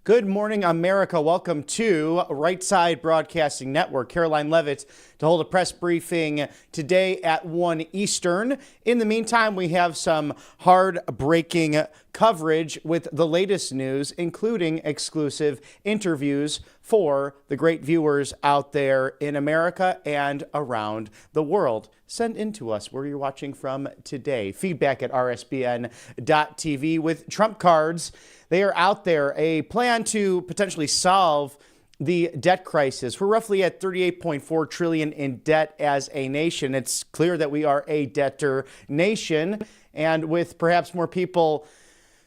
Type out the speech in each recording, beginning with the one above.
Good morning, America. Welcome to Right Side Broadcasting Network. Karoline Leavitt to hold a press briefing today at 1 Eastern. In the meantime, we have some hard-breaking coverage with the latest news, including exclusive interviews for the great viewers out there in America and around the world. Send in to us where you're watching from today. Feedback at RSBN.TV with Trump cards. They are out there, a plan to potentially solve the debt crisis. We're roughly at $38.4 trillion in debt as a nation. It's clear that we are a debtor nation, and with perhaps more people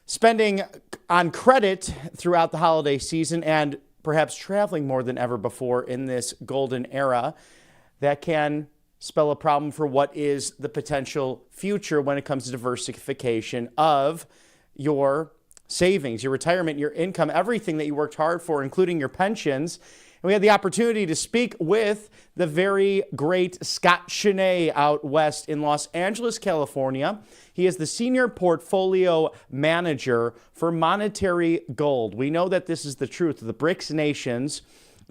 spending on credit throughout the holiday season and perhaps traveling more than ever before in this golden era, that can spell a problem for what is the potential future when it comes to diversification of your savings, your retirement, your income, everything that you worked hard for, including your pensions. And we had the opportunity to speak with the very great Scott Cheney out west in Los Angeles, California. He is the senior portfolio manager for Monetary Gold. We know that this is the truth. The BRICS nations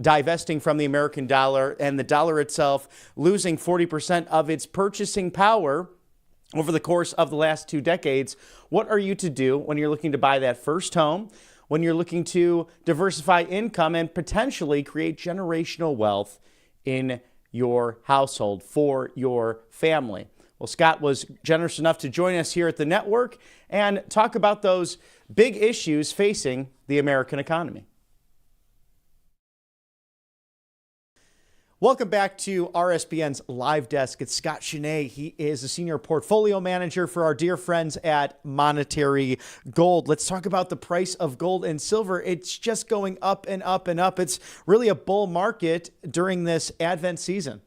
divesting from the American dollar and the dollar itself losing 40% of its purchasing power over the course of the last 2 decades. What are you to do when you're looking to buy that first home, when you're looking to diversify income and potentially create generational wealth in your household for your family? Well, Scott was generous enough to join us here at the network and talk about those big issues facing the American economy. Welcome back to RSBN's Live Desk. It's Scott Cheney. He is a senior portfolio manager for our dear friends at Monetary Gold. Let's talk about the price of gold and silver. It's just going up and up and up. It's really a bull market during this Advent season.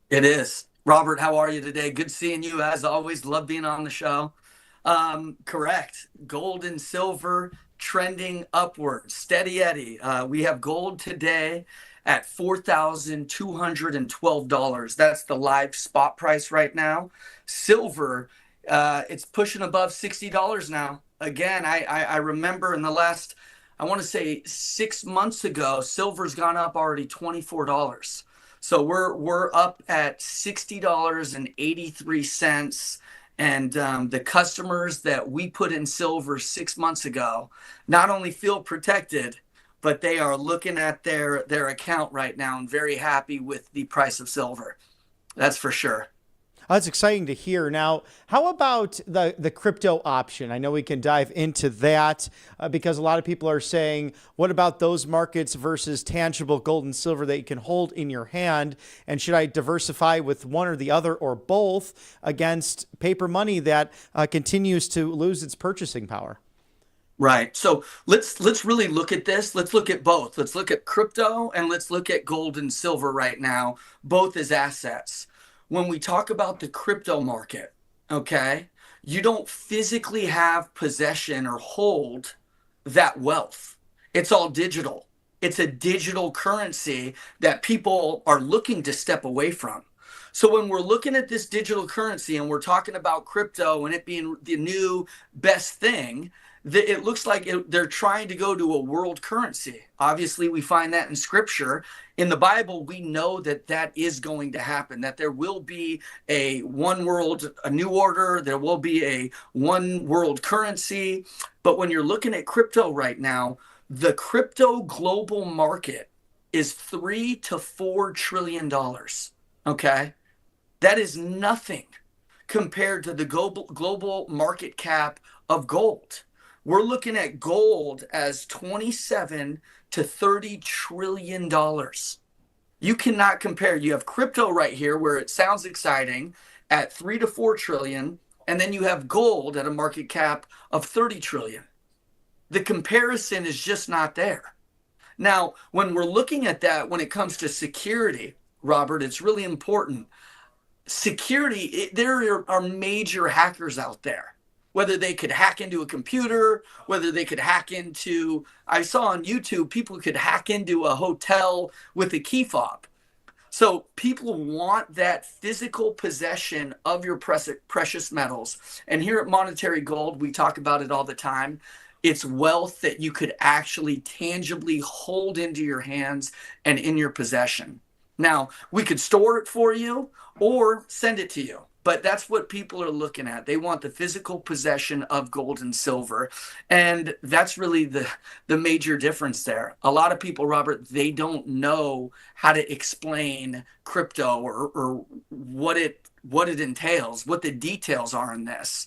It is. Robert, how are you today? Good seeing you as always. Love being on the show. Correct. Gold and silver trending upward. Steady Eddie. We have gold today at $4,212. That's the live spot price right now. Silver, it's pushing above $60 now. Again, I remember in the last, I want to say 6 months ago, silver's gone up already $24. So we're up at $60.83. And the customers that we put in silver 6 months ago not only feel protected, but they are looking at their account right now and very happy with the price of silver. That's for sure. That's exciting to hear. Now, how about the crypto option? I know we can dive into that because a lot of people are saying, what about those markets versus tangible gold and silver that you can hold in your hand? And should I diversify with one or the other or both against paper money that continues to lose its purchasing power? Right. So let's really look at this. Let's look at both. Let's look at crypto and let's look at gold and silver right now, both as assets. When we talk about the crypto market, okay, you don't physically have possession or hold that wealth. It's all digital. It's a digital currency that people are looking to step away from. So when we're looking at this digital currency and we're talking about crypto and it being the new best thing, it looks like they're trying to go to a world currency. Obviously, we find that in Scripture. In the Bible, we know that that is going to happen, that there will be a one world, a new order. There will be a one world currency. But when you're looking at crypto right now, the crypto global market is $3 to $4 trillion. Okay? That is nothing compared to the global market cap of gold. We're looking at gold as $27 to $30 trillion. You cannot compare. You have crypto right here where it sounds exciting at 3 to 4 trillion, and then you have gold at a market cap of 30 trillion. The comparison is just not there. Now, when we're looking at that, when it comes to security, Robert, it's really important. Security, there are major hackers out there. Whether they could hack into a computer, whether they could hack into, I saw on YouTube, people could hack into a hotel with a key fob. So people want that physical possession of your precious metals. And here at Monetary Gold, we talk about it all the time. It's wealth that you could actually tangibly hold into your hands and in your possession. Now, we could store it for you or send it to you. But that's what people are looking at. They want the physical possession of gold and silver. And that's really the major difference there. A lot of people, Robert, they don't know how to explain crypto or what it entails, what the details are in this.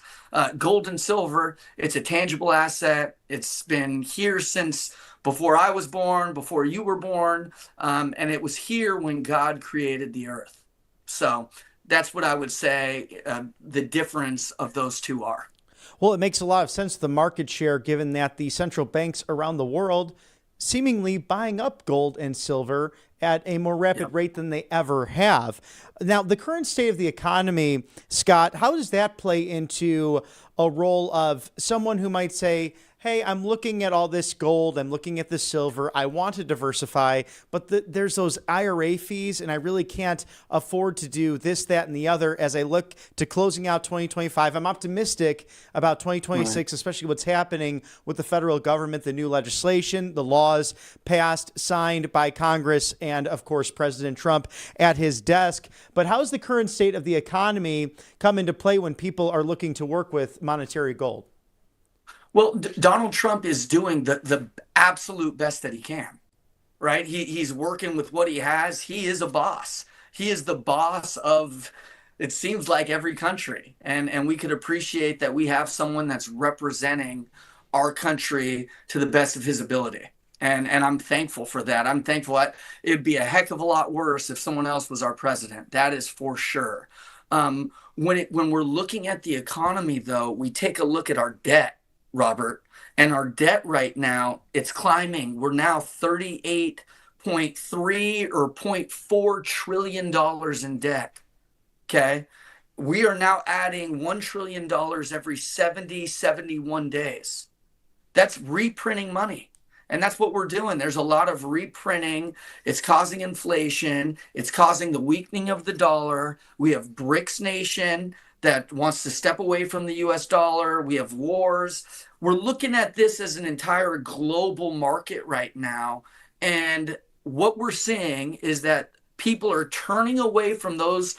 Gold and silver, it's a tangible asset. It's been here since before I was born, before you were born, and it was here when God created the earth. So that's what I would say the difference of those two are. Well, it makes a lot of sense, the market share, given that the central banks around the world seemingly buying up gold and silver at a more rapid rate than they ever have. Now, the current state of the economy, Scott, how does that play into a role of someone who might say, hey, I'm looking at all this gold, I'm looking at the silver, I want to diversify, but there's those IRA fees, and I really can't afford to do this, that, and the other as I look to closing out 2025. I'm optimistic about 2026, especially what's happening with the federal government, the new legislation, the laws passed, signed by Congress, and of course, President Trump at his desk. But how does the current state of the economy come into play when people are looking to work with monetary gold? Well, Donald Trump is doing the absolute best that he can, right? He's working with what he has. He is a boss. He is the boss of, it seems like, every country. And we could appreciate that we have someone that's representing our country to the best of his ability. And I'm thankful for that. I'm thankful. It'd be a heck of a lot worse if someone else was our president. That is for sure. When we're looking at the economy, though, we take a look at our debt, Robert, and our debt right now, it's climbing. We're now 38.3 or $0.4 trillion in debt. Okay. We are now adding $1 trillion every 70, 71 days. That's reprinting money. And that's what we're doing. There's a lot of reprinting. It's causing inflation. It's causing the weakening of the dollar. We have BRICS nation that wants to step away from the US dollar. We have wars. We're looking at this as an entire global market right now. And what we're seeing is that people are turning away from those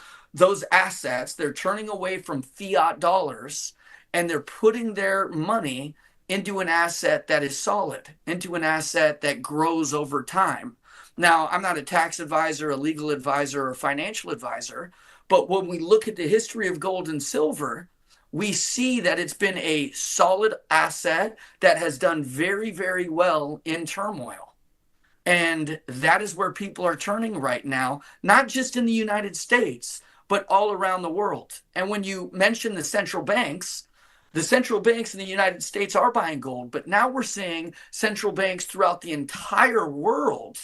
assets. They're turning away from fiat dollars, and they're putting their money into an asset that is solid, into an asset that grows over time. Now, I'm not a tax advisor, a legal advisor, or financial advisor, but when we look at the history of gold and silver, we see that it's been a solid asset that has done very, very well in turmoil. And that is where people are turning right now, not just in the United States, but all around the world. And when you mention the central banks in the United States are buying gold, but now we're seeing central banks throughout the entire world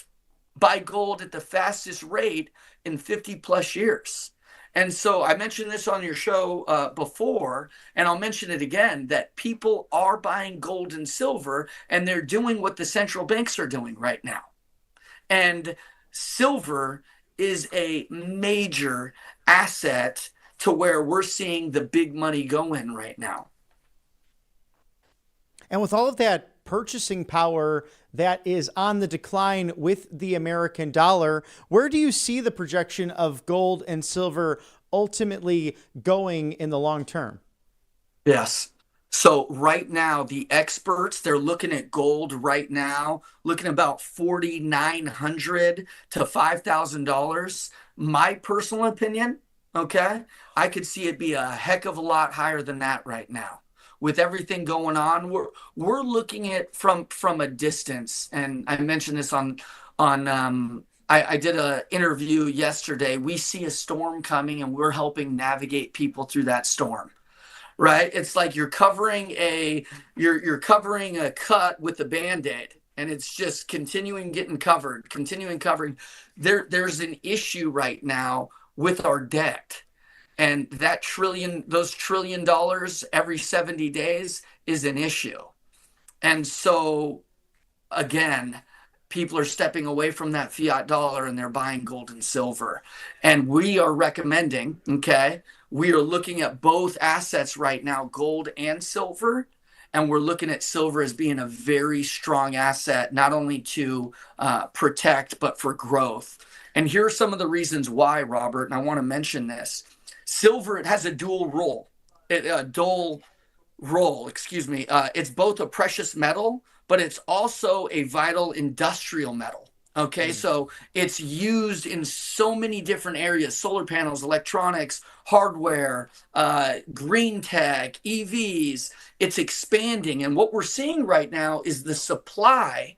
buy gold at the fastest rate in 50 plus years. And so I mentioned this on your show before, and I'll mention it again, that people are buying gold and silver, and they're doing what the central banks are doing right now. And silver is a major asset to where we're seeing the big money go in right now. And with all of that purchasing power that is on the decline with the American dollar, where do you see the projection of gold and silver ultimately going in the long term? Yes. So right now, the experts, they're looking at gold right now, looking about $4,900 to $5,000. My personal opinion, okay, I could see it be a heck of a lot higher than that right now. With everything going on, we're looking at from a distance, and I mentioned this on I did an interview yesterday. We see a storm coming, and we're helping navigate people through that storm. Right? It's like you're covering a cut with a Band-Aid, and it's just continuing covering. There's an issue right now with our debt. And those $1 trillion every 70 days is an issue. And so, again, people are stepping away from that fiat dollar and they're buying gold and silver. And we are recommending, okay, we are looking at both assets right now, gold and silver. And we're looking at silver as being a very strong asset, not only to protect, but for growth. And here are some of the reasons why, Robert, and I want to mention this. Silver, it has a dual role. It's both a precious metal, but it's also a vital industrial metal. Okay, so it's used in so many different areas: solar panels, electronics, hardware, green tech, EVs. It's expanding. And what we're seeing right now is the supply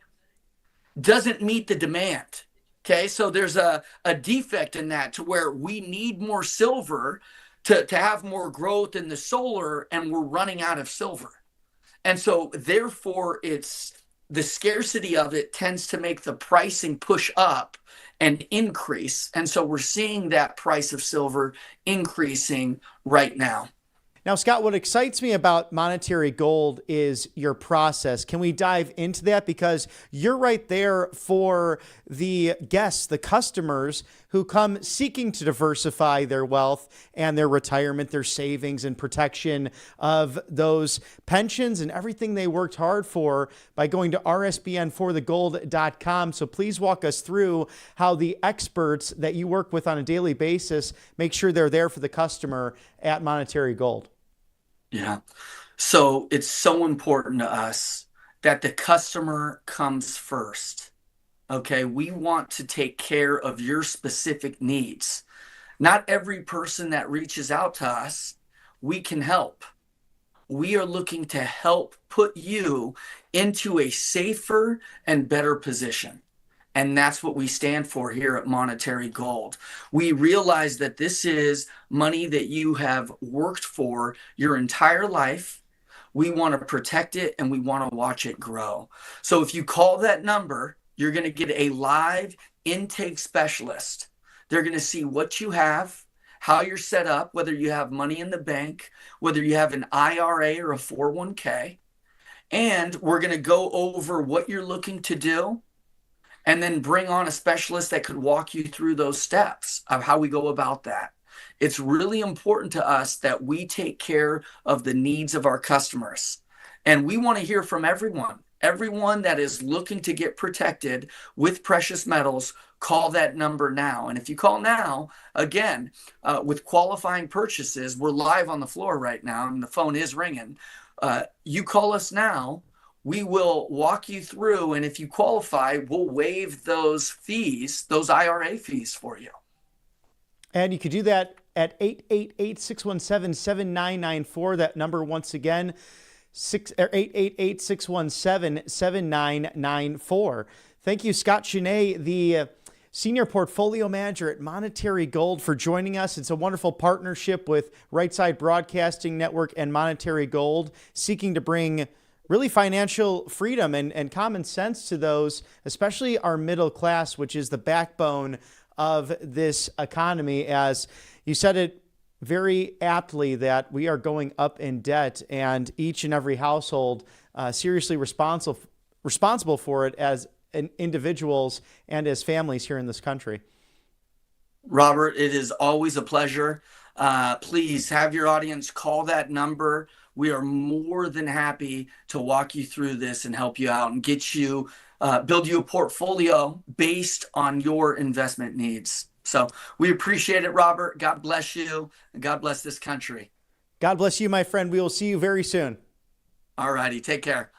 doesn't meet the demand. Okay, so there's a defect in that, to where we need more silver to have more growth in the solar, and we're running out of silver. And so therefore it's the scarcity of it tends to make the pricing push up and increase. And so we're seeing that price of silver increasing right now. Now, Scott, what excites me about Monetary Gold is your process. Can we dive into that? Because you're right there for the guests, the customers who come seeking to diversify their wealth and their retirement, their savings, and protection of those pensions and everything they worked hard for by going to rsbnforthegold.com. So please walk us through how the experts that you work with on a daily basis make sure they're there for the customer at Monetary Gold. Yeah. So it's so important to us that the customer comes first. Okay. We want to take care of your specific needs. Not every person that reaches out to us, we can help. We are looking to help put you into a safer and better position. And that's what we stand for here at Monetary Gold. We realize that this is money that you have worked for your entire life. We want to protect it, and we want to watch it grow. So if you call that number, you're going to get a live intake specialist. They're going to see what you have, how you're set up, whether you have money in the bank, whether you have an IRA or a 401k. And we're going to go over what you're looking to do, and then bring on a specialist that could walk you through those steps of how we go about that. It's really important to us that we take care of the needs of our customers. And we want to hear from everyone that is looking to get protected with precious metals. Call that number now. And if you call now, again, with qualifying purchases, we're live on the floor right now, and the phone is ringing. You call us now, we will walk you through, and if you qualify, we'll waive those fees, those IRA fees for you. And you could do that at 888-617-7994. That number, once again, 888-617-7994. Thank you, Scott Chenet, the Senior Portfolio Manager at Monetary Gold, for joining us. It's a wonderful partnership with Right Side Broadcasting Network and Monetary Gold, seeking to bring really financial freedom and common sense to those, especially our middle class, which is the backbone of this economy. As you said it very aptly, that we are going up in debt, and each and every household seriously responsible for it as individuals and as families here in this country. Robert, it is always a pleasure. Please have your audience call that number. We are more than happy to walk you through this and help you out and get you, build you a portfolio based on your investment needs. So we appreciate it, Robert. God bless you, and God bless this country. God bless you, my friend. We will see you very soon. All righty. Take care.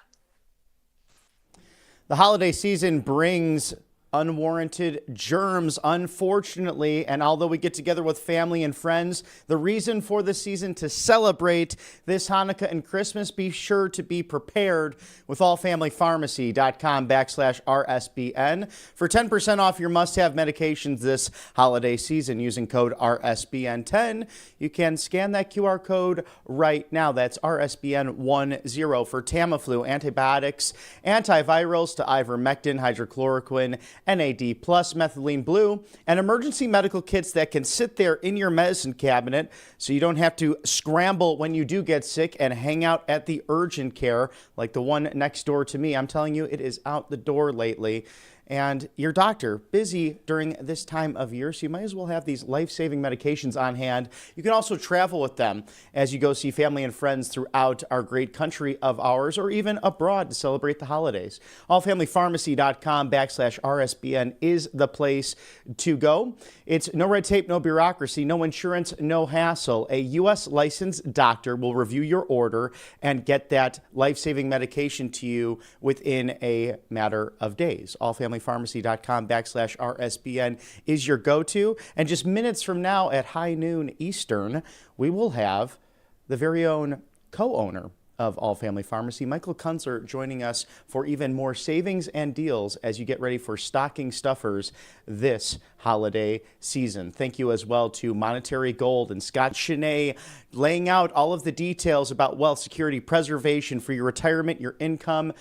The holiday season brings unwarranted germs, unfortunately. And although we get together with family and friends, the reason for the season to celebrate this Hanukkah and Christmas, be sure to be prepared with allfamilypharmacy.com/RSBN for 10% off your must-have medications this holiday season using code RSBN10. You can scan that QR code right now. That's RSBN10 for Tamiflu, antibiotics, antivirals to ivermectin, hydrochloroquine, NAD+, methylene blue, and emergency medical kits that can sit there in your medicine cabinet so you don't have to scramble when you do get sick and hang out at the urgent care like the one next door to me. I'm telling you, it is out the door lately. and your doctor busy during this time of year, so you might as well have these life-saving medications on hand. You can also travel with them as you go see family and friends throughout our great country of ours, or even abroad to celebrate the holidays. allfamilypharmacy.com/RSBN is the place to go. It's no red tape, no bureaucracy, no insurance, no hassle. A U.S. licensed doctor will review your order and get that life-saving medication to you within a matter of days. allfamilypharmacy.com/RSBN is your go-to. And just minutes from now at high noon Eastern, we will have the very own co-owner of All Family Pharmacy, Michael Kunzler, joining us for even more savings and deals as you get ready for stocking stuffers this holiday season. Thank you as well to Monetary Gold and Scott Cheney, laying out all of the details about wealth security preservation for your retirement, your income,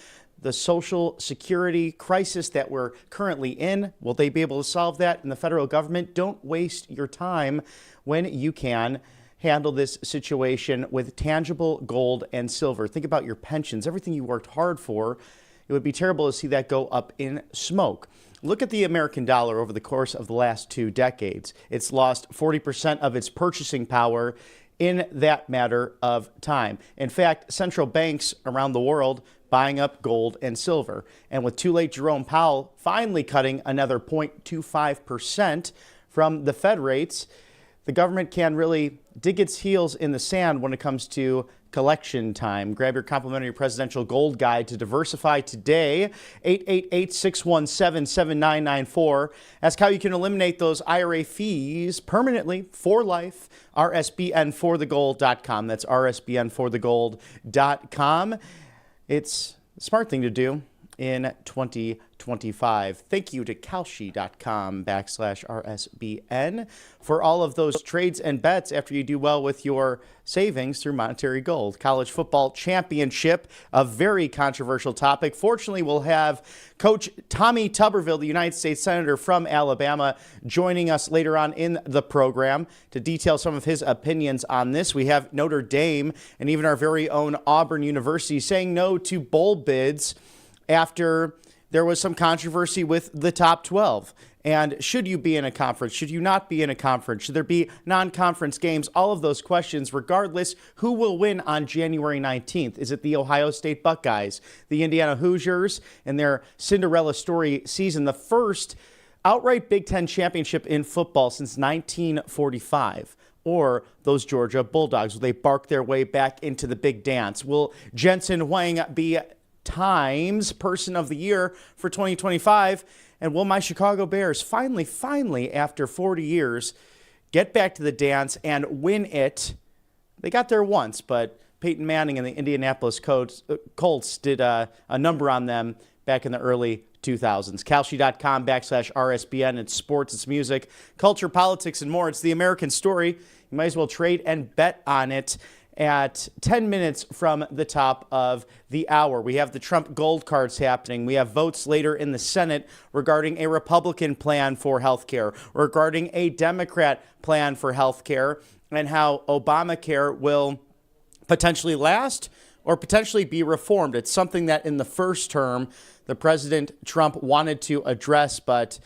the Social Security crisis that we're currently in. Will they be able to solve that in the federal government? Don't waste your time when you can handle this situation with tangible gold and silver. Think about your pensions, everything you worked hard for. It would be terrible to see that go up in smoke. Look at the American dollar over the course of the last 2 decades. It's lost 40% of its purchasing power in that matter of time. In fact, central banks around the world buying up gold and silver. And with too late Jerome Powell finally cutting another 0.25% from the Fed rates, the government can really dig its heels in the sand when it comes to collection time. Grab your complimentary presidential gold guide to diversify today, 888-617-7994. Ask how you can eliminate those IRA fees permanently for life. RSBNforthegold.com. That's RSBNforthegold.com. It's a smart thing to do in 2025. Thank you to Kalshi.com/RSBN for all of those trades and bets after you do well with your savings through Monetary Gold. College football championship, a very controversial topic. Fortunately, we'll have Coach Tommy Tuberville, the United States Senator from Alabama, joining us later on in the program to detail some of his opinions on this. We have Notre Dame and even our very own Auburn University saying no to bowl bids after there was some controversy with the top 12. And should you be in a conference? Should you not be in a conference? Should there be non-conference games? All of those questions, regardless, who will win on January 19th? Is it the Ohio State Buckeyes, the Indiana Hoosiers, and their Cinderella story season, the first outright Big Ten championship in football since 1945? Or those Georgia Bulldogs? Will they bark their way back into the big dance? Will Jensen Huang be Times Person of the Year for 2025? And will my Chicago Bears finally, after 40 years, get back to the dance and win it? They got there once, but Peyton Manning and the Indianapolis Colts did a number on them back in the early 2000s. Kalshi.com/RSBN. It's sports, it's music, culture, politics, and more. It's the American story. You might as well trade and bet on it. At 10 minutes from the top of the hour, we have the Trump gold cards happening. We have votes later in the Senate regarding a Republican plan for health care, regarding a Democrat plan for health care, and how Obamacare will potentially last or potentially be reformed. It's something that in the first term, the President Trump wanted to address, but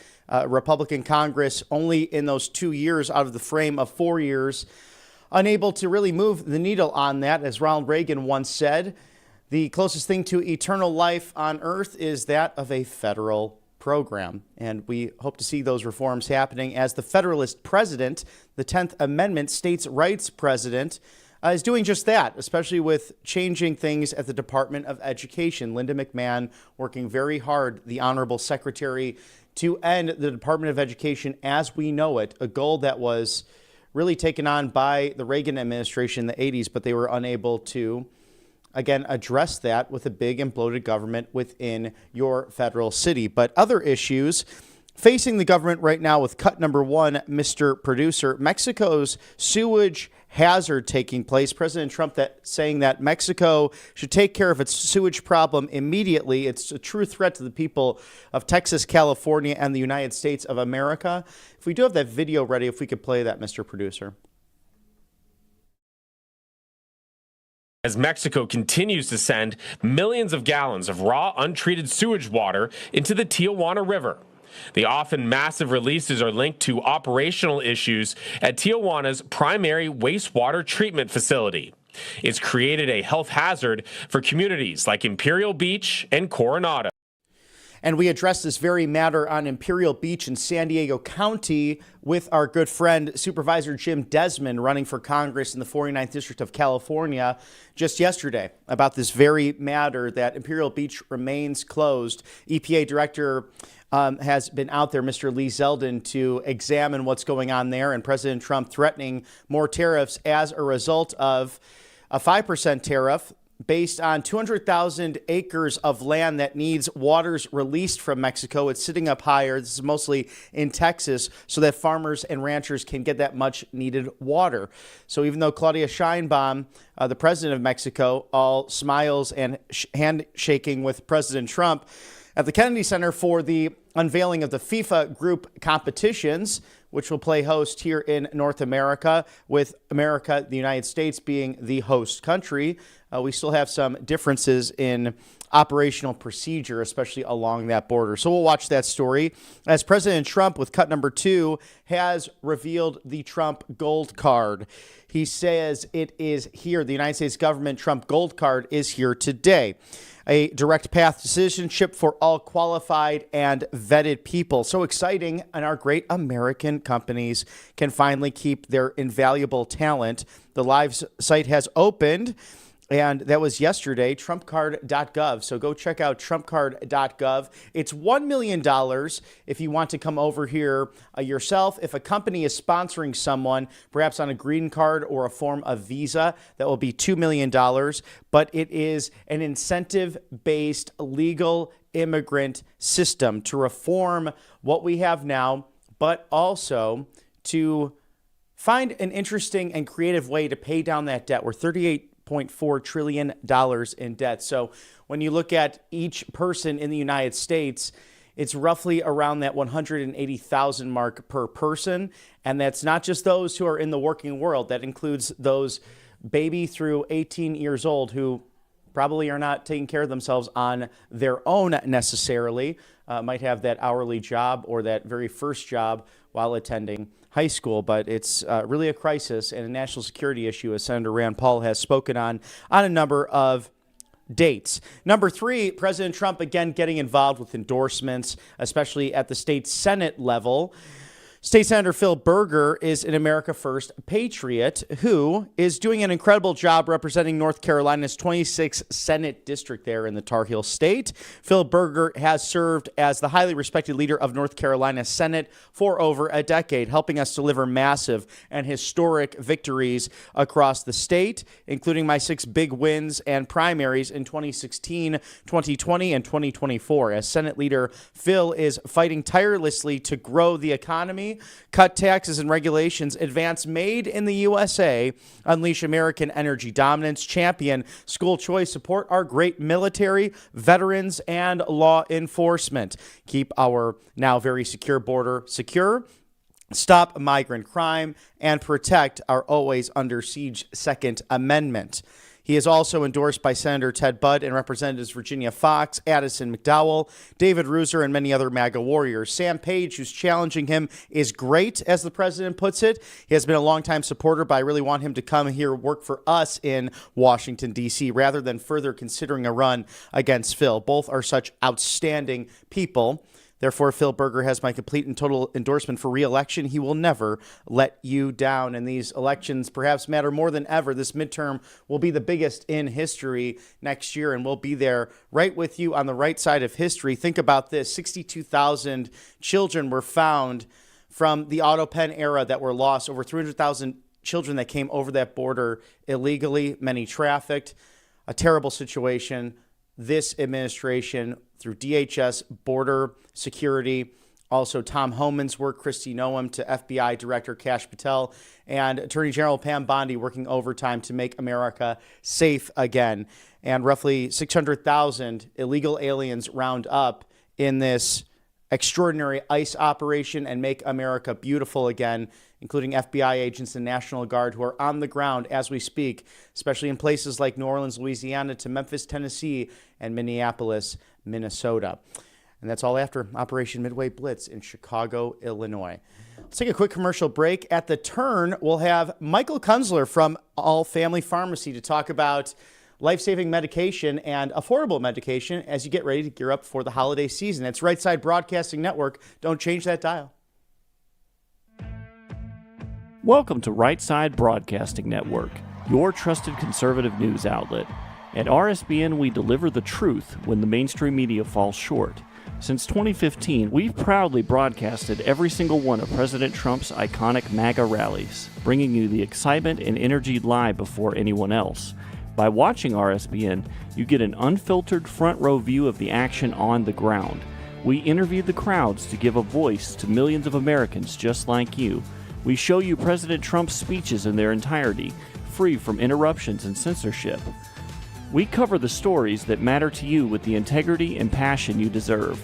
Republican Congress only in those 2 years out of the frame of 4 years, unable to really move the needle on that. As Ronald Reagan once said, the closest thing to eternal life on earth is that of a federal program. And we hope to see those reforms happening as the Federalist president, the 10th Amendment states' rights president, is doing just that, especially with changing things at the Department of Education. Linda McMahon working very hard, the Honorable Secretary, to end the Department of Education as we know it, a goal that was really taken on by the Reagan administration in the 80s, but they were unable to, again, address that with a big and bloated government within your federal city. But other issues facing the government right now with cut number one, Mr. Producer, Mexico's sewage hazard taking place. President Trump saying that Mexico should take care of its sewage problem immediately. It's a true threat to the people of Texas, California, and the United States of America. If we do have that video ready, if we could play that, Mr. Producer. as Mexico continues to send millions of gallons of raw, untreated sewage water into the Tijuana River. The often massive releases are linked to operational issues at Tijuana's primary wastewater treatment facility. It's created a health hazard for communities like Imperial Beach and Coronado. And we addressed this very matter on Imperial Beach in San Diego County with our good friend, Supervisor Jim Desmond, running for Congress in the 49th District of California just yesterday about this very matter that Imperial Beach remains closed. EPA Director has been out there, Mr. Lee Zeldin, to examine what's going on there, and President Trump threatening more tariffs as a result of a 5% tariff based on 200,000 acres of land that needs waters released from Mexico. It's sitting up higher. This is mostly in Texas, so that farmers and ranchers can get that much needed water. So even though Claudia Sheinbaum, the president of Mexico, all smiles and handshaking with President Trump at the Kennedy Center for the unveiling of the FIFA group competitions, which will play host here in North America, with America, the United States, being the host country. We still have some differences in operational procedure, especially along that border. So we'll watch that story as President Trump, with cut number 2, has revealed the Trump Gold Card. He says it is here. The United States government Trump Gold Card is here today. A direct path to citizenship for all qualified and vetted people. So exciting, and our great American companies can finally keep their invaluable talent. The live site has opened, and that was yesterday, trumpcard.gov. So go check out trumpcard.gov. It's $1 million if you want to come over here yourself. If a company is sponsoring someone, perhaps on a green card or a form of visa, that will be $2 million. But it is an incentive-based legal immigrant system to reform what we have now, but also to find an interesting and creative way to pay down that debt. We're $38.4 trillion in debt. So when you look at each person in the United States, it's roughly around that 180,000 mark per person. And that's not just those who are in the working world. That includes those baby through 18 years old who probably are not taking care of themselves on their own necessarily, might have that hourly job or that very first job while attending high school. But it's really a crisis and a national security issue, as Senator Rand Paul has spoken on a number of dates. Number 3, President Trump again getting involved with endorsements, especially at the state Senate level. State Senator Phil Berger is an America First patriot who is doing an incredible job representing North Carolina's 26th Senate district there in the Tar Heel State. Phil Berger has served as the highly respected leader of North Carolina's Senate for over a decade, helping us deliver massive and historic victories across the state, including my 6 big wins and primaries in 2016, 2020, and 2024. As Senate leader, Phil is fighting tirelessly to grow the economy, cut taxes and regulations, advance made in the USA, unleash American energy dominance, champion school choice, support our great military, veterans, and law enforcement, keep our now very secure border secure, stop migrant crime, and protect our always under siege Second Amendment. He is also endorsed by Senator Ted Budd and Representatives Virginia Foxx, Addison McDowell, David Reuser, and many other MAGA warriors. Sam Page, who's challenging him, is great, as the president puts it. He has been a longtime supporter, but I really want him to come here work for us in Washington, D.C., rather than further considering a run against Phil. Both are such outstanding people. Therefore, Phil Berger has my complete and total endorsement for re-election. He will never let you down. And these elections perhaps matter more than ever. This midterm will be the biggest in history next year, and we'll be there right with you on the right side of history. Think about this. 62,000 children were found from the auto pen era that were lost. Over 300,000 children that came over that border illegally, many trafficked. A terrible situation. This administration, through DHS, Border Security, also Tom Homan's work, Kristi Noem, to FBI Director Kash Patel, and Attorney General Pam Bondi working overtime to make America safe again. And roughly 600,000 illegal aliens round up in this extraordinary ICE operation and Make America Beautiful Again, including FBI agents and National Guard who are on the ground as we speak, especially in places like New Orleans, Louisiana, to Memphis, Tennessee, and Minneapolis, Minnesota. And that's all after Operation Midway Blitz in Chicago, Illinois. Let's take a quick commercial break. At the turn, we'll have Michael Kunzler from All Family Pharmacy to talk about life-saving medication and affordable medication as you get ready to gear up for the holiday season. It's Right Side Broadcasting Network. Don't change that dial. Welcome to Right Side Broadcasting Network, your trusted conservative news outlet. At RSBN, we deliver the truth when the mainstream media falls short. Since 2015, we've proudly broadcasted every single one of President Trump's iconic MAGA rallies, bringing you the excitement and energy live before anyone else. By watching RSBN, you get an unfiltered front row view of the action on the ground. We interview the crowds to give a voice to millions of Americans just like you. We show you President Trump's speeches in their entirety, free from interruptions and censorship. We cover the stories that matter to you with the integrity and passion you deserve.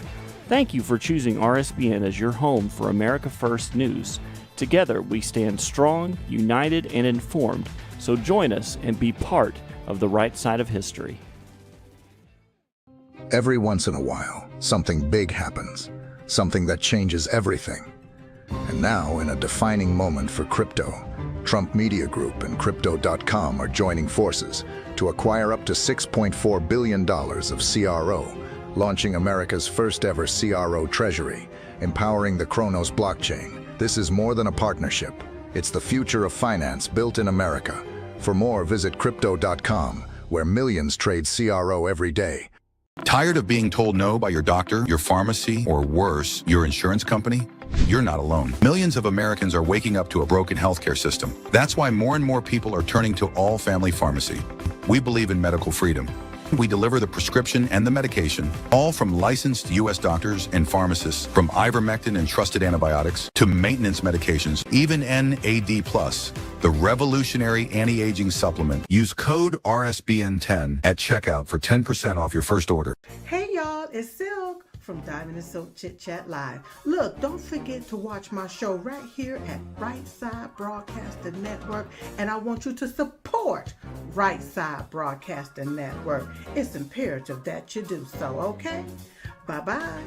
Thank you for choosing RSBN as your home for America First News. Together, we stand strong, united, and informed. So join us and be part of the right side of history. Every once in a while, something big happens, something that changes everything. And now, in a defining moment for crypto, Trump Media Group and Crypto.com are joining forces to acquire up to $6.4 billion of CRO, launching America's first ever CRO treasury, empowering the Kronos blockchain. This is more than a partnership. It's the future of finance built in America. For more, visit Crypto.com, where millions trade CRO every day. Tired of being told no by your doctor, your pharmacy, or worse, your insurance company? You're not alone. Millions of Americans are waking up to a broken healthcare system. That's why more and more people are turning to All Family Pharmacy. We believe in medical freedom. We deliver the prescription and the medication, all from licensed U.S. doctors and pharmacists, from ivermectin and trusted antibiotics to maintenance medications, even NAD+, the revolutionary anti-aging supplement. Use code RSBN10 at checkout for 10% off your first order. Hey y'all, it's Silk from Diamond and Silk Chit Chat Live. Look, don't forget to watch my show right here at Right Side Broadcasting Network, and I want you to support Right Side Broadcasting Network. It's imperative that you do so, okay? Bye-bye.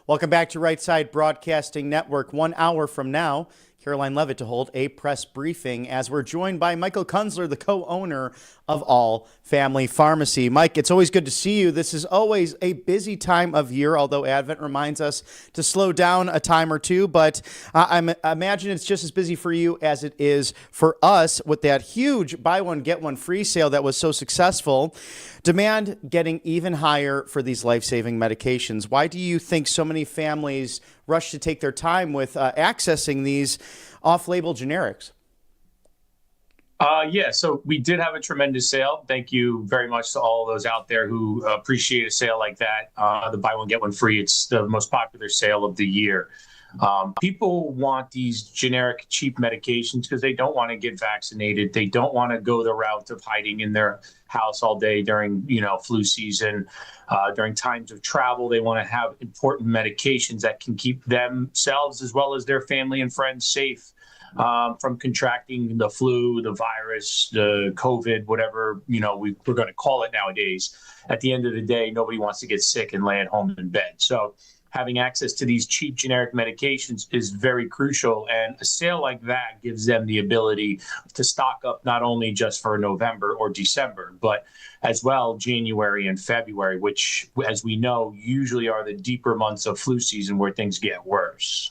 Welcome back to Right Side Broadcasting Network. 1 hour from now, Karoline Leavitt to hold a press briefing as we're joined by Michael Kunzler, the co-owner of All Family Pharmacy. Mike, it's always good to see you. This is always a busy time of year, although Advent reminds us to slow down a time or two. But I imagine it's just as busy for you as it is for us with that huge buy one, get one free sale that was so successful. Demand getting even higher for these life-saving medications. Why do you think so many families rush to take their time with accessing these off-label generics? So we did have a tremendous sale. Thank you very much to all of those out there who appreciate a sale like that. The buy one, get one free. It's the most popular sale of the year. People want these generic, cheap medications because they don't want to get vaccinated. They don't want to go the route of hiding in their house all day during, flu season. During times of travel, they want to have important medications that can keep themselves as well as their family and friends safe from contracting the flu, the virus, the COVID, whatever, we're going to call it nowadays. At the end of the day, nobody wants to get sick and lay at home in bed. So having access to these cheap generic medications is very crucial. And a sale like that gives them the ability to stock up not only just for November or December, but as well January and February, which, as we know, usually are the deeper months of flu season where things get worse.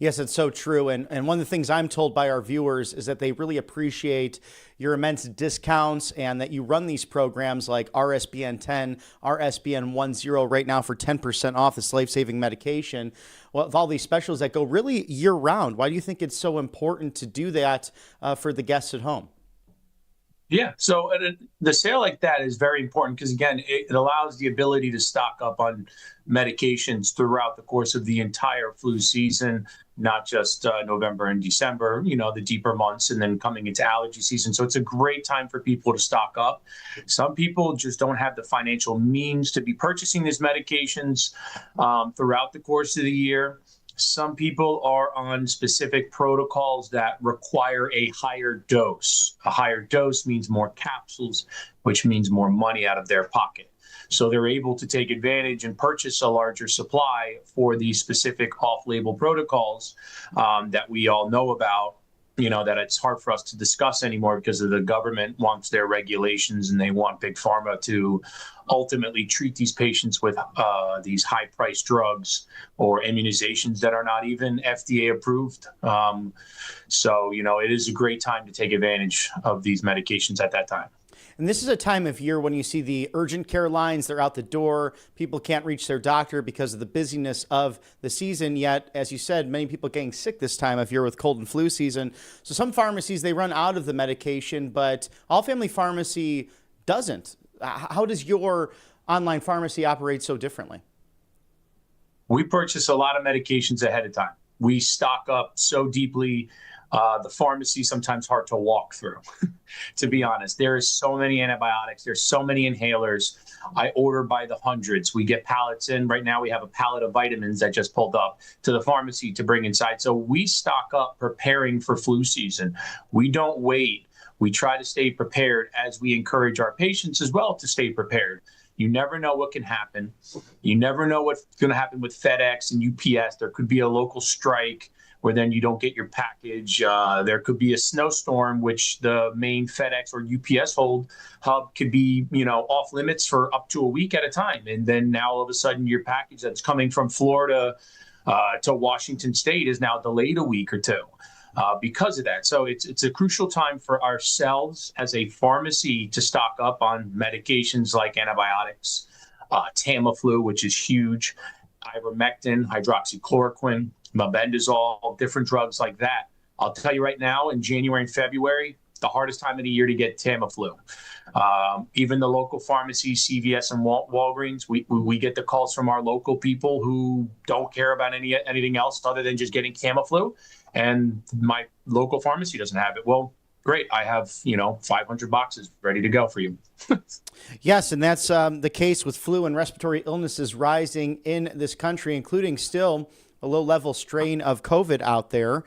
Yes, it's so true. And one of the things I'm told by our viewers is that they really appreciate your immense discounts and that you run these programs like RSBN 10, RSBN 10 right now for 10% off this life-saving medication. Well, with all these specials that go really year-round, why do you think it's so important to do that for the guests at home? Yeah. So the sale like that is very important because, again, it allows the ability to stock up on medications throughout the course of the entire flu season, not just November and December, the deeper months, and then coming into allergy season. So it's a great time for people to stock up. Some people just don't have the financial means to be purchasing these medications throughout the course of the year. Some people are on specific protocols that require a higher dose. A higher dose means more capsules, which means more money out of their pocket. So they're able to take advantage and purchase a larger supply for these specific off-label protocols that we all know about, that it's hard for us to discuss anymore because of the government wants their regulations and they want Big Pharma to ultimately treat these patients with these high-priced drugs or immunizations that are not even FDA approved. So, it is a great time to take advantage of these medications at that time. And this is a time of year when you see the urgent care lines, they're out the door. People can't reach their doctor because of the busyness of the season. Yet, as you said, many people getting sick this time of year with cold and flu season. So some pharmacies, they run out of the medication, but All Family Pharmacy doesn't. How does your online pharmacy operate so differently? We purchase a lot of medications ahead of time. We stock up so deeply. The pharmacy is sometimes hard to walk through, to be honest. There is so many antibiotics. There's so many inhalers. I order by the hundreds. We get pallets in. Right now we have a pallet of vitamins that just pulled up to the pharmacy to bring inside. So we stock up preparing for flu season. We don't wait. We try to stay prepared as we encourage our patients as well to stay prepared. You never know what can happen. You never know what's going to happen with FedEx and UPS. There could be a local strike where then you don't get your package. There could be a snowstorm, which the main FedEx or UPS hub could be, off limits for up to a week at a time. And then now all of a sudden your package that's coming from Florida to Washington State is now delayed a week or two because of that. So it's a crucial time for ourselves as a pharmacy to stock up on medications like antibiotics, Tamiflu, which is huge, ivermectin, hydroxychloroquine, mebendazole, different drugs like that. I'll tell you right now, in January and February, the hardest time of the year to get Tamiflu. Even the local pharmacies, CVS and Walgreens, we get the calls from our local people who don't care about anything else other than just getting Tamiflu, and my local pharmacy doesn't have it. Well, great. I have, 500 boxes ready to go for you. Yes, and that's the case with flu and respiratory illnesses rising in this country, including still a low-level strain of COVID out there.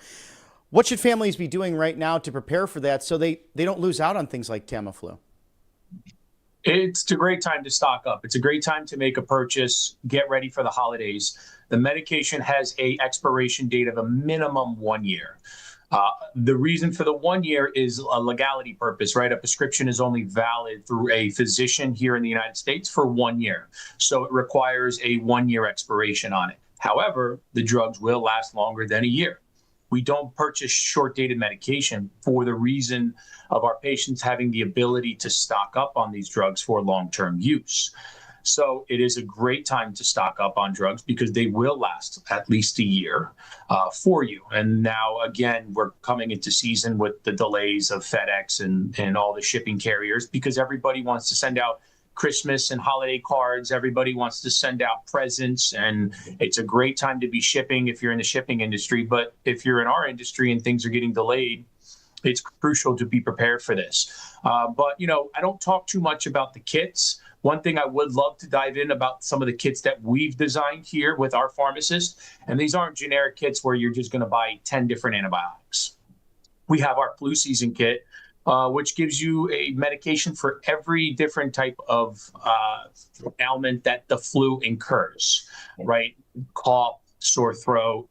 What should families be doing right now to prepare for that so they don't lose out on things like Tamiflu? It's a great time to stock up. It's a great time to make a purchase, get ready for the holidays. The medication has an expiration date of a minimum 1 year. The reason for the 1 year is a legality purpose, right? A prescription is only valid through a physician here in the United States for 1 year. So it requires a 1 year expiration on it. However, the drugs will last longer than a year. We don't purchase short-dated medication for the reason of our patients having the ability to stock up on these drugs for long-term use. So it is a great time to stock up on drugs because they will last at least a year for you. And now, again, we're coming into season with the delays of FedEx and all the shipping carriers because everybody wants to send out Christmas and holiday cards. Everybody wants to send out presents, and it's a great time to be shipping if you're in the shipping industry. But if you're in our industry and things are getting delayed, it's crucial to be prepared for this. But, I don't talk too much about the kits. One thing I would love to dive in about some of the kits that we've designed here with our pharmacists, and these aren't generic kits where you're just going to buy 10 different antibiotics. We have our flu season kit, which gives you a medication for every different type of ailment that the flu incurs, right? Cough, sore throat,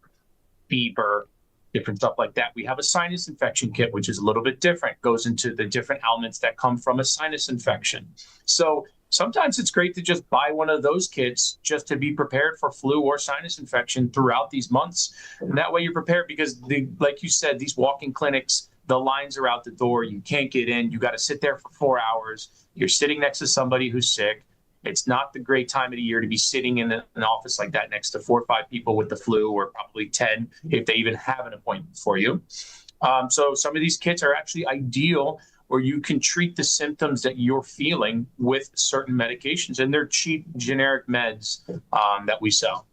fever, different stuff like that. We have a sinus infection kit, which is a little bit different, goes into the different ailments that come from a sinus infection. So sometimes it's great to just buy one of those kits just to be prepared for flu or sinus infection throughout these months. And that way you're prepared because, like you said, these walk-in clinics, the lines are out the door. You can't get in. You got to sit there for 4 hours. You're sitting next to somebody who's sick. It's not the great time of the year to be sitting in an office like that next to 4 or 5 people with the flu, or probably 10 if they even have an appointment for you. So some of these kits are actually ideal or you can treat the symptoms that you're feeling with certain medications. And they're cheap, generic meds that we sell.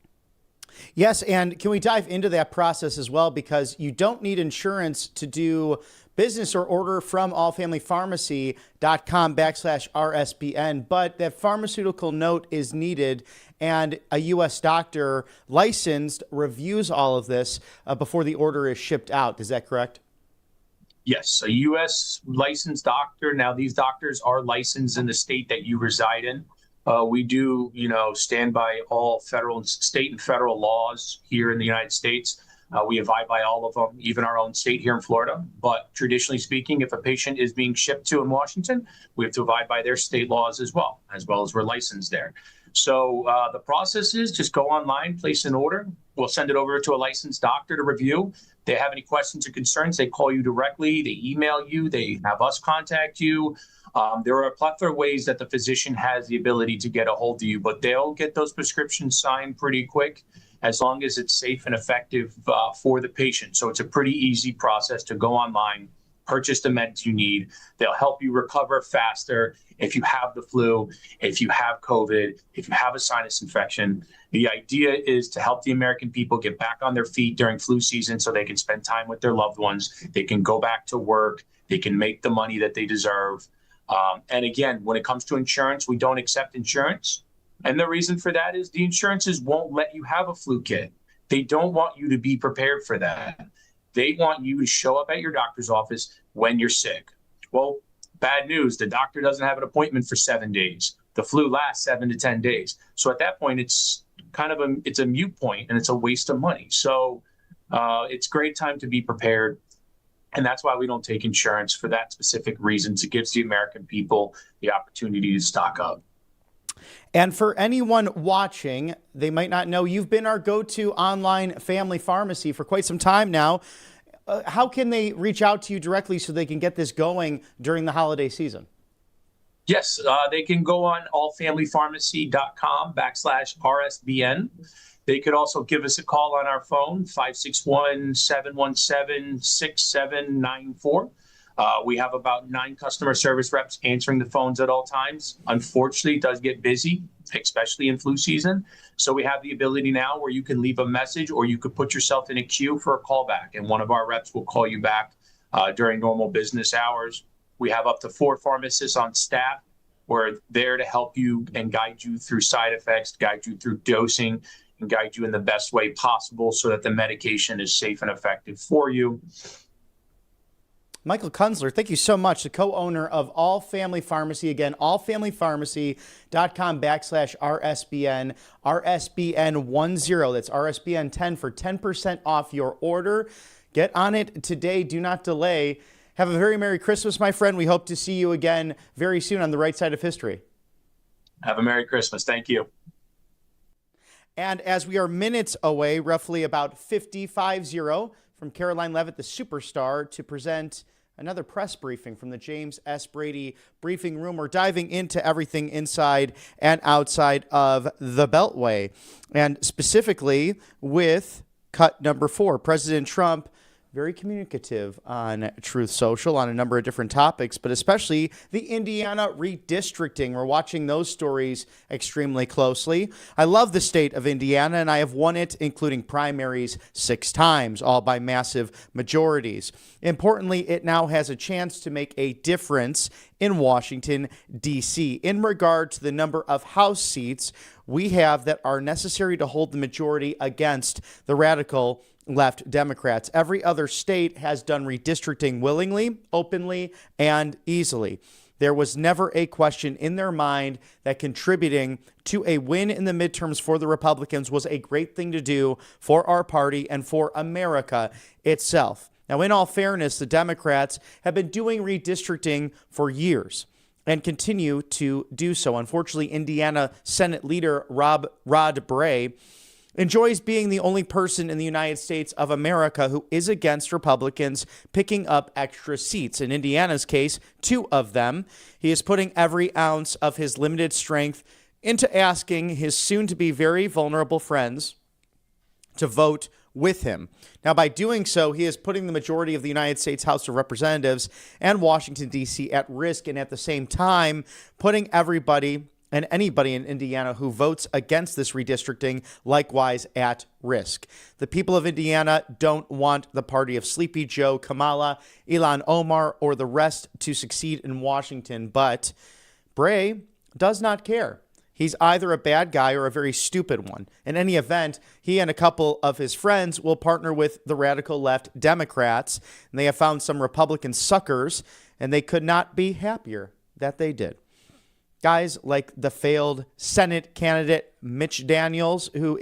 Yes, and can we dive into that process as well? Because you don't need insurance to do business or order from allfamilypharmacy.com/RSBN, but that pharmaceutical note is needed, and a U.S. doctor licensed reviews all of this before the order is shipped out. Is that correct? Yes, a U.S. licensed doctor. Now, these doctors are licensed in the state that you reside in. We do, stand by all state and federal laws here in the United States. We abide by all of them, even our own state here in Florida. But traditionally speaking, if a patient is being shipped to in Washington, we have to abide by their state laws as well as we're licensed there. So the process is just go online, place an order. We'll send it over to a licensed doctor to review. If they have any questions or concerns, they call you directly, they email you, they have us contact you. There are a plethora of ways that the physician has the ability to get a hold of you, but they'll get those prescriptions signed pretty quick as long as it's safe and effective for the patient. So it's a pretty easy process to go online, purchase the meds you need. They'll help you recover faster if you have the flu, if you have COVID, if you have a sinus infection. The idea is to help the American people get back on their feet during flu season so they can spend time with their loved ones. They can go back to work. They can make the money that they deserve. And again, when it comes to insurance, we don't accept insurance. And the reason for that is the insurances won't let you have a flu kit. They don't want you to be prepared for that. They want you to show up at your doctor's office when you're sick. Well, bad news, the doctor doesn't have an appointment for 7 days. The flu lasts 7 to 10 days. So at that point, it's kind of it's a moot point and it's a waste of money. So it's a great time to be prepared. And that's why we don't take insurance for that specific reason. It gives the American people the opportunity to stock up. And for anyone watching, they might not know you've been our go-to online family pharmacy for quite some time now. How can they reach out to you directly so they can get this going during the holiday season? Yes, they can go on allfamilypharmacy.com/RSBN. They could also give us a call on our phone, 561-717-6794. We have about 9 customer service reps answering the phones at all times. Unfortunately, it does get busy, especially in flu season. So we have the ability now where you can leave a message or you could put yourself in a queue for a callback, and one of our reps will call you back during normal business hours. We have up to 4 pharmacists on staff who are there to help you and guide you through side effects, guide you through dosing, and guide you in the best way possible so that the medication is safe and effective for you. Michael Kunzler, thank you so much. The co-owner of All Family Pharmacy. Again, allfamilypharmacy.com/RSBN, RSBN10. That's RSBN 10 for 10% off your order. Get on it today. Do not delay. Have a very Merry Christmas, my friend. We hope to see you again very soon on the right side of history. Have a Merry Christmas. Thank you. And as we are minutes away, roughly about 50 from Karoline Leavitt, the superstar, to present another press briefing from the James S. Brady briefing room. We're diving into everything inside and outside of the Beltway, and specifically with cut number 4, President Trump, very communicative on Truth Social on a number of different topics, but especially the Indiana redistricting. We're watching those stories extremely closely. I love the state of Indiana, and I have won it, including primaries, 6 times, all by massive majorities. Importantly, it now has a chance to make a difference in Washington, D.C. in regard to the number of House seats we have that are necessary to hold the majority against the radical left Democrats. Every other state has done redistricting willingly, openly, and easily. There was never a question in their mind that contributing to a win in the midterms for the Republicans was a great thing to do for our party and for America itself. Now, in all fairness, the Democrats have been doing redistricting for years and continue to do so. Unfortunately, Indiana Senate Leader Rod Bray enjoys being the only person in the United States of America who is against Republicans picking up extra seats. In Indiana's case, 2 of them. He is putting every ounce of his limited strength into asking his soon-to-be very vulnerable friends to vote with him. Now, by doing so, he is putting the majority of the United States House of Representatives and Washington, D.C. at risk, and at the same time, putting everybody and anybody in Indiana who votes against this redistricting likewise at risk. The people of Indiana don't want the party of Sleepy Joe, Kamala, Ilhan Omar, or the rest to succeed in Washington, but Bray does not care. He's either a bad guy or a very stupid one. In any event, he and a couple of his friends will partner with the radical left Democrats, and they have found some Republican suckers, and they could not be happier that they did. Guys like the failed Senate candidate Mitch Daniels, who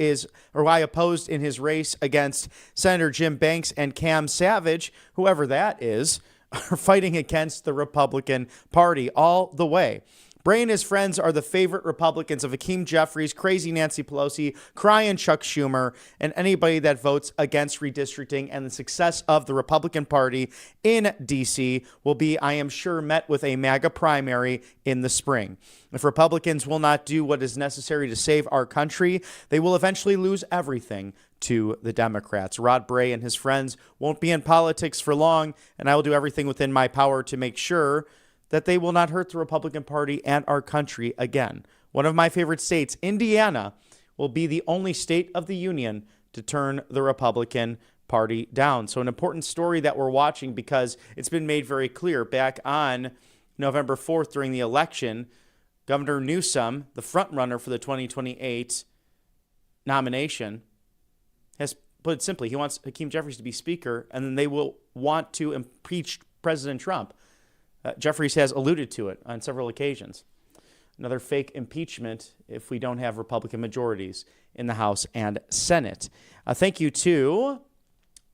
I opposed in his race against Senator Jim Banks and Cam Savage, whoever that is, are fighting against the Republican Party all the way. Bray and his friends are the favorite Republicans of Hakeem Jeffries, crazy Nancy Pelosi, crying Chuck Schumer, and anybody that votes against redistricting. And the success of the Republican Party in D.C. will be, I am sure, met with a MAGA primary in the spring. If Republicans will not do what is necessary to save our country, they will eventually lose everything to the Democrats. Rod Bray and his friends won't be in politics for long, and I will do everything within my power to make sure that they will not hurt the Republican Party and our country again. One of my favorite states, Indiana, will be the only state of the union to turn the Republican Party down. So an important story that we're watching, because it's been made very clear back on November 4th during the election, Governor Newsom, the frontrunner for the 2028 nomination, has put it simply, he wants Hakeem Jeffries to be speaker, and then they will want to impeach President Trump. Jeffries has alluded to it on several occasions. Another fake impeachment if we don't have Republican majorities in the House and Senate. Thank you to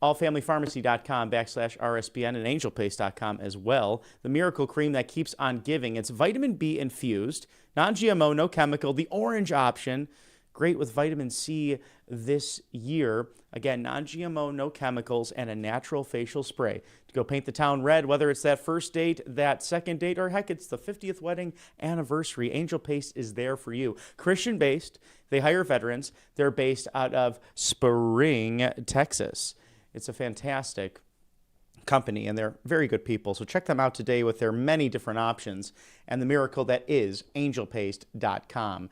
allfamilypharmacy.com/RSBN and angelpaste.com as well. The miracle cream that keeps on giving. It's vitamin B infused, non-GMO, no chemical, the orange option. Great with vitamin C this year. Again, non-GMO, no chemicals, and a natural facial spray to go paint the town red, whether it's that first date, that second date, or heck, it's the 50th wedding anniversary. Angel Paste is there for you. Christian-based, they hire veterans. They're based out of Spring, Texas. It's a fantastic company, and they're very good people. So check them out today with their many different options and the miracle that is angelpaste.com.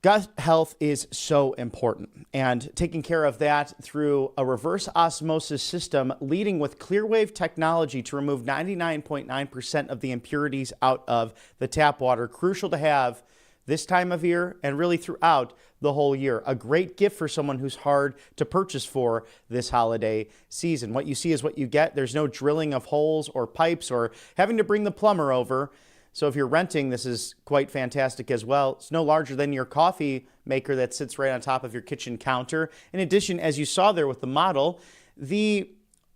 Gut health is so important, and taking care of that through a reverse osmosis system leading with Clearwave technology to remove 99.9% of the impurities out of the tap water. Crucial to have this time of year and really throughout the whole year. A great gift for someone who's hard to purchase for this holiday season. What you see is what you get. There's no drilling of holes or pipes or having to bring the plumber over. So if you're renting, this is quite fantastic as well. It's no larger than your coffee maker that sits right on top of your kitchen counter. In addition, as you saw there with the model, the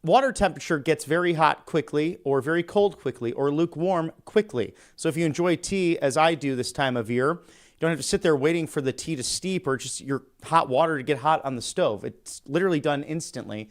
water temperature gets very hot quickly or very cold quickly or lukewarm quickly. So if you enjoy tea, as I do this time of year, you don't have to sit there waiting for the tea to steep or just your hot water to get hot on the stove. It's literally done instantly.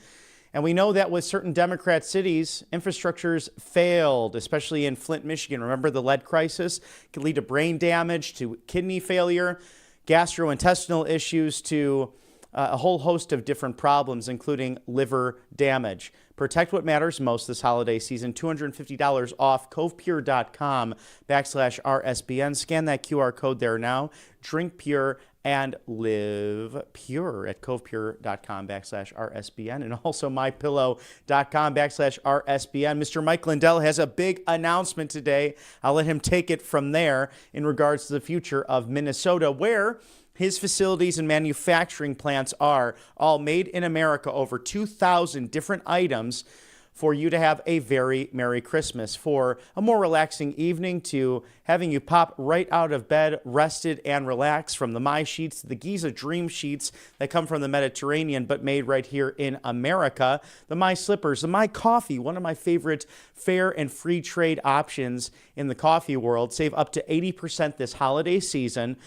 And we know that with certain Democrat cities, infrastructure's failed, especially in Flint, Michigan. Remember the lead crisis? It can lead to brain damage, to kidney failure, gastrointestinal issues, to a whole host of different problems, including liver damage. Protect what matters most this holiday season. $250 off covepure.com/RSBN. Scan that QR code there now. Drink pure and live pure at covepure.com/RSBN, and also mypillow.com/RSBN. Mr. Mike Lindell has a big announcement today. I'll let him take it from there in regards to the future of Minnesota, where his facilities and manufacturing plants are all made in America, over 2,000 different items for you to have a very Merry Christmas, for a more relaxing evening, to having you pop right out of bed, rested and relaxed, from the My Sheets to the Giza Dream Sheets that come from the Mediterranean but made right here in America, the My Slippers, the My Coffee, one of my favorite fair and free trade options in the coffee world. Save up to 80% this holiday season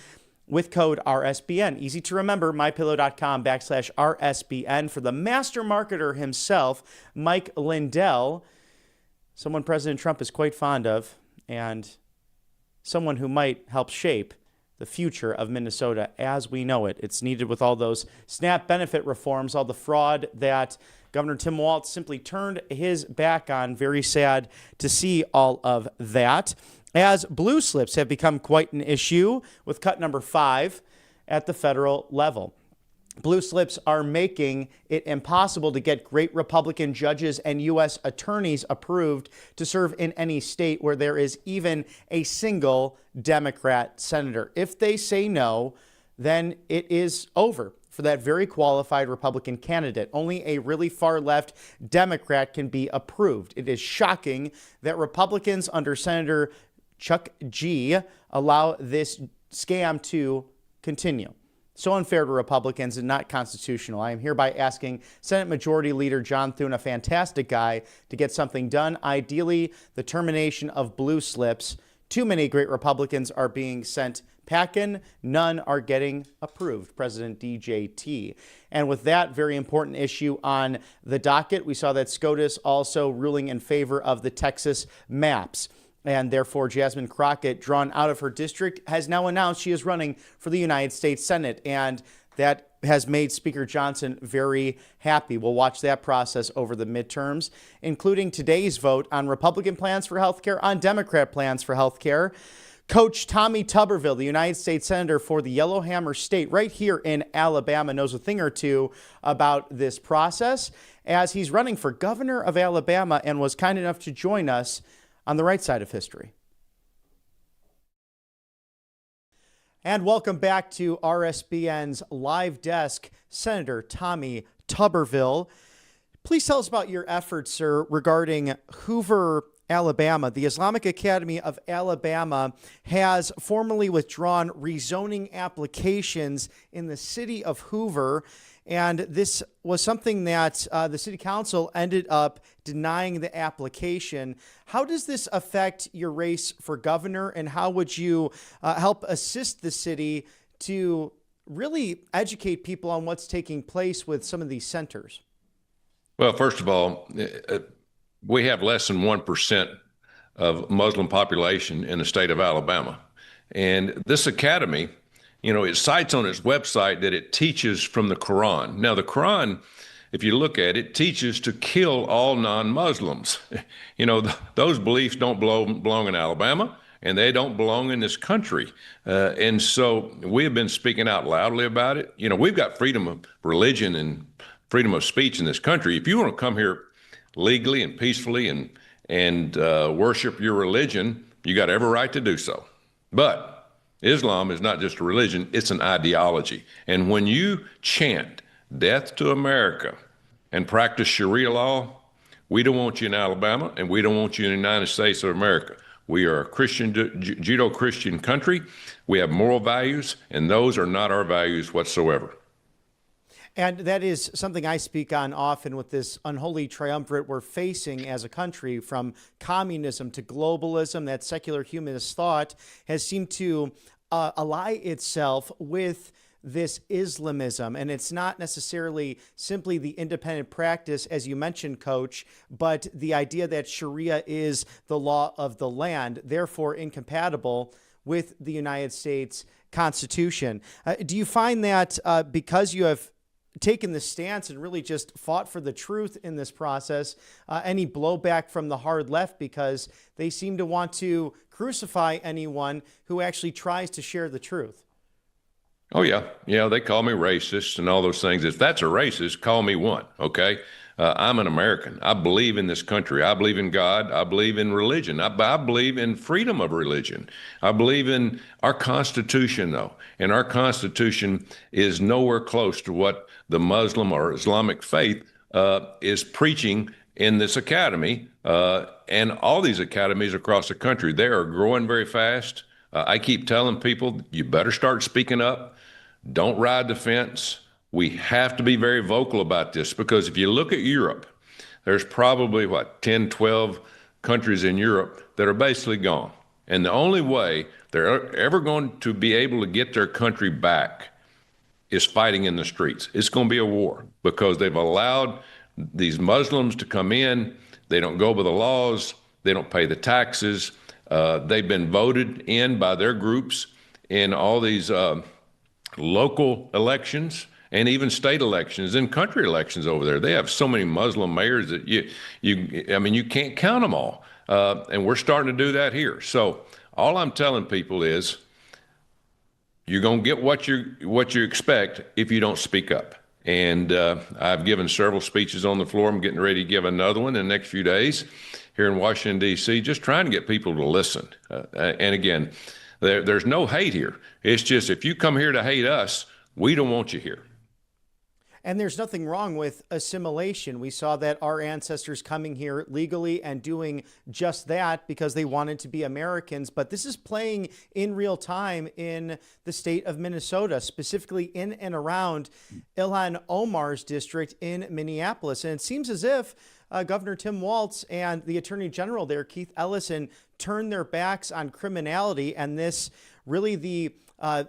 with code RSBN. Easy to remember, mypillow.com/RSBN. For the master marketer himself, Mike Lindell, someone President Trump is quite fond of, and someone who might help shape the future of Minnesota as we know it. It's needed with all those SNAP benefit reforms, all the fraud that Governor Tim Walz simply turned his back on. Very sad to see all of that, as blue slips have become quite an issue with cut number 5 at the federal level. Blue slips are making it impossible to get great Republican judges and U.S. attorneys approved to serve in any state where there is even a single Democrat senator. If they say no, then it is over for that very qualified Republican candidate. Only a really far left Democrat can be approved. It is shocking that Republicans under Senator Chuck G allow this scam to continue. So unfair to Republicans and not constitutional. I am hereby asking Senate Majority Leader John Thune, a fantastic guy, to get something done. Ideally, the termination of blue slips. Too many great Republicans are being sent packing. None are getting approved. President DJT. And with that very important issue on the docket, we saw that SCOTUS also ruling in favor of the Texas maps. And therefore, Jasmine Crockett, drawn out of her district, has now announced she is running for the United States Senate. And that has made Speaker Johnson very happy. We'll watch that process over the midterms, including today's vote on Republican plans for health care, on Democrat plans for health care. Coach Tommy Tuberville, the United States Senator for the Yellowhammer State right here in Alabama, knows a thing or two about this process, as he's running for governor of Alabama and was kind enough to join us on the right side of history. And welcome back to RSBN's live desk, Senator Tommy Tuberville. Please tell us about your efforts, sir, regarding Hoover, Alabama. The Islamic Academy of Alabama has formally withdrawn rezoning applications in the city of Hoover. And this was something that the city council ended up denying the application. How does this affect your race for governor, and how would you help assist the city to really educate people on what's taking place with some of these centers? Well, first of all, we have less than 1% of Muslim population in the state of Alabama. And this academy, it cites on its website that it teaches from the Quran. Now, the Quran, if you look at it, teaches to kill all non-Muslims. Those beliefs don't belong in Alabama, and they don't belong in this country. And so we have been speaking out loudly about it. We've got freedom of religion and freedom of speech in this country. If you want to come here legally and peacefully and worship your religion, you got every right to do so. But Islam is not just a religion, it's an ideology. And when you chant death to America and practice Sharia law, we don't want you in Alabama, and we don't want you in the United States of America. We are a Christian, Judeo-Christian country. We have moral values, and those are not our values whatsoever. And that is something I speak on often with this unholy triumvirate we're facing as a country, from communism to globalism. That secular humanist thought has seemed to ally itself with this Islamism. And it's not necessarily simply the independent practice, as you mentioned, Coach, but the idea that Sharia is the law of the land, therefore incompatible with the United States Constitution. Do you find that because you have taken the stance and really just fought for the truth in this process, any blowback from the hard left, because they seem to want to crucify anyone who actually tries to share the truth? Oh, yeah. They call me racist and all those things. If that's a racist, call me one, okay? I'm an American. I believe in this country. I believe in God. I believe in religion. I believe in freedom of religion. I believe in our Constitution, though. And our Constitution is nowhere close to what the Muslim or Islamic faith is preaching in this academy. And all these academies across the country, they are growing very fast. I keep telling people, you better start speaking up. Don't ride the fence. We have to be very vocal about this, because if you look at Europe, there's probably, 10, 12 countries in Europe that are basically gone. And the only way they're ever going to be able to get their country back is fighting in the streets. It's going to be a war, because they've allowed these Muslims to come in. They don't go by the laws. They don't pay the taxes. They've been voted in by their groups. in all these local elections and even state elections and country elections over there. They have so many Muslim mayors that you can't count them all. And we're starting to do that here. So all I'm telling people is you're going to get what you expect if you don't speak up. And I've given several speeches on the floor. I'm getting ready to give another one in the next few days here in Washington, D.C., just trying to get people to listen. And again, there's no hate here. It's just if you come here to hate us, we don't want you here. And there's nothing wrong with assimilation. We saw that our ancestors coming here legally and doing just that because they wanted to be Americans. But this is playing in real time in the state of Minnesota, specifically in and around Ilhan Omar's district in Minneapolis. And it seems as if Governor Tim Walz and the Attorney General there, Keith Ellison, turned their backs on criminality. And this really the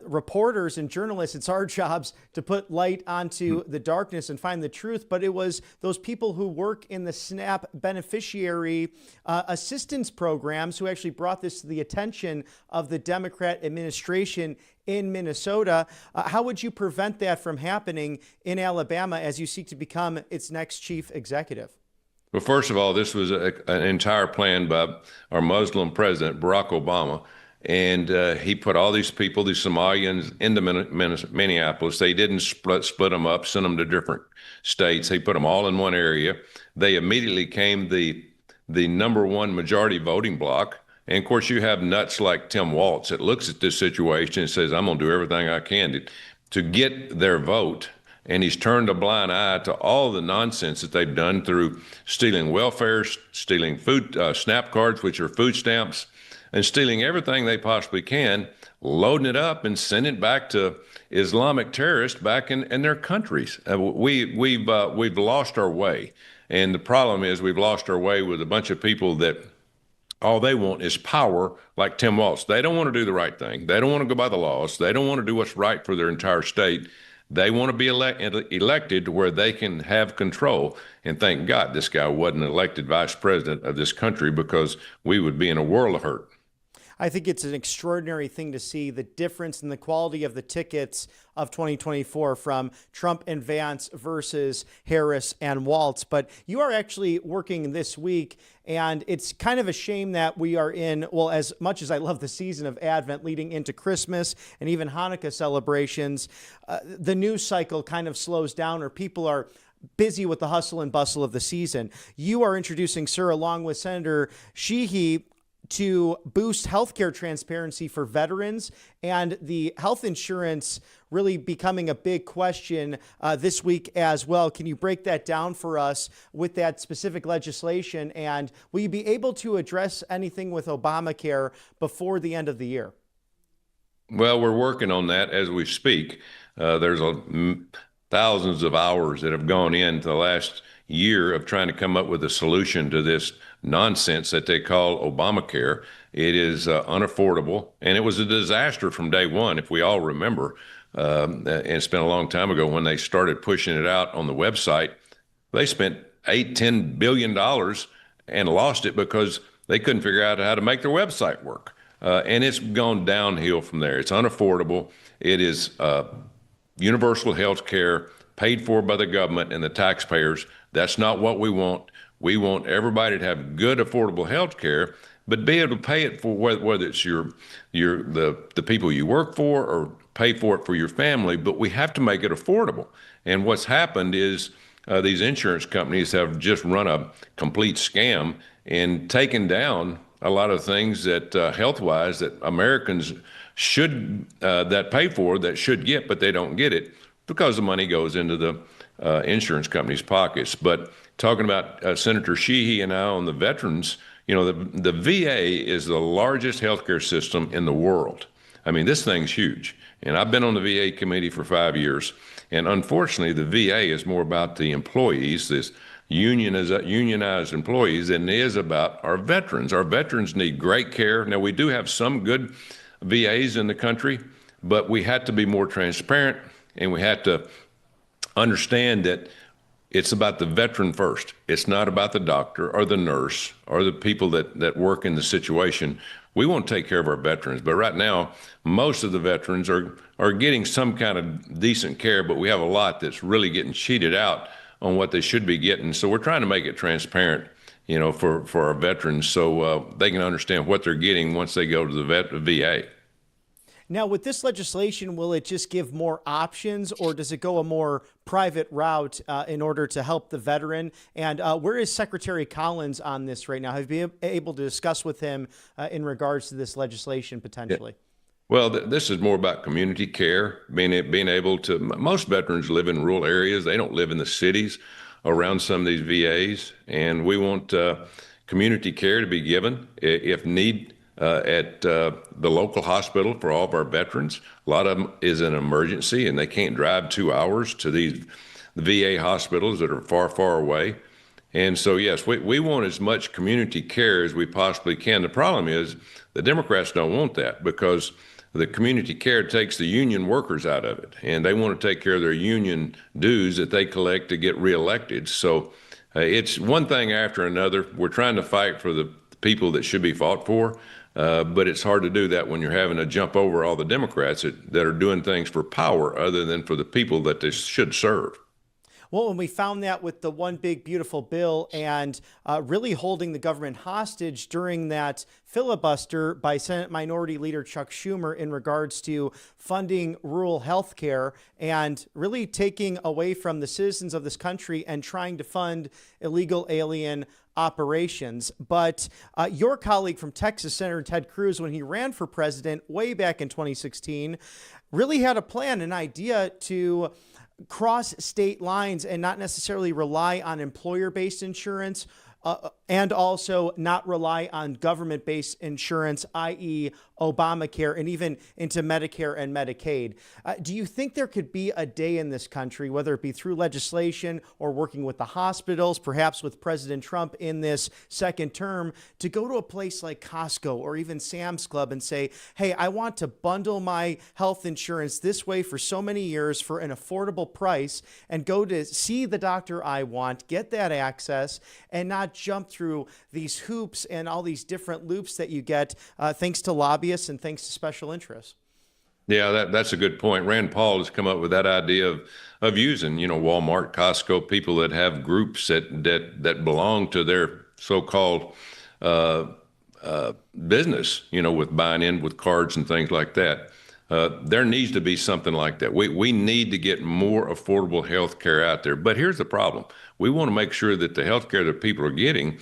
reporters and journalists, it's our jobs to put light onto the darkness and find the truth. But it was those people who work in the SNAP beneficiary assistance programs who actually brought this to the attention of the Democrat administration in Minnesota. How would you prevent that from happening in Alabama as you seek to become its next chief executive? Well, first of all, this was an entire plan by our Muslim president, Barack Obama. And he put all these people, these Somalians, into Minneapolis. They didn't split them up, send them to different states. He put them all in one area. They immediately became the number one majority voting bloc. And of course, you have nuts like Tim Walz that looks at this situation and says, I'm going to do everything I can to get their vote. And he's turned a blind eye to all the nonsense that they've done through stealing welfare, stealing food, SNAP cards, which are food stamps, and stealing everything they possibly can, loading it up and sending it back to Islamic terrorists back in their countries. We've lost our way. And the problem is we've lost our way with a bunch of people that all they want is power, like Tim Walz. They don't want to do the right thing. They don't want to go by the laws. They don't want to do what's right for their entire state. They want to be elected to where they can have control. And thank God this guy wasn't elected vice president of this country, because we would be in a world of hurt. I think it's an extraordinary thing to see the difference in the quality of the tickets of 2024 from Trump and Vance versus Harris and Walz. But you are actually working this week, and it's kind of a shame that we are in, well, as much as I love the season of Advent leading into Christmas and even Hanukkah celebrations, the news cycle kind of slows down, or people are busy with the hustle and bustle of the season. You are introducing, sir, along with Senator Sheehy, to boost healthcare transparency for veterans, and the health insurance really becoming a big question this week as well. Can you break that down for us with that specific legislation? And will you be able to address anything with Obamacare before the end of the year? Well, we're working on that as we speak. There's thousands of hours that have gone into the last year of trying to come up with a solution to this nonsense that they call Obamacare. It is unaffordable, and it was a disaster from day one, if we all remember. And it's been a long time ago when they started pushing it out on the website. They spent $10 billion and lost it because they couldn't figure out how to make their website work. And it's gone downhill from there. It's unaffordable. It is universal health care paid for by the government and the taxpayers. That's not what we want. We want everybody to have good, affordable health care, but be able to pay it for whether it's the people you work for, or pay for it for your family. But we have to make it affordable. And what's happened is these insurance companies have just run a complete scam and taken down a lot of things that health-wise that Americans should that pay for, that should get, but they don't get it because the money goes into the insurance companies' pockets. But talking about Senator Sheehy and I on the veterans, the VA is the largest healthcare system in the world. I mean, this thing's huge. And I've been on the VA committee for 5 years. And unfortunately, the VA is more about the employees, this unionized employees, than it is about our veterans. Our veterans need great care. Now, we do have some good VAs in the country, but we have to be more transparent, and we have to understand that it's about the veteran first. It's not about the doctor or the nurse or the people that work in the situation. We want to take care of our veterans, but right now, most of the veterans are getting some kind of decent care, but we have a lot that's really getting cheated out on what they should be getting. So we're trying to make it transparent, for our veterans, so they can understand what they're getting once they go to the VA. Now, with this legislation, will it just give more options, or does it go a more private route in order to help the veteran? And where is Secretary Collins on this right now? Have you been able to discuss with him in regards to this legislation potentially? Yeah. Well, this is more about community care, being able to. Most veterans live in rural areas. They don't live in the cities around some of these VAs, and we want community care to be given if need. At the local hospital for all of our veterans. A lot of them is an emergency and they can't drive 2 hours to these VA hospitals that are far, far away. And so, yes, we want as much community care as we possibly can. The problem is the Democrats don't want that because the community care takes the union workers out of it. And they want to take care of their union dues that they collect to get reelected. So it's one thing after another. We're trying to fight for the people that should be fought for. But it's hard to do that when you're having to jump over all the Democrats that are doing things for power other than for the people that they should serve. Well, when we found that with the one big beautiful bill and really holding the government hostage during that filibuster by Senate Minority Leader Chuck Schumer in regards to funding rural health care and really taking away from the citizens of this country and trying to fund illegal alien operations. But your colleague from Texas, Senator Ted Cruz, when he ran for president way back in 2016, really had a plan, an idea to cross state lines and not necessarily rely on employer-based insurance and also not rely on government-based insurance, i.e. Obamacare, and even into Medicare and Medicaid. Do you think there could be a day in this country, whether it be through legislation or working with the hospitals, perhaps with President Trump in this second term, to go to a place like Costco or even Sam's Club and say, hey, I want to bundle my health insurance this way for so many years for an affordable price and go to see the doctor I want, get that access, and not jump through these hoops and all these different loops that you get thanks to lobbyists and thanks to special interests? Yeah, that's a good point. Rand Paul has come up with that idea of using, Walmart, Costco, people that have groups that belong to their so-called business, with buying in with cards and things like that. There needs to be something like that. We need to get more affordable health care out there. But here's the problem. We want to make sure that the health care that people are getting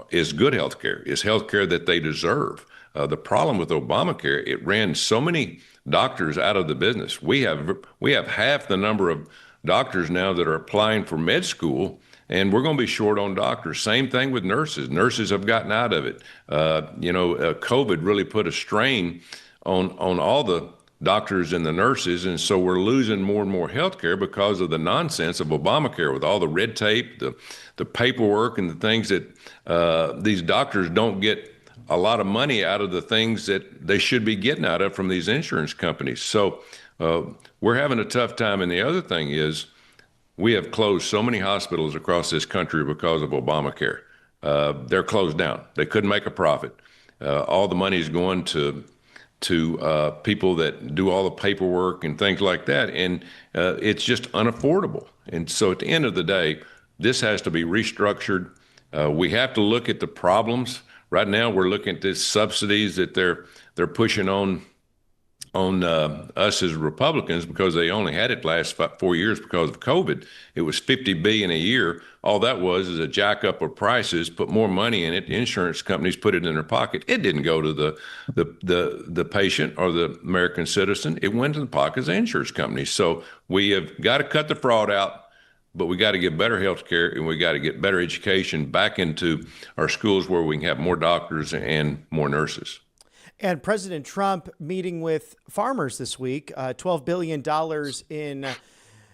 is good health care, is health care that they deserve. The problem with Obamacare, it ran so many doctors out of the business. We have half the number of doctors now that are applying for med school, and we're going to be short on doctors. Same thing with nurses. Nurses have gotten out of it. COVID really put a strain on all the doctors and the nurses, and so we're losing more and more health care because of the nonsense of Obamacare with all the red tape, the paperwork, and the things that these doctors don't get a lot of money out of the things that they should be getting out of from these insurance companies. So we're having a tough time. And the other thing is we have closed so many hospitals across this country because of Obamacare. They're closed down. They couldn't make a profit. All the money is going to people that do all the paperwork and things like that. And it's just unaffordable. And so at the end of the day, this has to be restructured. We have to look at the problems. Right now, we're looking at these subsidies that they're pushing on us as Republicans because they only had it last 4 years because of COVID. It was $50 billion a year. All that was is a jack up of prices, put more money in it. The insurance companies put it in their pocket. It didn't go to the patient or the American citizen. It went to the pockets of the insurance companies. So we have got to cut the fraud out. But we got to get better health care and we got to get better education back into our schools where we can have more doctors and more nurses. And President Trump meeting with farmers this week, $12 billion in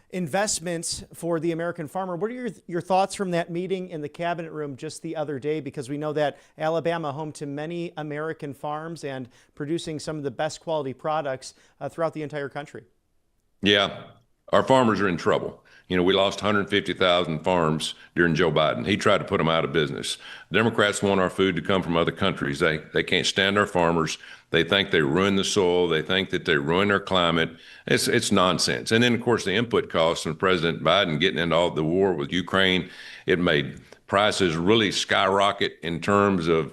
investments for the American farmer. What are your thoughts from that meeting in the cabinet room just the other day? Because we know that Alabama, home to many American farms and producing some of the best quality products throughout the entire country. Yeah. our farmers are in trouble. We lost 150,000 farms during Joe Biden. He tried to put them out of business. Democrats want our food to come from other countries. They can't stand our farmers. They think they ruin the soil. They think that they ruin our climate. It's nonsense. And then, of course, the input costs and President Biden getting into all the war with Ukraine, it made prices really skyrocket in terms of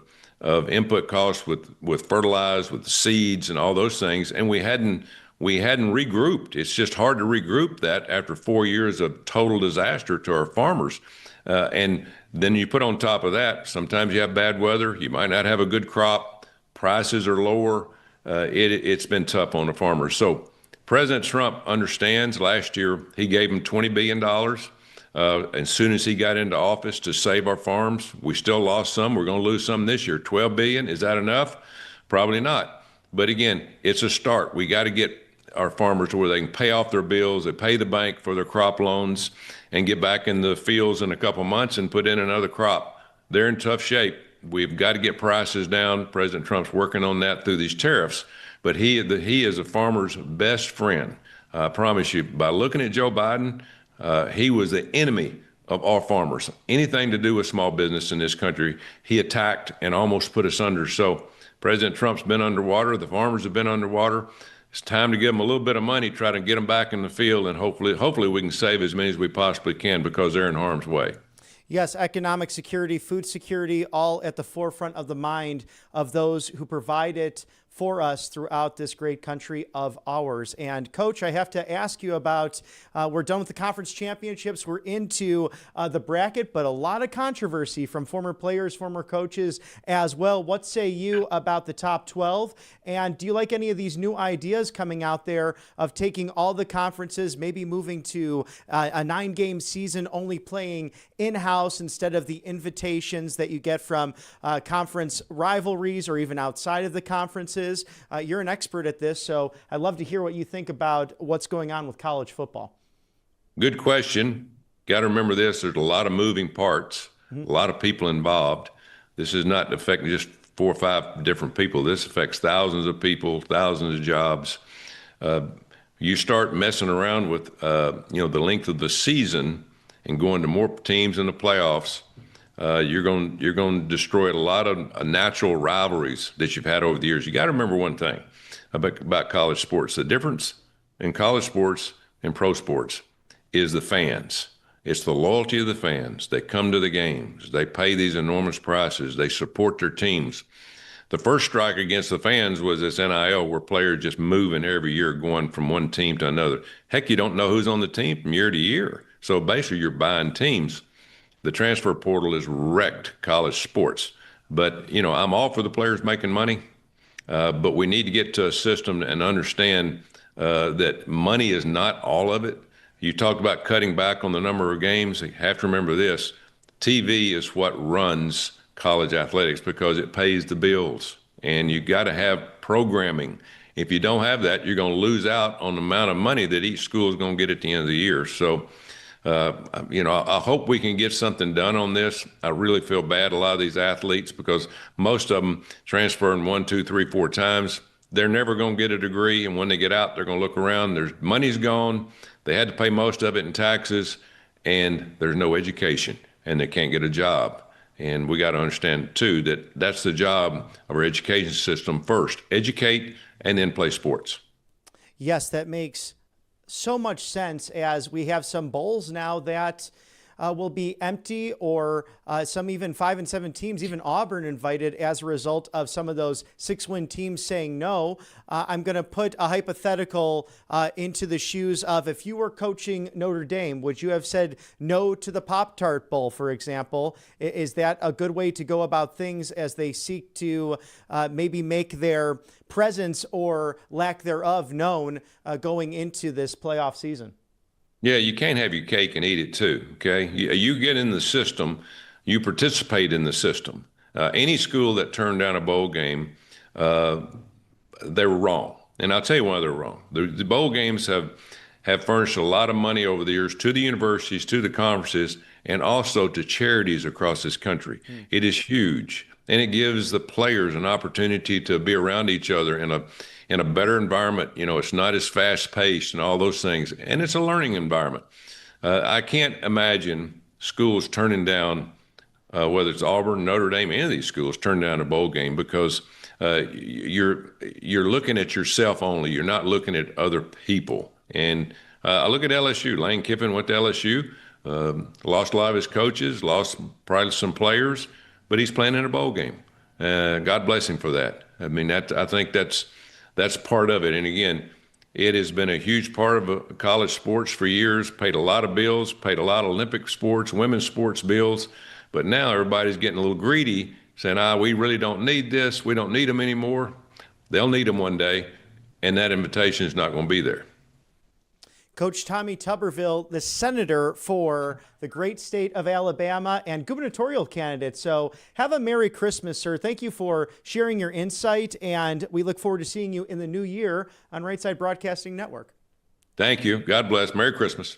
input costs with fertilizer, with the seeds and all those things. And we hadn't regrouped. It's just hard to regroup that after 4 years of total disaster to our farmers. And then you put on top of that, sometimes you have bad weather. You might not have a good crop. Prices are lower. It's been tough on the farmers. So President Trump understands. Last year, he gave them $20 billion. As soon as he got into office to save our farms, we still lost some. We're going to lose some this year. $12 billion, is that enough? Probably not. But again, it's a start. We got to get our farmers to where they can pay off their bills, they pay the bank for their crop loans, and get back in the fields in a couple months and put in another crop. They're in tough shape. We've got to get prices down. President Trump's working on that through these tariffs. But he is a farmer's best friend. I promise you, by looking at Joe Biden, he was the enemy of all farmers. Anything to do with small business in this country, he attacked and almost put us under. So President Trump's been underwater. The farmers have been underwater. It's time to give them a little bit of money, try to get them back in the field, and hopefully we can save as many as we possibly can because they're in harm's way. Yes, economic security, food security, all at the forefront of the mind of those who provide it for us throughout this great country of ours. And Coach, I have to ask you about, we're done with the conference championships. We're into the bracket, but a lot of controversy from former players, former coaches as well. What say you about the top 12? And do you like any of these new ideas coming out there of taking all the conferences, maybe moving to a 9-game season, only playing in-house instead of the invitations that you get from conference rivalries or even outside of the conferences? You're an expert at this, so I'd love to hear what you think about what's going on with college football. Good question. Got to remember this. There's a lot of moving parts, a lot of people involved. This is not affecting just 4 or 5 different people. This affects thousands of people, thousands of jobs. You start messing around with the length of the season and going to more teams in the playoffs, you're going to destroy a lot of natural rivalries that you've had over the years. You got to remember one thing about college sports. The difference in college sports and pro sports is the fans. It's the loyalty of the fans. They come to the games. They pay these enormous prices. They support their teams. The first strike against the fans was this NIL where players just moving every year, going from one team to another. Heck, you don't know who's on the team from year to year. So basically you're buying teams. The transfer portal has wrecked college sports. But, I'm all for the players making money, but we need to get to a system and understand that money is not all of it. You talked about cutting back on the number of games. You have to remember this. TV is what runs college athletics because it pays the bills. And you got to have programming. If you don't have that, you're going to lose out on the amount of money that each school is going to get at the end of the year. So, I hope we can get something done on this. I really feel bad a lot of these athletes because most of them transferring 1, 2, 3, 4 times. They're never going to get a degree. And when they get out, they're going to look around. Their money's gone. They had to pay most of it in taxes, and there's no education, and they can't get a job. And we got to understand, too, that that's the job of our education system first. Educate and then play sports. Yes, that makes so much sense as we have some bowls now that will be empty or some even 5 and 7 teams, even Auburn invited as a result of some of those 6-win teams saying no. I'm going to put a hypothetical into the shoes of if you were coaching Notre Dame, would you have said no to the Pop-Tart Bowl, for example? Is that a good way to go about things as they seek to maybe make their presence or lack thereof known going into this playoff season? Yeah, you can't have your cake and eat it too, okay? You get in the system, you participate in the system. Any school that turned down a bowl game, they were wrong. And I'll tell you why they're wrong. The bowl games have furnished a lot of money over the years to the universities, to the conferences, and also to charities across this country. It is huge. and it gives the players an opportunity to be around each other in a better environment. It's not as fast paced and all those things, and it's a learning environment. I can't imagine schools turning down, whether it's Auburn, Notre Dame, any of these schools, turn down a bowl game because you're looking at yourself only. You're not looking at other people. And I look at LSU. Lane Kiffin went to LSU, lost a lot of his coaches, lost probably some players, but he's playing in a bowl game. God bless him for that. I mean, I think that's part of it. And again, it has been a huge part of college sports for years, paid a lot of bills, paid a lot of Olympic sports, women's sports bills. But now everybody's getting a little greedy, saying, we really don't need this. We don't need them anymore. They'll need them one day, and that invitation is not going to be there. Coach Tommy Tuberville, the senator for the great state of Alabama and gubernatorial candidate. So have a Merry Christmas, sir. Thank you for sharing your insight, and we look forward to seeing you in the new year on Right Side Broadcasting Network. Thank you. God bless. Merry Christmas.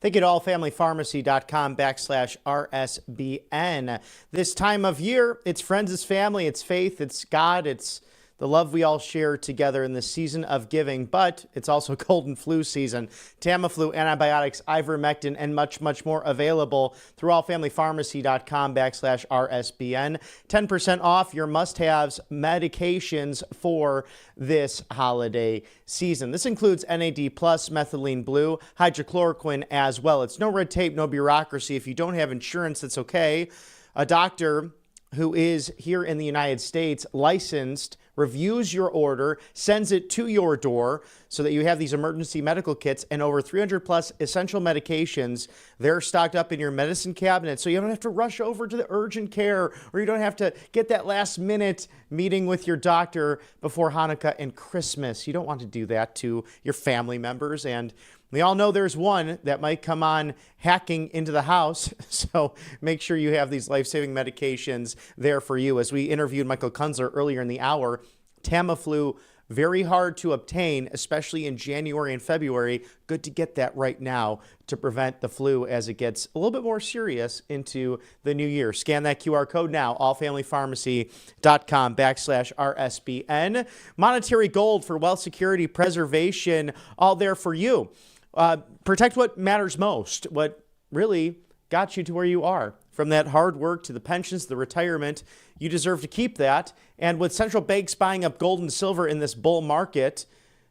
Thank you to allfamilypharmacy.com/RSBN. This time of year, it's friends, it's family, it's faith, it's God, it's the love we all share together in the season of giving, but it's also cold and flu season. Tamiflu, antibiotics, ivermectin, and much, much more available through allfamilypharmacy.com/RSBN. 10% off your must-haves medications for this holiday season. This includes NAD+, methylene blue, hydrochloroquine as well. It's no red tape, no bureaucracy. If you don't have insurance, that's okay. A doctor who is here in the United States, licensed, reviews your order, sends it to your door so that you have these emergency medical kits and over 300 plus essential medications. They're stocked up in your medicine cabinet, so you don't have to rush over to the urgent care, or you don't have to get that last minute meeting with your doctor before Hanukkah and Christmas. You don't want to do that to your family members, and we all know there's one that might come on hacking into the house, so make sure you have these life-saving medications there for you. As we interviewed Michael Kunzler earlier in the hour, Tamiflu, very hard to obtain, especially in January and February. Good to get that right now to prevent the flu as it gets a little bit more serious into the new year. Scan that QR code now, allfamilypharmacy.com/RSBN. Monetary gold for wealth security preservation, all there for you. Protect what matters most, what really got you to where you are. From that hard work to the pensions, the retirement, you deserve to keep that. And with central banks buying up gold and silver in this bull market,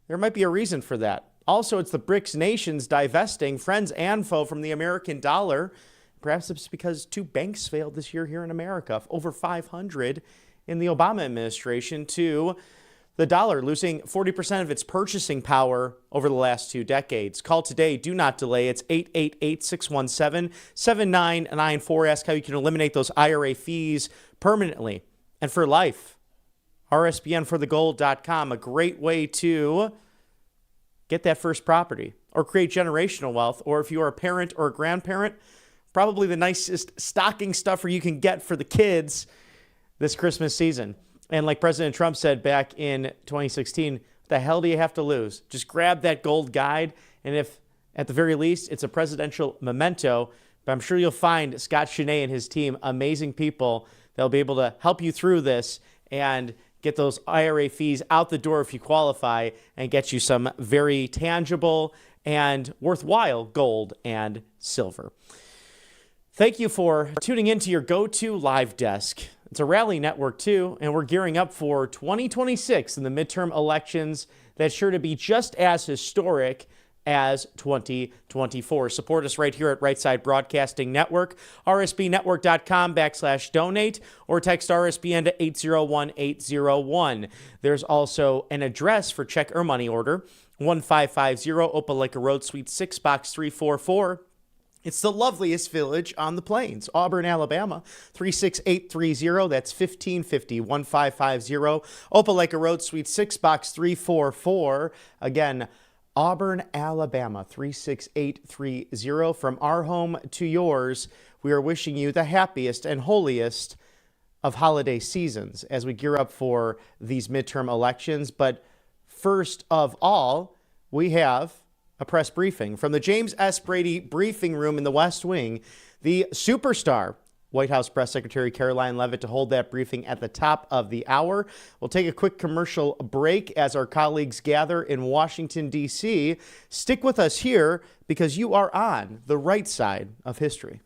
there might be a reason for that. Also, it's the BRICS nations divesting friends and foe from the American dollar. Perhaps it's because 2 banks failed this year here in America, over 500 in the Obama administration, to the dollar losing 40% of its purchasing power over the last 2 decades. Call today. Do not delay. It's 888-617-7994. Ask how you can eliminate those IRA fees permanently and for life. RSBNforthegold.com, a great way to get that first property or create generational wealth. Or if you are a parent or a grandparent, probably the nicest stocking stuffer you can get for the kids this Christmas season. And like President Trump said back in 2016, what the hell do you have to lose? Just grab that gold guide. And if at the very least it's a presidential memento, but I'm sure you'll find Scott Cheney and his team amazing people that'll be able to help you through this and get those IRA fees out the door if you qualify and get you some very tangible and worthwhile gold and silver. Thank you for tuning into your go-to live desk. It's a rally network, too, and we're gearing up for 2026 in the midterm elections. That's sure to be just as historic as 2024. Support us right here at Right Side Broadcasting Network, rsbnetwork.com/donate, or text RSBN to 801-801. There's also an address for check or money order, 1550 Opelika Road, Suite 6, Box 344. It's the loveliest village on the plains, Auburn, Alabama, 36830. That's 1550 1550 Opelika Road, Suite 6, Box 344. Again, Auburn, Alabama, 36830. From our home to yours, we are wishing you the happiest and holiest of holiday seasons as we gear up for these midterm elections. But first of all, we have a press briefing from the James S. Brady briefing room in the West Wing. The superstar White House Press Secretary Karoline Leavitt to hold that briefing at the top of the hour. We'll take a quick commercial break as our colleagues gather in Washington, D.C. Stick with us here because you are on the right side of history.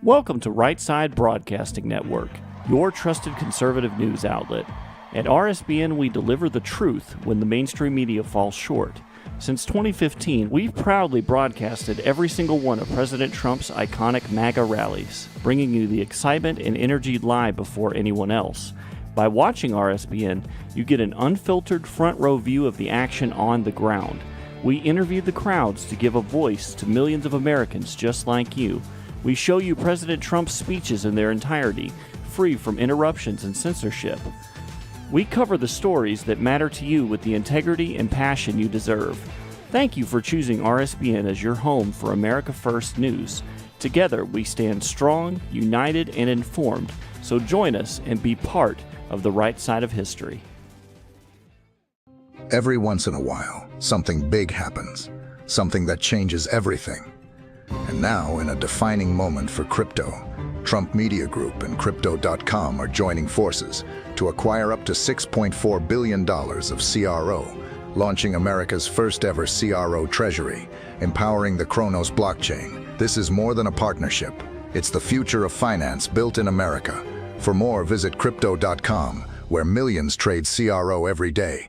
Welcome to Right Side Broadcasting Network, your trusted conservative news outlet. At RSBN, we deliver the truth when the mainstream media falls short. Since 2015, we've proudly broadcasted every single one of President Trump's iconic MAGA rallies, bringing you the excitement and energy live before anyone else. By watching RSBN, you get an unfiltered front row view of the action on the ground. We interview the crowds to give a voice to millions of Americans just like you. We show you President Trump's speeches in their entirety, free from interruptions and censorship. We cover the stories that matter to you with the integrity and passion you deserve. Thank you for choosing RSBN as your home for America First News. Together, we stand strong, united, and informed. So join us and be part of the right side of history. Every once in a while, something big happens. Something that changes everything. And now, in a defining moment for crypto, Trump Media Group and Crypto.com are joining forces to acquire up to $6.4 billion of CRO, launching America's first ever CRO treasury, empowering the Kronos blockchain. This is more than a partnership. It's the future of finance built in America. For more, visit Crypto.com, where millions trade CRO every day.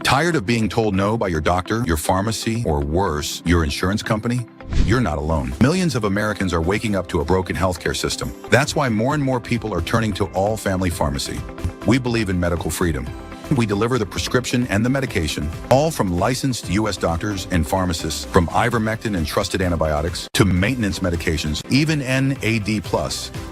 Tired of being told no by your doctor, your pharmacy, or worse, your insurance company? You're not alone. Millions of Americans are waking up to a broken healthcare system. That's why more and more people are turning to All Family Pharmacy. We believe in medical freedom. We deliver the prescription and the medication, all from licensed U.S. doctors and pharmacists, from ivermectin and trusted antibiotics to maintenance medications, even NAD+,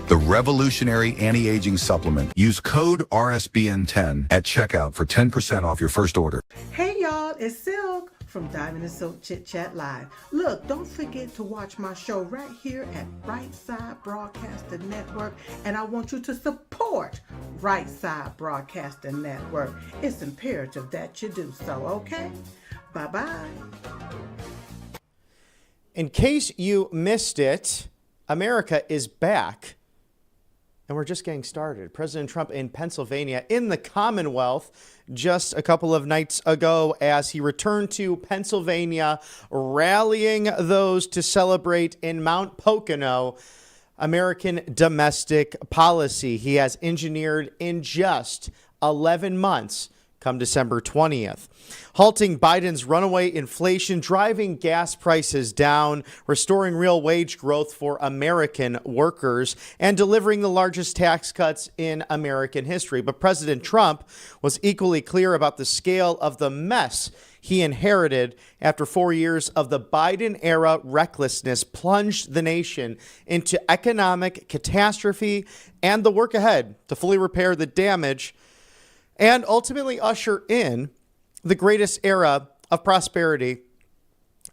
the revolutionary anti-aging supplement. Use code RSBN10 at checkout for 10% off your first order. Hey y'all, it's Silk from Diamond and Silk Chit Chat Live. Look, don't forget to watch my show right here at Right Side Broadcasting Network, and I want you to support Right Side Broadcasting Network. It's imperative that you do so, okay? Bye-bye. In case you missed it, America is back. And we're just getting started. President Trump in Pennsylvania, in the Commonwealth, just a couple of nights ago as he returned to Pennsylvania, rallying those to celebrate in Mount Pocono American domestic policy he has engineered in just 11 months come December 20th. Halting Biden's runaway inflation, driving gas prices down, restoring real wage growth for American workers, and delivering the largest tax cuts in American history. But President Trump was equally clear about the scale of the mess he inherited after 4 years of the Biden-era recklessness plunged the nation into economic catastrophe and the work ahead to fully repair the damage and ultimately usher in the greatest era of prosperity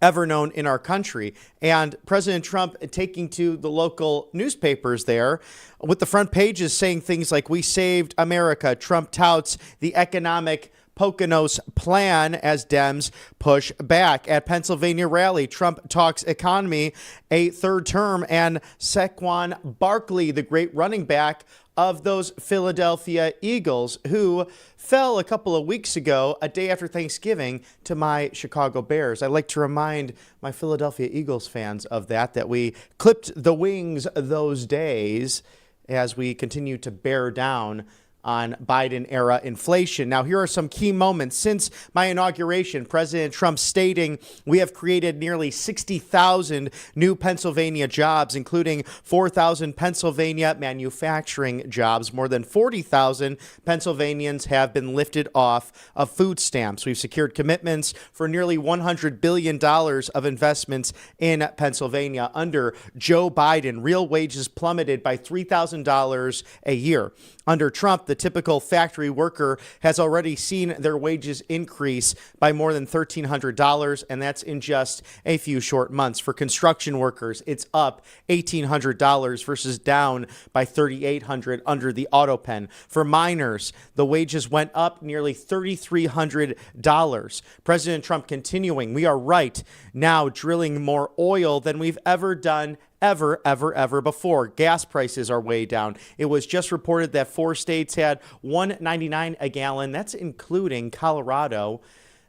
ever known in our country. And President Trump taking to the local newspapers there with the front pages saying things like, "We saved America." Trump touts the economic Poconos plan as Dems push back. At Pennsylvania rally, Trump talks economy, a third term, and Saquon Barkley, the great running back of those Philadelphia Eagles, who fell a couple of weeks ago, a day after Thanksgiving, to my Chicago Bears. I like to remind my Philadelphia Eagles fans of that we clipped the wings those days as we continue to bear down on Biden-era inflation. Now, here are some key moments since my inauguration. President Trump stating, "We have created nearly 60,000 new Pennsylvania jobs, including 4,000 Pennsylvania manufacturing jobs. More than 40,000 Pennsylvanians have been lifted off of food stamps. We've secured commitments for nearly $100 billion of investments in Pennsylvania." Under Joe Biden, real wages plummeted by $3,000 a year. Under Trump, the typical factory worker has already seen their wages increase by more than $1,300, and that's in just a few short months. For construction workers, it's up $1,800 versus down by $3,800 under the auto pen. For miners, the wages went up nearly $3,300. President Trump continuing, "We are right now drilling more oil than we've ever done ever before. Gas prices are way down. It was just reported that 4 states had $1.99 a gallon. That's including Colorado,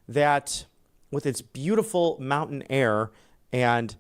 that with its beautiful mountain air and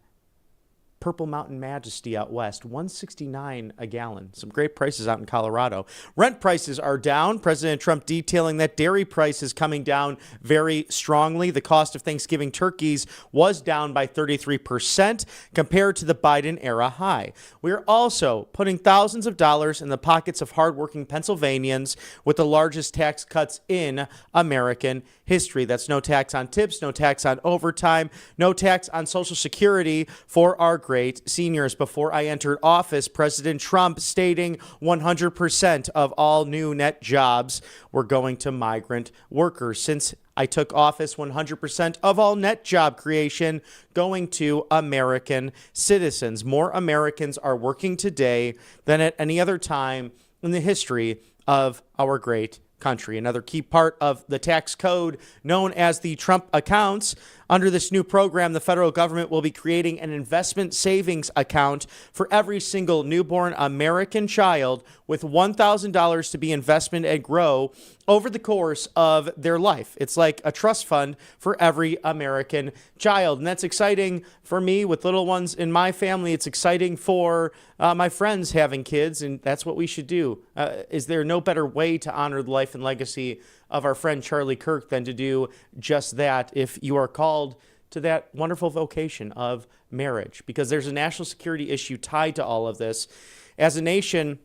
Purple Mountain Majesty out west, $1.69 a gallon. Some great prices out in Colorado. Rent prices are down. President Trump detailing that dairy prices coming down very strongly. The cost of Thanksgiving turkeys was down by 33% compared to the Biden era high. We're also putting thousands of dollars in the pockets of hardworking Pennsylvanians with the largest tax cuts in American history. That's no tax on tips, no tax on overtime, no tax on Social Security for our great seniors. Before I entered office, President Trump stating 100% of all new net jobs were going to migrant workers. Since I took office, 100% of all net job creation going to American citizens. More Americans are working today than at any other time in the history of our great country. Another key part of the tax code known as the Trump accounts. Under this new program, the federal government will be creating an investment savings account for every single newborn American child with $1,000 to be investment and grow over the course of their life. It's like a trust fund for every American child. And that's exciting for me with little ones in my family. It's exciting for my friends having kids, and that's what we should do. Is there no better way to honor the life and legacy of our friend Charlie Kirk than to do just that if you are called to that wonderful vocation of marriage? Because there's a national security issue tied to all of this. As a nation,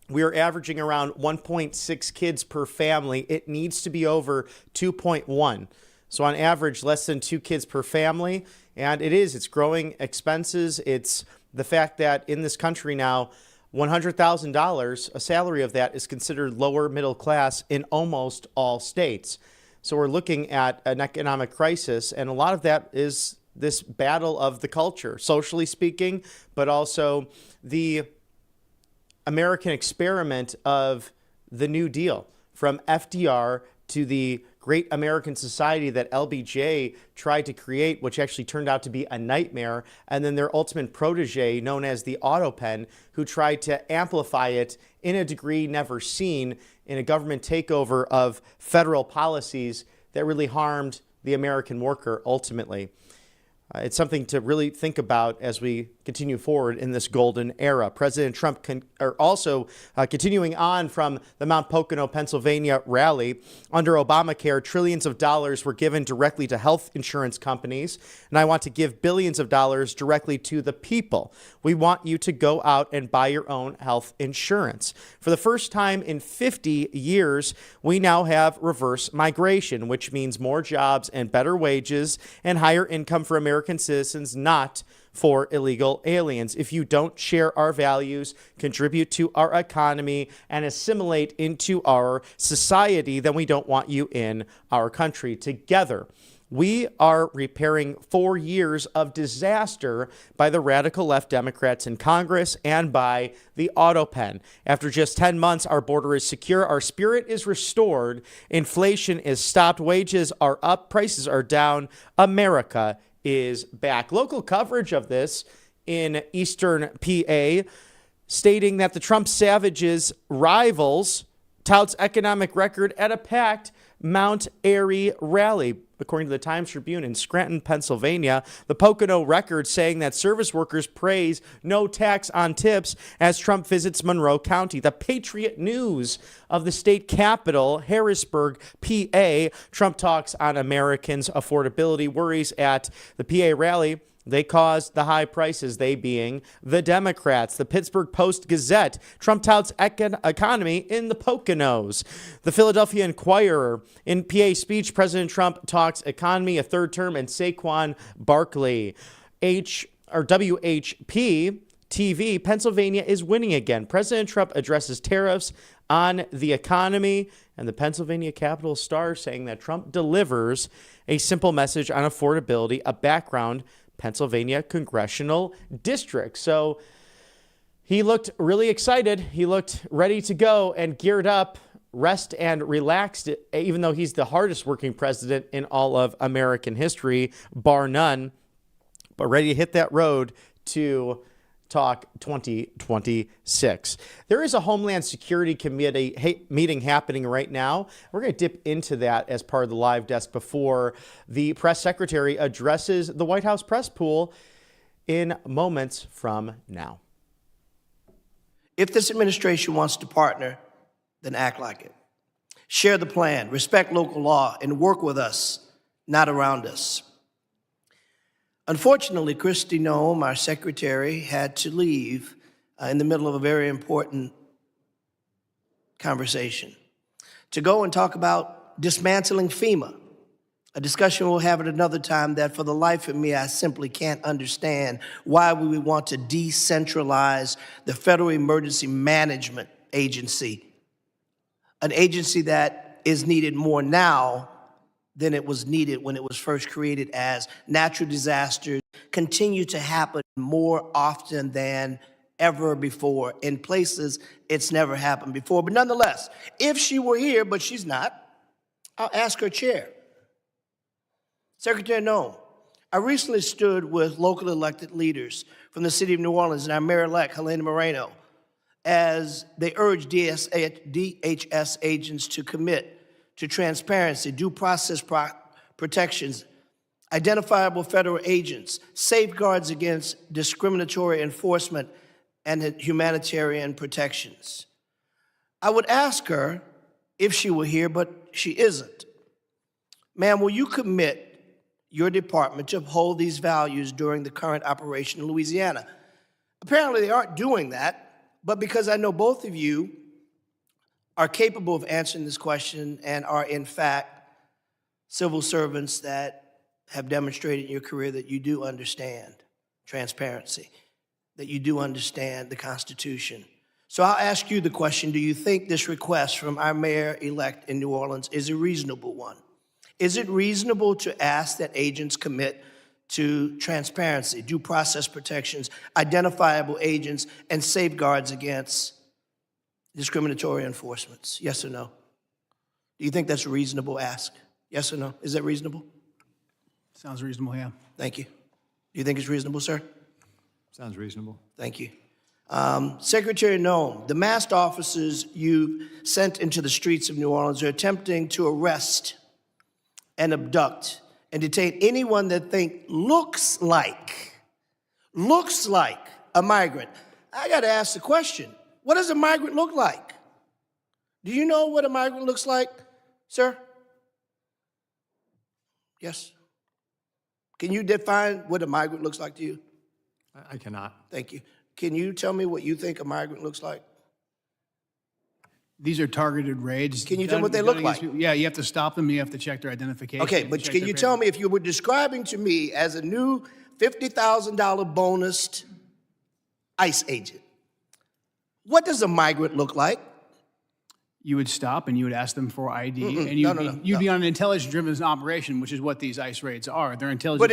we are averaging around 1.6 kids per family. It needs to be over 2.1. So on average, less than 2 kids per family. And it's growing expenses. It's the fact that in this country now, $100,000, a salary of that is considered lower middle class in almost all states. So we're looking at an economic crisis, and a lot of that is this battle of the culture, socially speaking, but also the American experiment of the New Deal, from FDR to the great American society that LBJ tried to create, which actually turned out to be a nightmare, and then their ultimate protege, known as the Autopen, who tried to amplify it in a degree never seen in a government takeover of federal policies that really harmed the American worker ultimately. It's something to really think about as we continue forward in this golden era. President Trump also continuing on from the Mount Pocono, Pennsylvania rally. Under Obamacare, trillions of dollars were given directly to health insurance companies, and I want to give billions of dollars directly to the people. We want you to go out and buy your own health insurance. For the first time in 50 years, we now have reverse migration, which means more jobs and better wages and higher income for American citizens, not for illegal aliens. If you don't share our values, contribute to our economy, and assimilate into our society, then we don't want you in our country. Together, we are repairing 4 years of disaster by the radical left Democrats in Congress and by the Autopen. After just 10 months, our border is secure, our spirit is restored, inflation is stopped, wages are up, prices are down, America is back. Local coverage of this in Eastern PA stating that the Trump Savages rivals touts economic record at a packed Mount Airy rally. According to the Times Tribune in Scranton, Pennsylvania, the Pocono Record saying that service workers praise no tax on tips as Trump visits Monroe County. The Patriot News of the state capital, Harrisburg, PA. Trump talks on Americans' affordability worries at the PA rally. They caused the high prices, they being the Democrats. The Pittsburgh Post-Gazette, Trump touts economy in the Poconos. The Philadelphia Inquirer, in PA speech, President Trump talks economy, a third term, and Saquon Barkley. WHP TV, Pennsylvania is winning again. President Trump addresses tariffs on the economy, and the Pennsylvania Capital Star saying that Trump delivers a simple message on affordability, a background Pennsylvania congressional district. So he looked really excited. He looked ready to go and geared up, rest and relaxed, even though he's the hardest working president in all of American history, bar none, but ready to hit that road to Talk 2026. There is a Homeland Security Committee meeting happening right now. We're going to dip into that as part of the live desk before the press secretary addresses the White House press pool in moments from now. If this administration wants to partner, then act like it. Share the plan, respect local law, and work with us, not around us. Unfortunately, Kristi Noem, our secretary, had to leave in the middle of a very important conversation to go and talk about dismantling FEMA, a discussion we'll have at another time that for the life of me, I simply can't understand why we would want to decentralize the Federal Emergency Management Agency, an agency that is needed more now than it was needed when it was first created, as natural disasters continue to happen more often than ever before in places it's never happened before. But nonetheless, if she were here, but she's not, I'll ask her chair. Secretary Noem, I recently stood with local elected leaders from the city of New Orleans and our mayor-elect, Helena Moreno, as they urged DHS agents to commit to transparency, due process protections, identifiable federal agents, safeguards against discriminatory enforcement, and humanitarian protections. I would ask her if she were here, but she isn't. Ma'am, will you commit your department to uphold these values during the current operation in Louisiana? Apparently they aren't doing that, but because I know both of you are capable of answering this question and are in fact civil servants that have demonstrated in your career that you do understand transparency, that you do understand the Constitution. So I'll ask you the question, do you think this request from our mayor-elect in New Orleans is a reasonable one? Is it reasonable to ask that agents commit to transparency, due process protections, identifiable agents, and safeguards against discriminatory enforcements? Yes or no? Do you think that's a reasonable ask? Yes or no? Is that reasonable? Sounds reasonable, yeah. Thank you. Do you think it's reasonable, sir? Sounds reasonable. Thank you. Secretary Noem, the masked officers you sent into the streets of New Orleans are attempting to arrest and abduct and detain anyone that looks like a migrant. I got to ask the question, what does a migrant look like? Do you know what a migrant looks like, sir? Yes. Can you define what a migrant looks like to you? I cannot. Thank you. Can you tell me what you think a migrant looks like? These are targeted raids. Can you tell me what they look like? Yeah, you have to stop them. You have to check their identification. Okay, but can you tell me if you were describing to me as a new $50,000 bonused ICE agent, what does a migrant look like? You would stop and you would ask them for ID, and you'd be on an intelligence-driven operation, which is what these ICE raids are. They're intelligence. But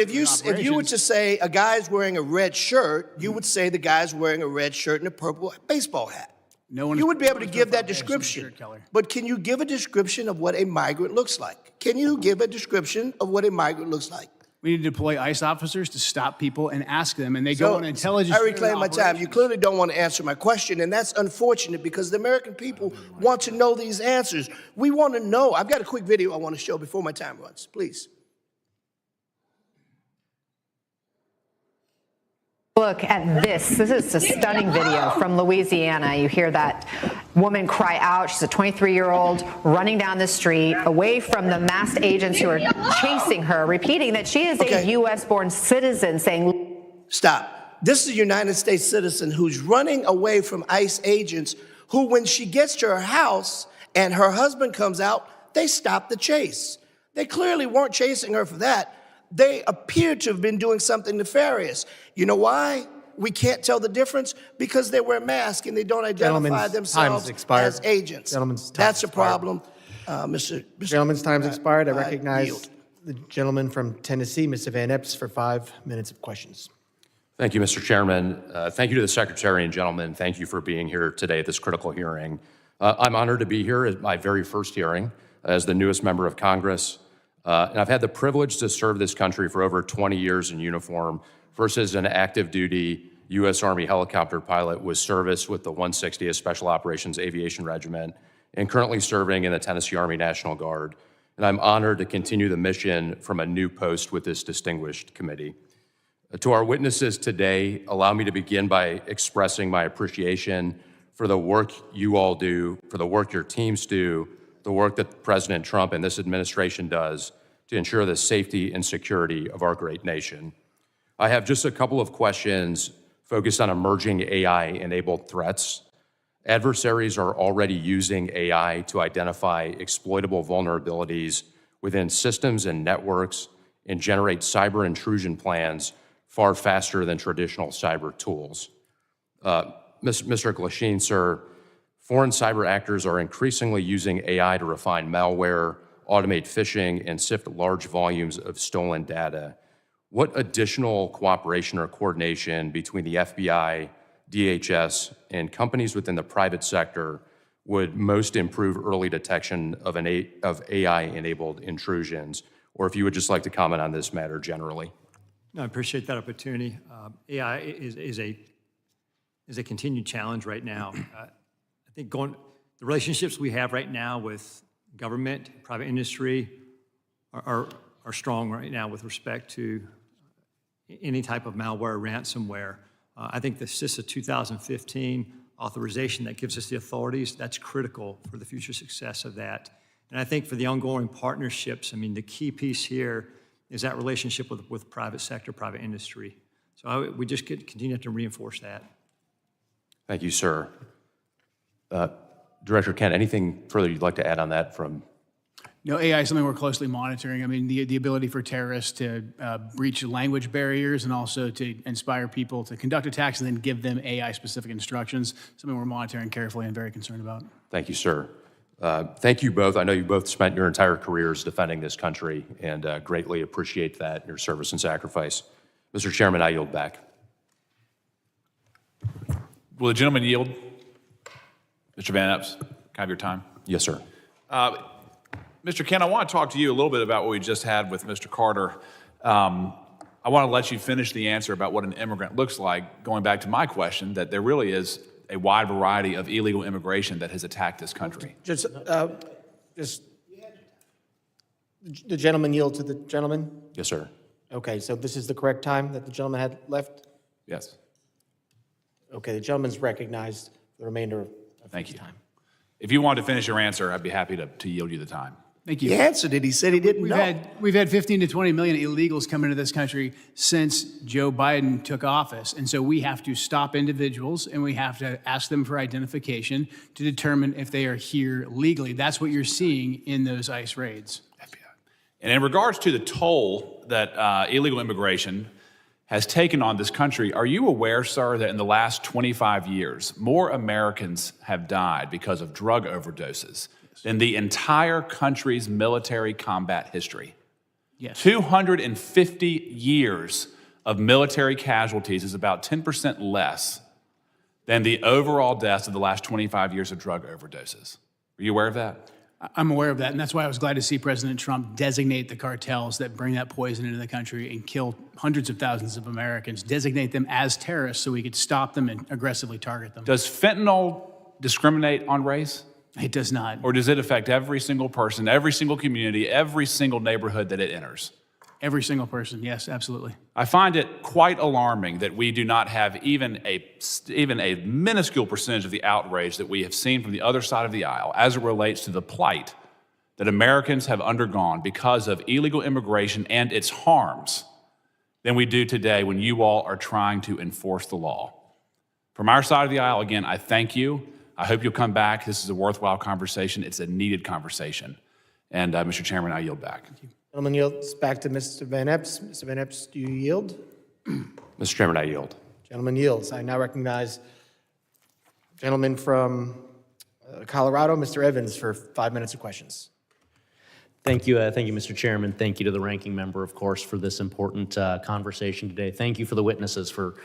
if you were to say a guy's wearing a red shirt, you would say the guy's wearing a red shirt and a purple baseball hat. You would be able to give that description. But can you give a description of what a migrant looks like? Can you give a description of what a migrant looks like? We need to deploy ICE officers to stop people and ask them, and they go on intelligence. I reclaim my time. You clearly don't want to answer my question, and that's unfortunate because the American people want to know these answers. We want to know. I've got a quick video I want to show before my time runs. Please. Look at this. This is a stunning video from Louisiana. You hear that woman cry out. She's a 23-year-old running down the street away from the masked agents who are chasing her, repeating that she is a U.S.-born citizen, saying, Stop. This is a United States citizen who's running away from ICE agents who, when she gets to her house and her husband comes out, they stop the chase. They clearly weren't chasing her for that. They appear to have been doing something nefarious. You know why we can't tell the difference? Because they wear masks and they don't identify themselves as agents. That's a problem. Gentleman's time's expired. I recognize the gentleman from Tennessee, Mr. Van Epps, for 5 minutes of questions. Thank you, Mr. Chairman. Thank you to the Secretary and gentlemen. Thank you for being here today at this critical hearing. I'm honored to be here at my very first hearing as the newest member of Congress. And I've had the privilege to serve this country for over 20 years in uniform, first as an active duty U.S. Army helicopter pilot with service with the 160th Special Operations Aviation Regiment and currently serving in the Tennessee Army National Guard. And I'm honored to continue the mission from a new post with this distinguished committee. To our witnesses today, allow me to begin by expressing my appreciation for the work you all do, for the work your teams do, the work that President Trump and this administration does to ensure the safety and security of our great nation. I have just a couple of questions focused on emerging AI-enabled threats. Adversaries are already using AI to identify exploitable vulnerabilities within systems and networks and generate cyber intrusion plans far faster than traditional cyber tools. Mr. Glasheen, sir, foreign cyber actors are increasingly using AI to refine malware, automate phishing, and sift large volumes of stolen data. What additional cooperation or coordination between the FBI, DHS, and companies within the private sector would most improve early detection of AI-enabled intrusions? Or if you would just like to comment on this matter generally. No, I appreciate that opportunity. AI is a continued challenge right now. I think the relationships we have right now with government, private industry are strong right now with respect to any type of malware, ransomware. I think the CISA 2015 authorization that gives us the authorities, that's critical for the future success of that. And I think for the ongoing partnerships, I mean, the key piece here is that relationship with private sector, private industry. So we just continue to reinforce that. Thank you, sir. Director Kent, anything further you'd like to add on that from? No, AI is something we're closely monitoring. I mean, the ability for terrorists to breach language barriers and also to inspire people to conduct attacks and then give them AI-specific instructions, something we're monitoring carefully and very concerned about. Thank you, sir. Thank you both. I know you both spent your entire careers defending this country and greatly appreciate that, your service and sacrifice. Mr. Chairman, I yield back. Will the gentleman yield? Mr. Van Epps, can I have your time? Yes, sir. Mr. Kent, I want to talk to you a little bit about what we just had with Mr. Carter. I want to let you finish the answer about what an immigrant looks like, going back to my question, that there really is a wide variety of illegal immigration that has attacked this country. Just the gentleman yield to the gentleman? Yes, sir. Okay, so this is the correct time that the gentleman had left? Yes. Okay, the gentleman's recognized for the remainder of Thank you. Time. If you wanted to finish your answer, I'd be happy to yield you the time. Thank you. He answered it. He said he didn't know. We've had 15 to 20 million illegals come into this country since Joe Biden took office. And so we have to stop individuals and we have to ask them for identification to determine if they are here legally. That's what you're seeing in those ICE raids. And in regards to the toll that illegal immigration has taken on this country, are you aware, sir, that in the last 25 years, more Americans have died because of drug overdoses than the entire country's military combat history? Yes. 250 years of military casualties is about 10% less than the overall deaths of the last 25 years of drug overdoses. Are you aware of that? I'm aware of that, and that's why I was glad to see President Trump designate the cartels that bring that poison into the country and kill hundreds of thousands of Americans, designate them as terrorists so we could stop them and aggressively target them. Does fentanyl discriminate on race? It does not. Or does it affect every single person, every single community, every single neighborhood that it enters? Every single person, yes, absolutely. I find it quite alarming that we do not have even a minuscule percentage of the outrage that we have seen from the other side of the aisle as it relates to the plight that Americans have undergone because of illegal immigration and its harms than we do today when you all are trying to enforce the law. From our side of the aisle, again, I thank you. I hope you'll come back. This is a worthwhile conversation. It's a needed conversation. And Mr. Chairman, I yield back. Thank you. Gentleman yields back to Mr. Van Epps. Mr. Van Epps, do you yield? Mr. Chairman, I yield. Gentleman yields. I now recognize gentleman from Colorado, Mr. Evans, for 5 minutes of questions. Thank you, Mr. Chairman. Thank you to the ranking member, of course, for this important conversation today. Thank you for the witnesses for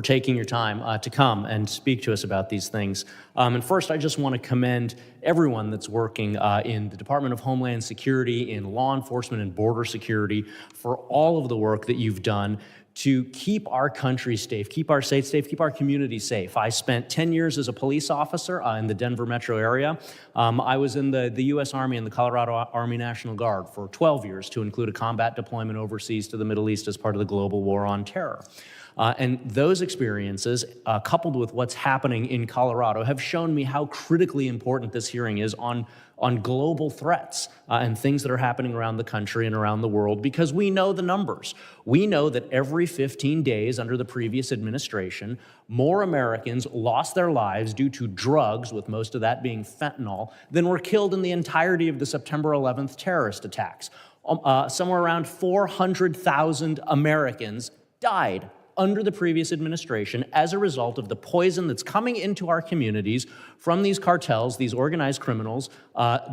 taking your time to come and speak to us about these things. And first, I just want to commend everyone that's working in the Department of Homeland Security, in law enforcement and border security for all of the work that you've done to keep our country safe, keep our state safe, keep our community safe. I spent 10 years as a police officer in the Denver metro area. I was in the U.S. Army and the Colorado Army National Guard for 12 years to include a combat deployment overseas to the Middle East as part of the global war on terror. And those experiences, coupled with what's happening in Colorado, have shown me how critically important this hearing is on global threats and things that are happening around the country and around the world, because we know the numbers. We know that every 15 days under the previous administration, more Americans lost their lives due to drugs, with most of that being fentanyl, than were killed in the entirety of the September 11th terrorist attacks. Somewhere around 400,000 Americans died under the previous administration as a result of the poison that's coming into our communities from these cartels, these organized criminals,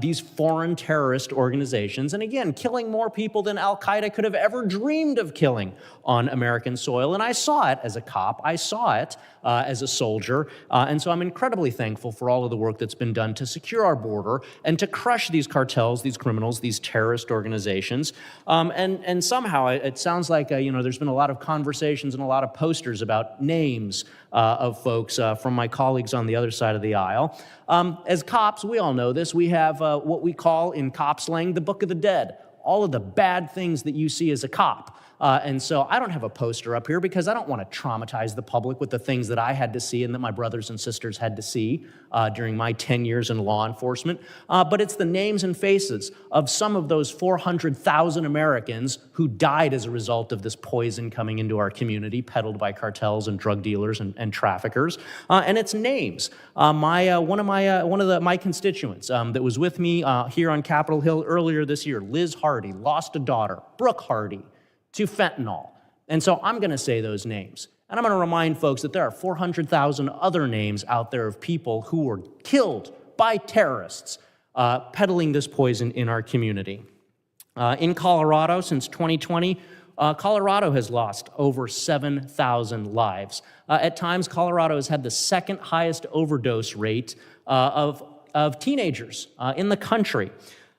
these foreign terrorist organizations, and again, killing more people than Al-Qaeda could have ever dreamed of killing on American soil. And I saw it as a cop, I saw it as a soldier, and so I'm incredibly thankful for all of the work that's been done to secure our border and to crush these cartels, these criminals, these terrorist organizations. And somehow it sounds like there's been a lot of conversations and a lot of posters about names of folks from my colleagues on the other side of the aisle. As cops, we all know this, we have what we call in cop slang the Book of the Dead, all of the bad things that you see as a cop. And so I don't have a poster up here because I don't want to traumatize the public with the things that I had to see and that my brothers and sisters had to see during my 10 years in law enforcement. But it's the names and faces of some of those 400,000 Americans who died as a result of this poison coming into our community, peddled by cartels and drug dealers and traffickers. And it's names. One of my constituents that was with me here on Capitol Hill earlier this year, Liz Hardy, lost a daughter, Brooke Hardy, to fentanyl. And so I'm going to say those names. And I'm going to remind folks that there are 400,000 other names out there of people who were killed by terrorists peddling this poison in our community. In Colorado, since 2020, Colorado has lost over 7,000 lives. At times, Colorado has had the second highest overdose rate of teenagers in the country.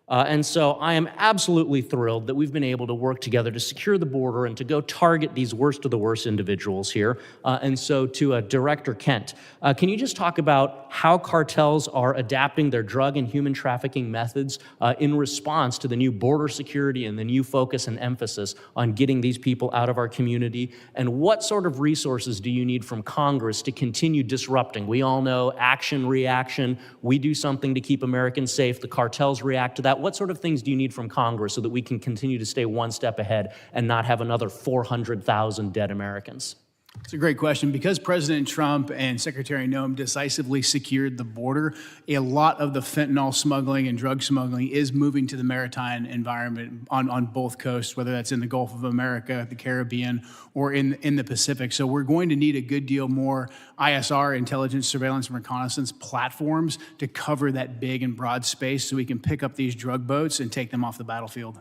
And so I am absolutely thrilled that we've been able to work together to secure the border and to go target these worst of the worst individuals here. And so to Director Kent, can you just talk about how cartels are adapting their drug and human trafficking methods in response to the new border security and the new focus and emphasis on getting these people out of our community? And what sort of resources do you need from Congress to continue disrupting? We all know action, reaction. We do something to keep Americans safe. The cartels react to that. What sort of things do you need from Congress so that we can continue to stay one step ahead and not have another 400,000 dead Americans? It's a great question. Because President Trump and Secretary Noem decisively secured the border, a lot of the fentanyl smuggling and drug smuggling is moving to the maritime environment on both coasts, whether that's in the Gulf of America, the Caribbean, or in the Pacific. So we're going to need a good deal more ISR, intelligence, surveillance, and reconnaissance platforms to cover that big and broad space so we can pick up these drug boats and take them off the battlefield.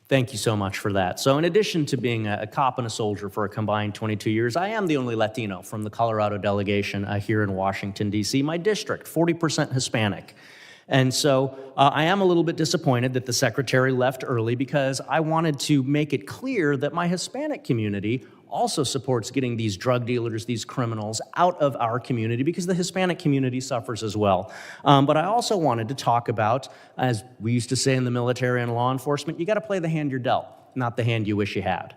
Thank you so much for that. So in addition to being a cop and a soldier for a combined 22 years, I am the only Latino from the Colorado delegation here in Washington, D.C., my district, 40% Hispanic. And so I am a little bit disappointed that the secretary left early because I wanted to make it clear that my Hispanic community also supports getting these drug dealers, these criminals out of our community because the Hispanic community suffers as well. But I also wanted to talk about, as we used to say in the military and law enforcement, you got to play the hand you're dealt, not the hand you wish you had.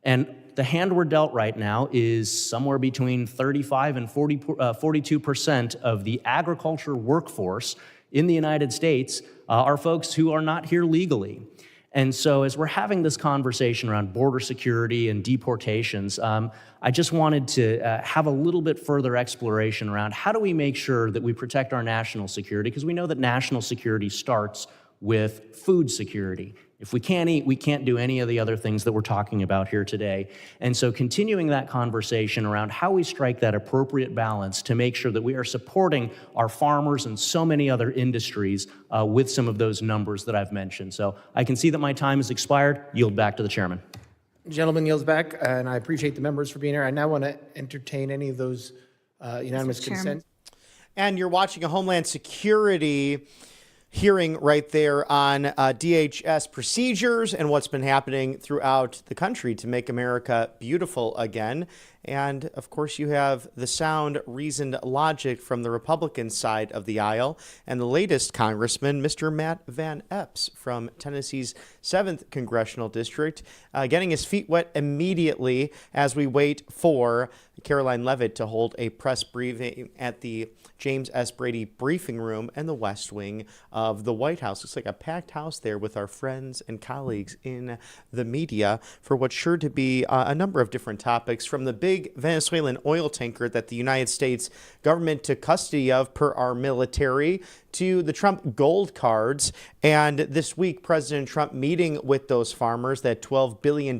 And the hand we're dealt right now is somewhere between 35 and 42% of the agriculture workforce in the United States are folks who are not here legally. And so as we're having this conversation around border security and deportations, I just wanted to have a little bit further exploration around how do we make sure that we protect our national security, because we know that national security starts with food security. If we can't eat, we can't do any of the other things that we're talking about here today. And so continuing that conversation around how we strike that appropriate balance to make sure that we are supporting our farmers and so many other industries with some of those numbers that I've mentioned. So I can see that my time has expired. Yield back to the chairman. Gentleman yields back, and I appreciate the members for being here. I now want to entertain any of those unanimous consent. And you're watching a Homeland Security hearing right there on DHS procedures and what's been happening throughout the country to make America beautiful again. And of course, you have the sound, reasoned logic from the Republican side of the aisle. And the latest congressman, Mr. Matt Van Epps from Tennessee's 7th Congressional District, getting his feet wet immediately as we wait for Karoline Leavitt to hold a press briefing at the James S. Brady briefing room and the West Wing of the White House. Looks like a packed house there with our friends and colleagues in the media for what's sure to be a number of different topics, from the big Venezuelan oil tanker that the United States government took custody of per our military, to the Trump gold cards, and this week President Trump meeting with those farmers, that $12 billion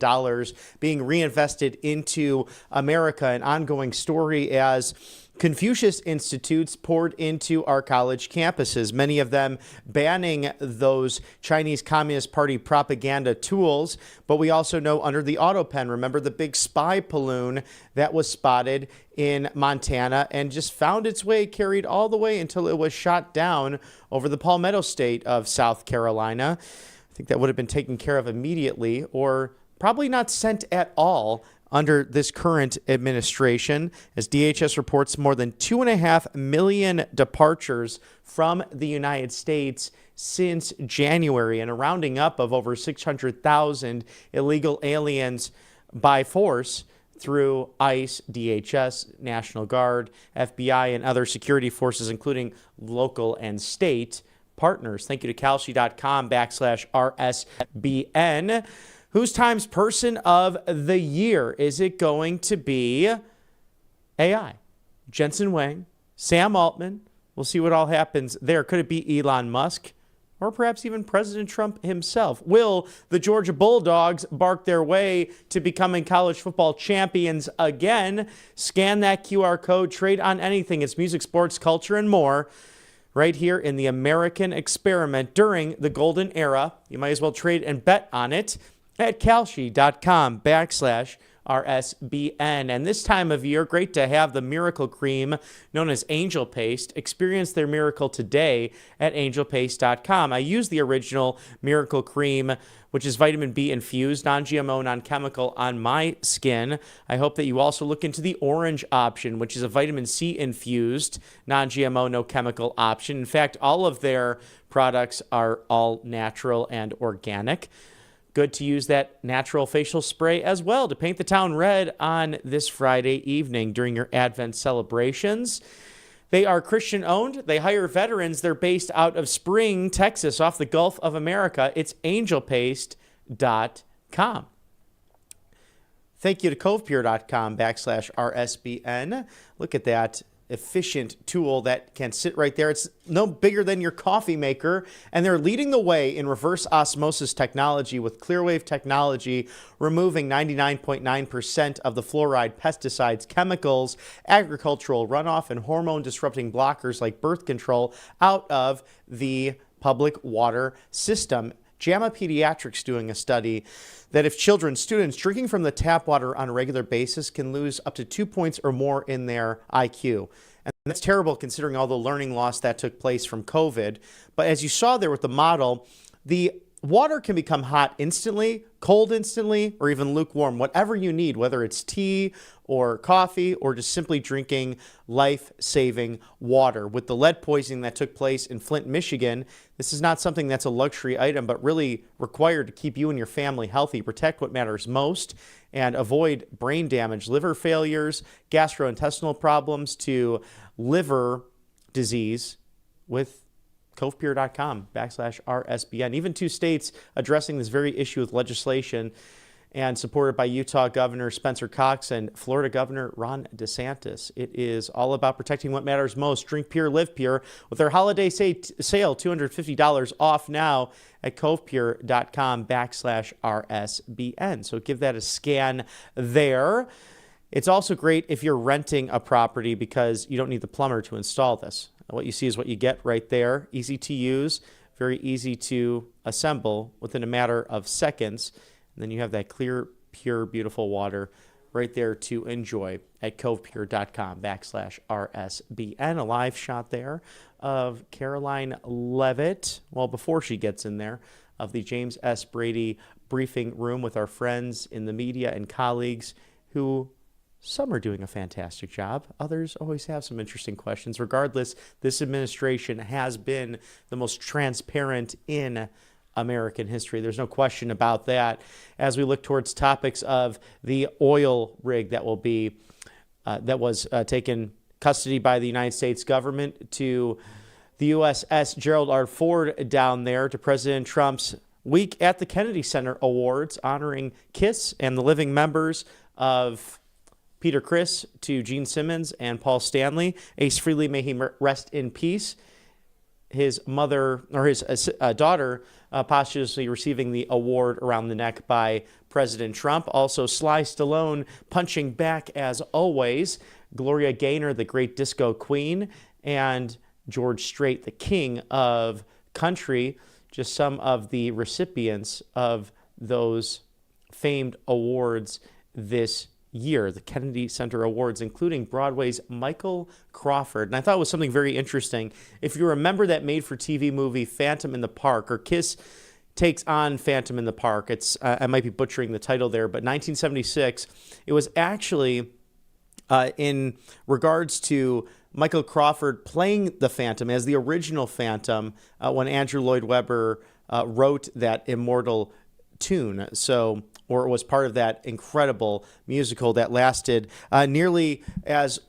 being reinvested into America, an ongoing story as Confucius Institutes poured into our college campuses, many of them banning those Chinese Communist Party propaganda tools. But we also know under the auto pen, remember the big spy balloon that was spotted in Montana and just found its way, carried all the way until it was shot down over the Palmetto State of South Carolina. I think that would have been taken care of immediately, or probably not sent at all under this current administration, as DHS reports more than 2.5 million departures from the United States since January, and a rounding up of over 600,000 illegal aliens by force through ICE, DHS, National Guard, FBI, and other security forces, including local and state partners. Thank you to Kalshi.com/RSBN. Whose Times Person of the Year? Is it going to be AI? Jensen Huang, Sam Altman? We'll see what all happens there. Could it be Elon Musk? Or perhaps even President Trump himself? Will the Georgia Bulldogs bark their way to becoming college football champions again? Scan that QR code, trade on anything. It's music, sports, culture, and more right here in the American experiment during the golden era. You might as well trade and bet on it at Kalshi.com/RSBN. And this time of year, great to have the miracle cream known as Angel Paste. Experience their miracle today at angelpaste.com. I use the original miracle cream, which is vitamin B infused, non-GMO, non-chemical, on my skin. I hope that you also look into the orange option, which is a vitamin C infused, non-GMO, no chemical option. In fact, all of their products are all natural and organic. Good to use that natural facial spray as well to paint the town red on this Friday evening during your Advent celebrations. They are Christian-owned. They hire veterans. They're based out of Spring, Texas, off the Gulf of America. It's angelpaste.com. Thank you to covepure.com/RSBN. Look at that efficient tool that can sit right there. It's no bigger than your coffee maker, and they're leading the way in reverse osmosis technology with Clearwave technology, removing 99.9% of the fluoride, pesticides, chemicals, agricultural runoff, and hormone-disrupting blockers like birth control out of the public water system. JAMA Pediatrics doing a study that if students drinking from the tap water on a regular basis can lose up to 2 points or more in their IQ. And that's terrible considering all the learning loss that took place from COVID. But as you saw there with the model, the water can become hot instantly, cold instantly, or even lukewarm, whatever you need, whether it's tea or coffee or just simply drinking life-saving water. With the lead poisoning that took place in Flint, Michigan, this is not something that's a luxury item, but really required to keep you and your family healthy, protect what matters most, and avoid brain damage, liver failures, gastrointestinal problems, to liver disease with covepure.com/RSBN. Even 2 states addressing this very issue with legislation, and supported by Utah Governor Spencer Cox and Florida Governor Ron DeSantis. It is all about protecting what matters most. Drink pure, live pure. With their holiday sale, $250 off now at covepure.com/RSBN. So give that a scan there. It's also great if you're renting a property because you don't need the plumber to install this. What you see is what you get right there. Easy to use, very easy to assemble within a matter of seconds. And then you have that clear, pure, beautiful water right there to enjoy at covepier.com/RSBN. A live shot there of Karoline Leavitt, well, before she gets in there, of the James S. Brady briefing room with our friends in the media and colleagues who some are doing a fantastic job. Others always have some interesting questions. Regardless, this administration has been the most transparent in American history. There's no question about that. As we look towards topics of the oil rig that was taken custody by the United States government, to the USS Gerald R. Ford down there, to President Trump's week at the Kennedy Center Awards honoring KISS and the living members of Peter Criss, to Gene Simmons and Paul Stanley. Ace Frehley, may he rest in peace. His mother, or his daughter, posthumously receiving the award around the neck by President Trump. Also, Sly Stallone punching back as always. Gloria Gaynor, the great disco queen, and George Strait, the king of country. Just some of the recipients of those famed awards this year, the Kennedy Center Awards, including Broadway's Michael Crawford. And I thought it was something very interesting. If you remember that made-for-TV movie Phantom in the Park, or KISS takes on Phantom in the Park, I might be butchering the title there, but 1976, it was actually in regards to Michael Crawford playing the Phantom as the original Phantom when Andrew Lloyd Webber wrote that immortal tune. So, or it was part of that incredible musical that lasted nearly as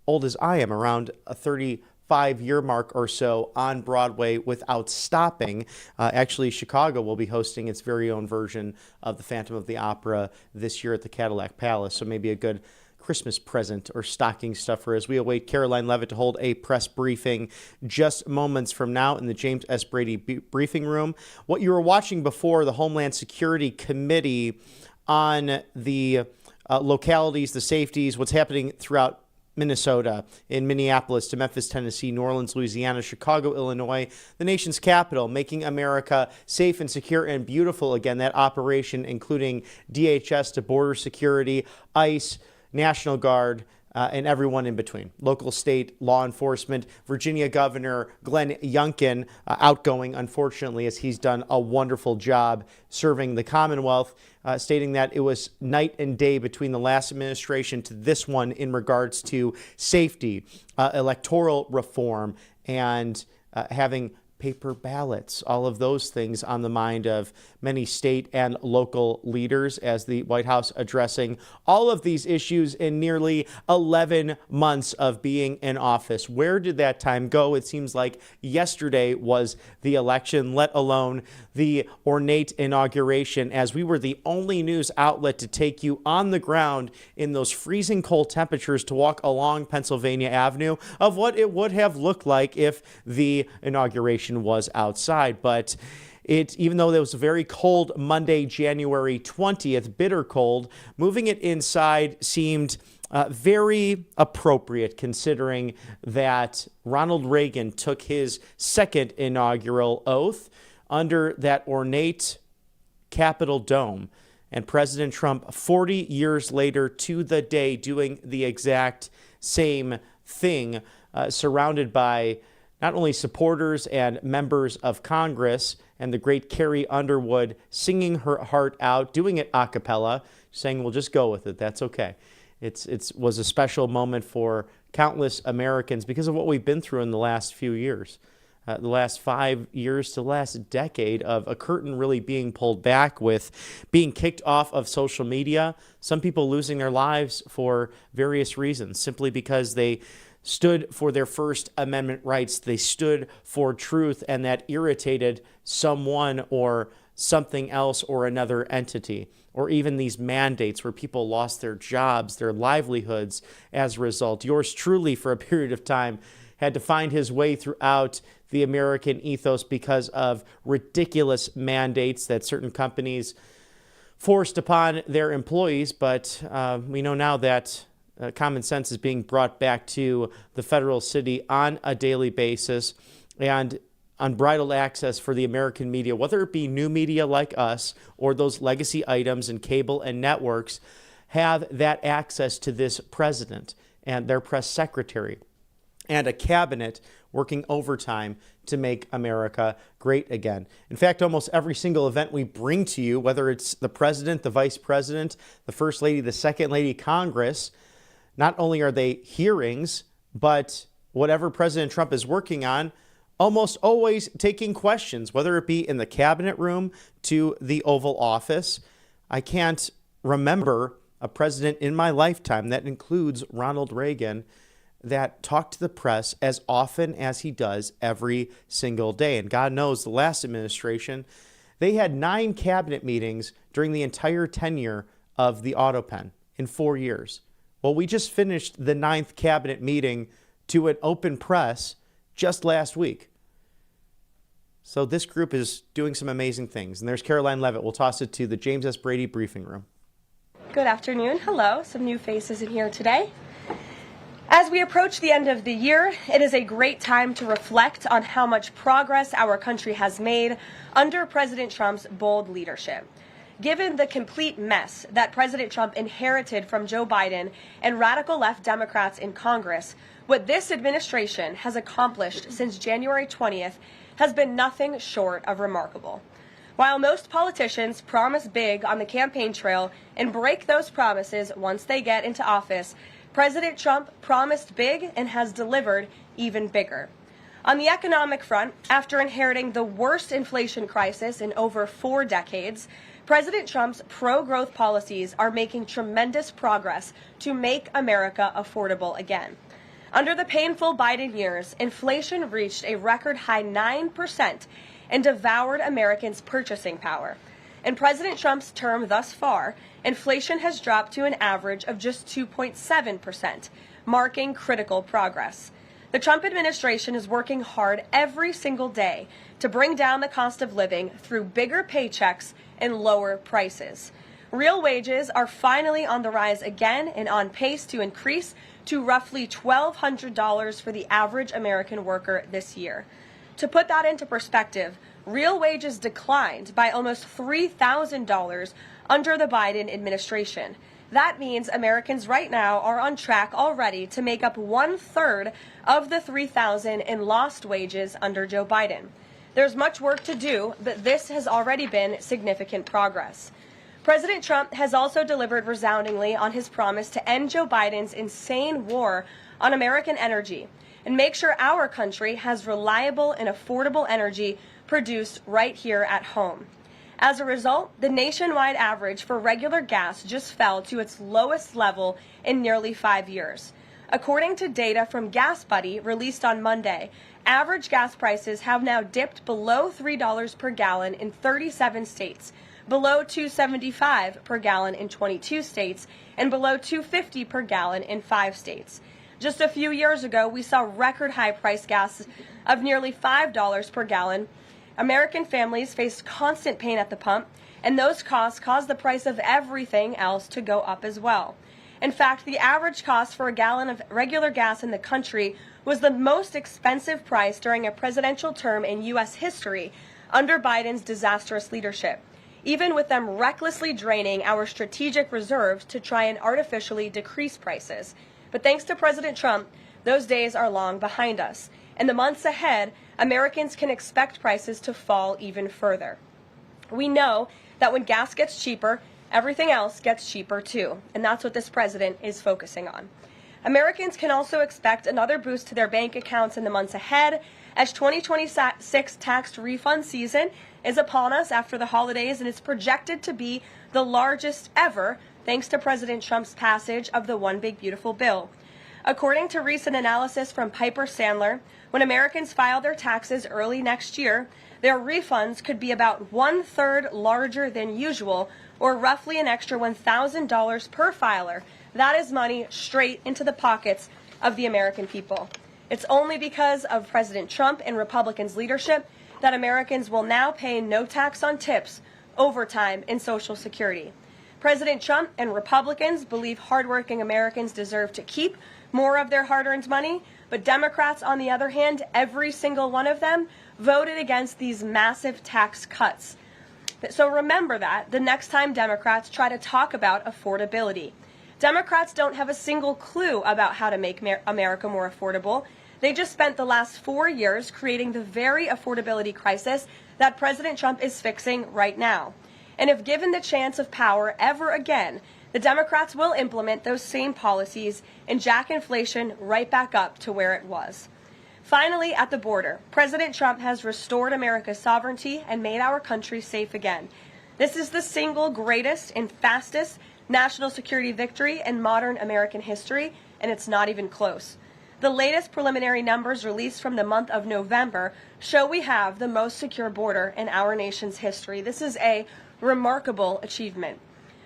old as I am, around a 35-year mark or so on Broadway without stopping. Actually, Chicago will be hosting its very own version of the Phantom of the Opera this year at the Cadillac Palace, so maybe a good Christmas present or stocking stuffer as we await Karoline Leavitt to hold a press briefing just moments from now in the James S. Brady briefing room. What you were watching before, the Homeland Security Committee on the localities, the safeties, what's happening throughout Minnesota, in Minneapolis to Memphis, Tennessee, New Orleans, Louisiana, Chicago, Illinois, the nation's capital, making America safe and secure and beautiful again. That operation including DHS to border security, ICE, National Guard, and everyone in between. Local, state, law enforcement. Virginia Governor Glenn Youngkin, outgoing, unfortunately, as he's done a wonderful job serving the Commonwealth, stating that it was night and day between the last administration to this one in regards to safety, electoral reform, and having paper ballots, all of those things on the mind of many state and local leaders as the White House addressing all of these issues in nearly 11 months of being in office. Where did that time go? It seems like yesterday was the election, let alone the ornate inauguration, as we were the only news outlet to take you on the ground in those freezing cold temperatures to walk along Pennsylvania Avenue of what it would have looked like if the inauguration was outside. But even though it was a very cold Monday, January 20th, bitter cold, moving it inside seemed very appropriate, considering that Ronald Reagan took his second inaugural oath under that ornate Capitol dome, and President Trump 40 years later to the day doing the exact same thing, surrounded by not only supporters and members of Congress, and the great Carrie Underwood singing her heart out, doing it a cappella, saying, we'll just go with it, that's okay. It was a special moment for countless Americans because of what we've been through in the last few years. The last 5 years to the last decade of a curtain really being pulled back, with being kicked off of social media, some people losing their lives for various reasons, simply because they stood for their First Amendment rights. They stood for truth, and that irritated someone or something else or another entity, or even these mandates where people lost their jobs, their livelihoods as a result. Yours truly, for a period of time, had to find his way throughout the American ethos because of ridiculous mandates that certain companies forced upon their employees. But we know now that common sense is being brought back to the federal city on a daily basis, and unbridled access for the American media, whether it be new media like us or those legacy items in cable and networks, have that access to this president and their press secretary and a cabinet working overtime to make America great again. In fact, almost every single event we bring to you, whether it's the president, the vice president, the first lady, the second lady, Congress, not only are they hearings, but whatever President Trump is working on, almost always taking questions, whether it be in the cabinet room to the Oval Office. I can't remember a president in my lifetime, that includes Ronald Reagan, that talked to the press as often as he does every single day. And God knows the last administration, they had 9 cabinet meetings during the entire tenure of the AutoPen in 4 years. Well, we just finished the 9th cabinet meeting to an open press just last week. So this group is doing some amazing things. And there's Karoline Leavitt. We'll toss it to the James S. Brady briefing room. Good afternoon. Hello. Some new faces in here today. As we approach the end of the year, it is a great time to reflect on how much progress our country has made under President Trump's bold leadership. Given the complete mess that President Trump inherited from Joe Biden and radical left Democrats in Congress, what this administration has accomplished since January 20th has been nothing short of remarkable. While most politicians promise big on the campaign trail and break those promises once they get into office, President Trump promised big and has delivered even bigger. On the economic front, after inheriting the worst inflation crisis in over 4 decades, President Trump's pro-growth policies are making tremendous progress to make America affordable again. Under the painful Biden years, inflation reached a record high 9% and devoured Americans' purchasing power. In President Trump's term thus far, inflation has dropped to an average of just 2.7%, marking critical progress. The Trump administration is working hard every single day to bring down the cost of living through bigger paychecks and lower prices. Real wages are finally on the rise again and on pace to increase to roughly $1,200 for the average American worker this year. To put that into perspective, real wages declined by almost $3,000 under the Biden administration. That means Americans right now are on track already to make up 1/3 of the $3,000 in lost wages under Joe Biden. There's much work to do, but this has already been significant progress. President Trump has also delivered resoundingly on his promise to end Joe Biden's insane war on American energy and make sure our country has reliable and affordable energy produced right here at home. As a result, the nationwide average for regular gas just fell to its lowest level in nearly 5 years. According to data from Gas Buddy released on Monday, average gas prices have now dipped below $3 per gallon in 37 states, below $2.75 per gallon in 22 states, and below $2.50 per gallon in 5 states. Just a few years ago, we saw record high price gas of nearly $5 per gallon. American families faced constant pain at the pump, and those costs caused the price of everything else to go up as well. In fact, the average cost for a gallon of regular gas in the country was the most expensive price during a presidential term in U.S. history under Biden's disastrous leadership, even with them recklessly draining our strategic reserves to try and artificially decrease prices. But thanks to President Trump, those days are long behind us. In the months ahead, Americans can expect prices to fall even further. We know that when gas gets cheaper, everything else gets cheaper too, and that's what this president is focusing on. Americans can also expect another boost to their bank accounts in the months ahead, as 2026 tax refund season is upon us after the holidays, and it's projected to be the largest ever thanks to President Trump's passage of the One Big Beautiful Bill. According to recent analysis from Piper Sandler, when Americans file their taxes early next year, their refunds could be about 1/3 larger than usual, or roughly an extra $1,000 per filer. That is money straight into the pockets of the American people. It's only because of President Trump and Republicans' leadership that Americans will now pay no tax on tips, overtime, and Social Security. President Trump and Republicans believe hardworking Americans deserve to keep more of their hard-earned money, but Democrats, on the other hand, every single one of them, voted against these massive tax cuts. So remember that the next time Democrats try to talk about affordability. Democrats don't have a single clue about how to make America more affordable. They just spent the last 4 years creating the very affordability crisis that President Trump is fixing right now. And if given the chance of power ever again, the Democrats will implement those same policies and jack inflation right back up to where it was. Finally, at the border, President Trump has restored America's sovereignty and made our country safe again. This is the single greatest and fastest national security victory in modern American history, and it's not even close. The latest preliminary numbers released from the month of November show we have the most secure border in our nation's history. This is a remarkable achievement.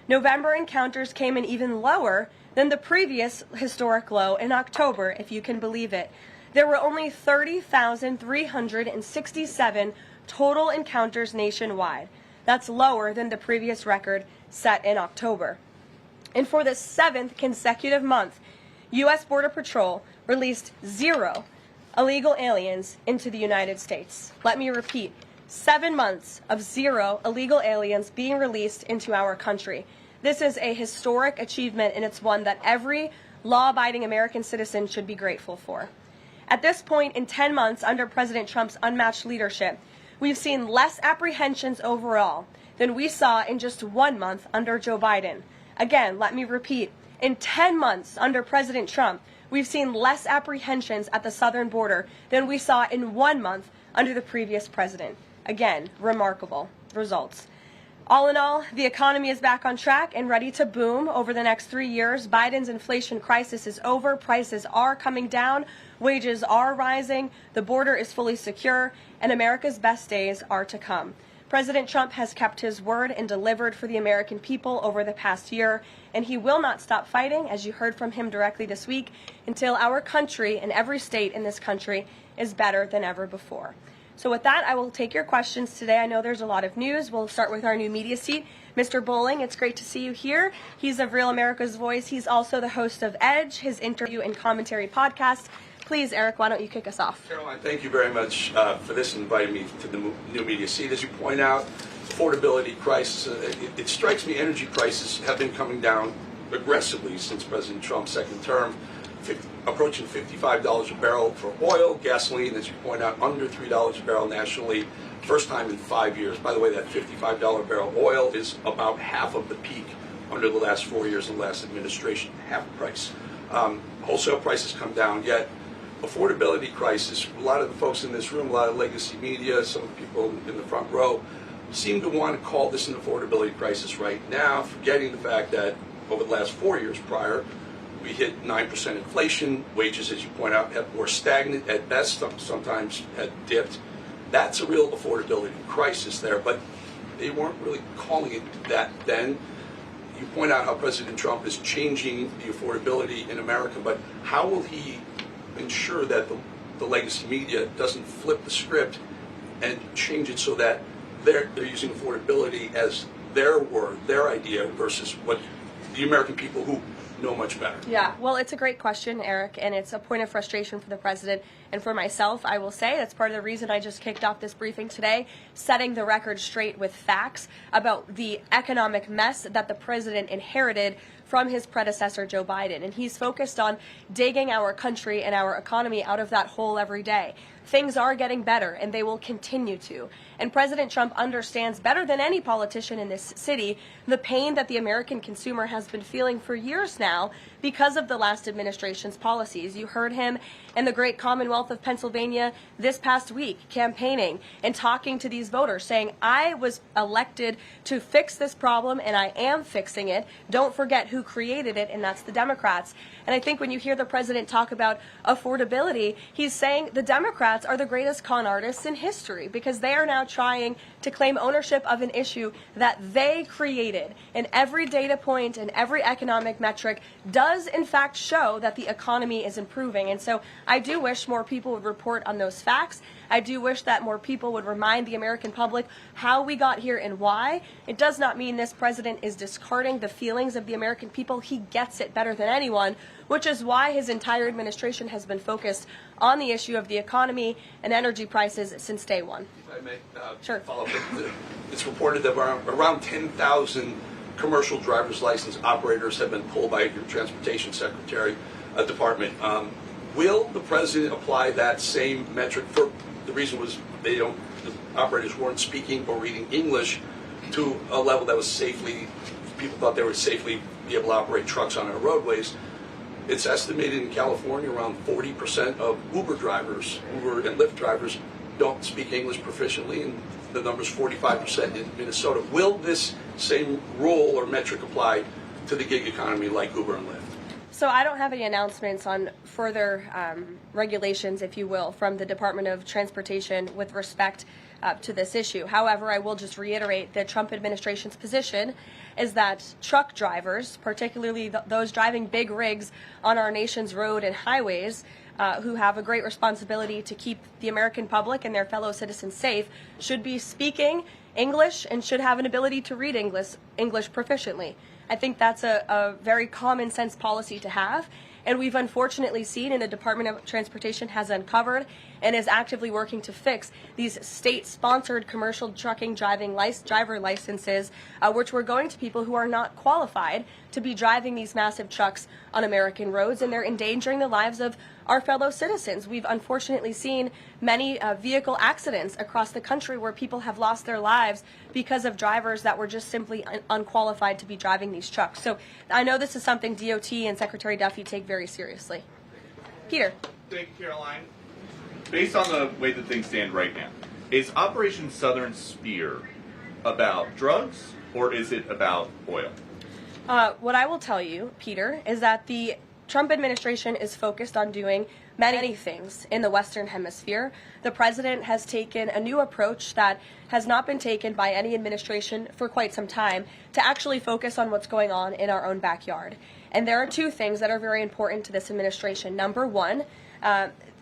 November encounters came in even lower than the previous historic low in October, if you can believe it. There were only 30,367 total encounters nationwide. That's lower than the previous record set in October. And for the 7th consecutive month, U.S. Border Patrol released 0 illegal aliens into the United States. Let me repeat, 7 months of 0 illegal aliens being released into our country. This is a historic achievement, and it's one that every law-abiding American citizen should be grateful for. At this point in 10 months under President Trump's unmatched leadership, we've seen less apprehensions overall than we saw in just 1 month under Joe Biden. Again, let me repeat, in 10 months under President Trump, we've seen less apprehensions at the southern border than we saw in 1 month under the previous president. Again, remarkable results. All in all, the economy is back on track and ready to boom over the next 3 years. Biden's inflation crisis is over. Prices are coming down. Wages are rising. The border is fully secure, and America's best days are to come. President Trump has kept his word and delivered for the American people over the past year, and he will not stop fighting, as you heard from him directly this week, until our country and every state in this country is better than ever before. So with that, I will take your questions today. I know there's a lot of news. We'll start with our new media seat. Mr. Bowling, it's great to see you here. He's of Real America's Voice. He's also the host of Edge, his interview and commentary podcast. Please, Eric, why don't you kick us off? Karoline, thank you very much for this and inviting me to the new media seat. As you point out, affordability crisis, it strikes me energy prices have been coming down aggressively since President Trump's second term, approaching $55 a barrel for oil, gasoline, as you point out, under $3 a barrel nationally, first time in 5 years. By the way, that $55 a barrel oil is about half of the peak under the last 4 years of the last administration, half the price. Wholesale prices come down, yet affordability crisis, a lot of the folks in this room, a lot of legacy media, some of the people in the front row, seem to want to call this an affordability crisis right now, forgetting the fact that over the last 4 years prior, we hit 9% inflation, wages, as you point out, were stagnant at best, sometimes had dipped. That's a real affordability crisis there, but they weren't really calling it that then. You point out how President Trump is changing the affordability in America, but how will he ensure that the legacy media doesn't flip the script and change it so that they're using affordability as their word, their idea, versus what the American people who know much better? Yeah, well, it's a great question, Eric, and it's a point of frustration for the president and for myself. I will say that's part of the reason I just kicked off this briefing today, setting the record straight with facts about the economic mess that the president inherited from his predecessor, Joe Biden. And he's focused on digging our country and our economy out of that hole every day. Things are getting better, and they will continue to. And President Trump understands better than any politician in this city the pain that the American consumer has been feeling for years now because of the last administration's policies. You heard him in the great Commonwealth of Pennsylvania this past week campaigning and talking to these voters, saying, I was elected to fix this problem, and I am fixing it. Don't forget who created it, and that's the Democrats. And I think when you hear the president talk about affordability, he's saying the Democrats are the greatest con artists in history because they are now trying to claim ownership of an issue that they created. And every data point and every economic metric does in fact show that the economy is improving. And so I do wish more people would report on those facts. I do wish that more people would remind the American public how we got here and why. It does not mean this president is discarding the feelings of the American people. He gets it better than anyone, which is why his entire administration has been focused on the issue of the economy and energy prices since day one. If I may Sure. follow up, it's reported that around 10,000 commercial driver's license operators have been pulled by your transportation secretary department. Will the president apply that same metric? For the reason was the operators weren't speaking or reading English to a level that was safely, people thought they would safely be able to operate trucks on our roadways. It's estimated in California around 40% of Uber drivers, Uber and Lyft drivers, don't speak English proficiently, and the number's 45% in Minnesota. Will this same rule or metric apply to the gig economy like Uber and Lyft? So I don't have any announcements on further regulations, if you will, from the Department of Transportation with respect to this issue. However, I will just reiterate the Trump administration's position is that truck drivers, particularly those driving big rigs on our nation's road and highways, who have a great responsibility to keep the American public and their fellow citizens safe, should be speaking English and should have an ability to read English proficiently. I think that's a very common sense policy to have. And we've unfortunately seen, and the Department of Transportation has uncovered and is actively working to fix these state-sponsored commercial trucking driver licenses, which were going to people who are not qualified to be driving these massive trucks on American roads, and they're endangering the lives of our fellow citizens. We've unfortunately seen many vehicle accidents across the country where people have lost their lives because of drivers that were just simply unqualified to be driving these trucks. So I know this is something DOT and Secretary Duffy take very seriously. Peter. Thank you, Caroline. Based on the way that things stand right now, is Operation Southern Spear about drugs or is it about oil? What I will tell you, Peter, is that the Trump administration is focused on doing many things in the Western Hemisphere. The president has taken a new approach that has not been taken by any administration for quite some time to actually focus on what's going on in our own backyard. And there are two things that are very important to this administration. Number one,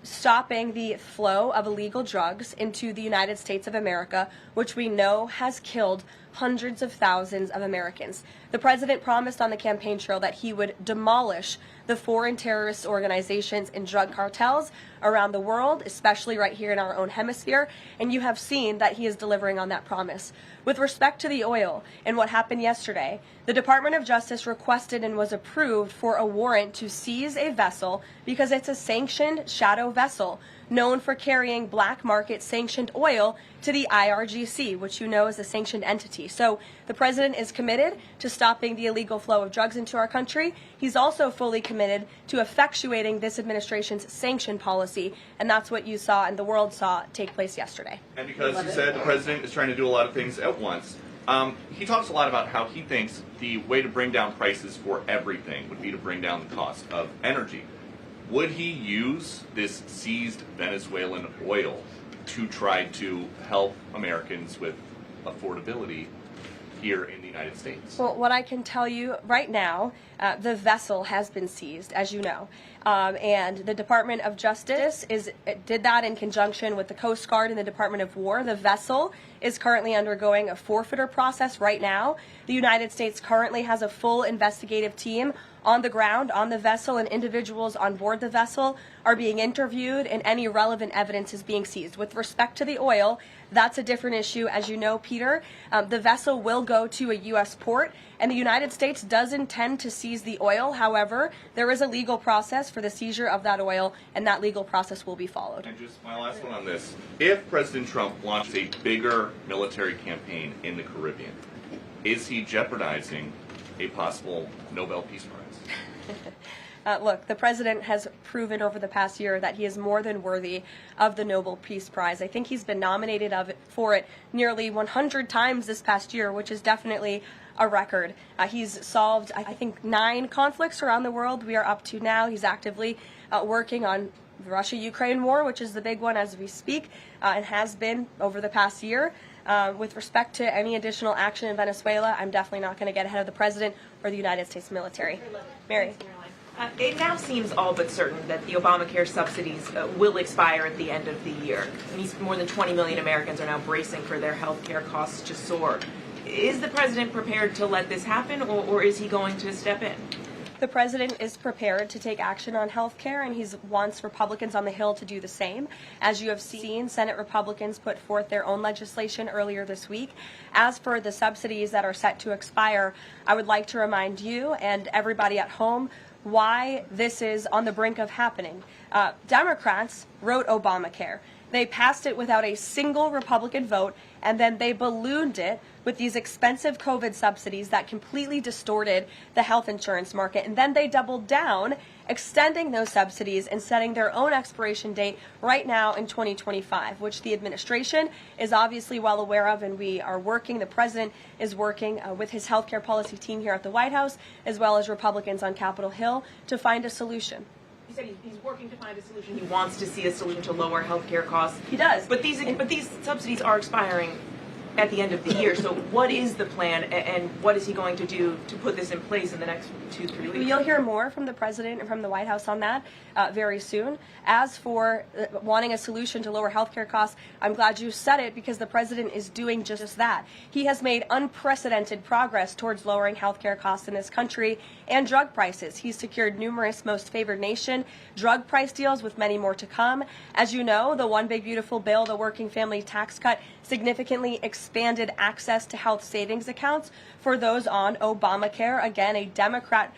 stopping the flow of illegal drugs into the United States of America, which we know has killed hundreds of thousands of Americans. The president promised on the campaign trail that he would demolish the foreign terrorist organizations and drug cartels around the world, especially right here in our own hemisphere, and you have seen that he is delivering on that promise. With respect to the oil and what happened yesterday, the Department of Justice requested and was approved for a warrant to seize a vessel because it's a sanctioned shadow vessel known for carrying black market sanctioned oil to the IRGC, which you know is a sanctioned entity. So the president is committed to stopping the illegal flow of drugs into our country. He's also fully committed to effectuating this administration's sanction policy, and that's what you saw and the world saw take place yesterday. And because you said the president is trying to do a lot of things at once, he talks a lot about how he thinks the way to bring down prices for everything would be to bring down the cost of energy. Would he use this seized Venezuelan oil to try to help Americans with affordability here in the United States? Well, what I can tell you right now, the vessel has been seized, as you know, and the Department of Justice did that in conjunction with the Coast Guard and the Department of War. The vessel is currently undergoing a forfeiture process right now. The United States currently has a full investigative team on the ground on the vessel, and individuals on board the vessel are being interviewed and any relevant evidence is being seized. With respect to the oil, that's a different issue. As you know, Peter, the vessel will go to a U.S. port, and the United States does intend to seize the oil. However, there is a legal process for the seizure of that oil, and that legal process will be followed. And just my last one on this. If President Trump launches a bigger military campaign in the Caribbean, is he jeopardizing a possible Nobel Peace Prize? Look, the president has proven over the past year that he is more than worthy of the Nobel Peace Prize. I think he's been nominated for it nearly 100 times this past year, which is definitely a record. He's solved, I think, 9 conflicts around the world. We are up to now. He's actively working on the Russia-Ukraine war, which is the big one as we speak, and has been over the past year. With respect to any additional action in Venezuela, I'm definitely not going to get ahead of the president or the United States military. Mary. It now seems all but certain that the Obamacare subsidies will expire at the end of the year. More than 20 million Americans are now bracing for their health care costs to soar. Is the president prepared to let this happen, or is he going to step in? The president is prepared to take action on health care, and he wants Republicans on the Hill to do the same. As you have seen, Senate Republicans put forth their own legislation earlier this week. As for the subsidies that are set to expire, I would like to remind you and everybody at home why this is on the brink of happening. Democrats wrote Obamacare. They passed it without a single Republican vote, and then they ballooned it with these expensive COVID subsidies that completely distorted the health insurance market. And then they doubled down, extending those subsidies and setting their own expiration date right now in 2025, which the administration is obviously well aware of, and we are working. The president is working with his healthcare policy team here at the White House, as well as Republicans on Capitol Hill, to find a solution. You said he's working to find a solution. He wants to see a solution to lower health care costs. He does. But these subsidies are expiring at the end of the year. So what is the plan, and what is he going to do to put this in place in the next 2-3 weeks? You'll hear more from the president and from the White House on that very soon. As for wanting a solution to lower healthcare costs, I'm glad you said it, because the president is doing just that. He has made unprecedented progress towards lowering healthcare costs in this country and drug prices. He's secured numerous most favored nation drug price deals, with many more to come. As you know, the One Big Beautiful Bill, the working family tax cut, significantly expanded access to health savings accounts for those on Obamacare. Again, a Democrat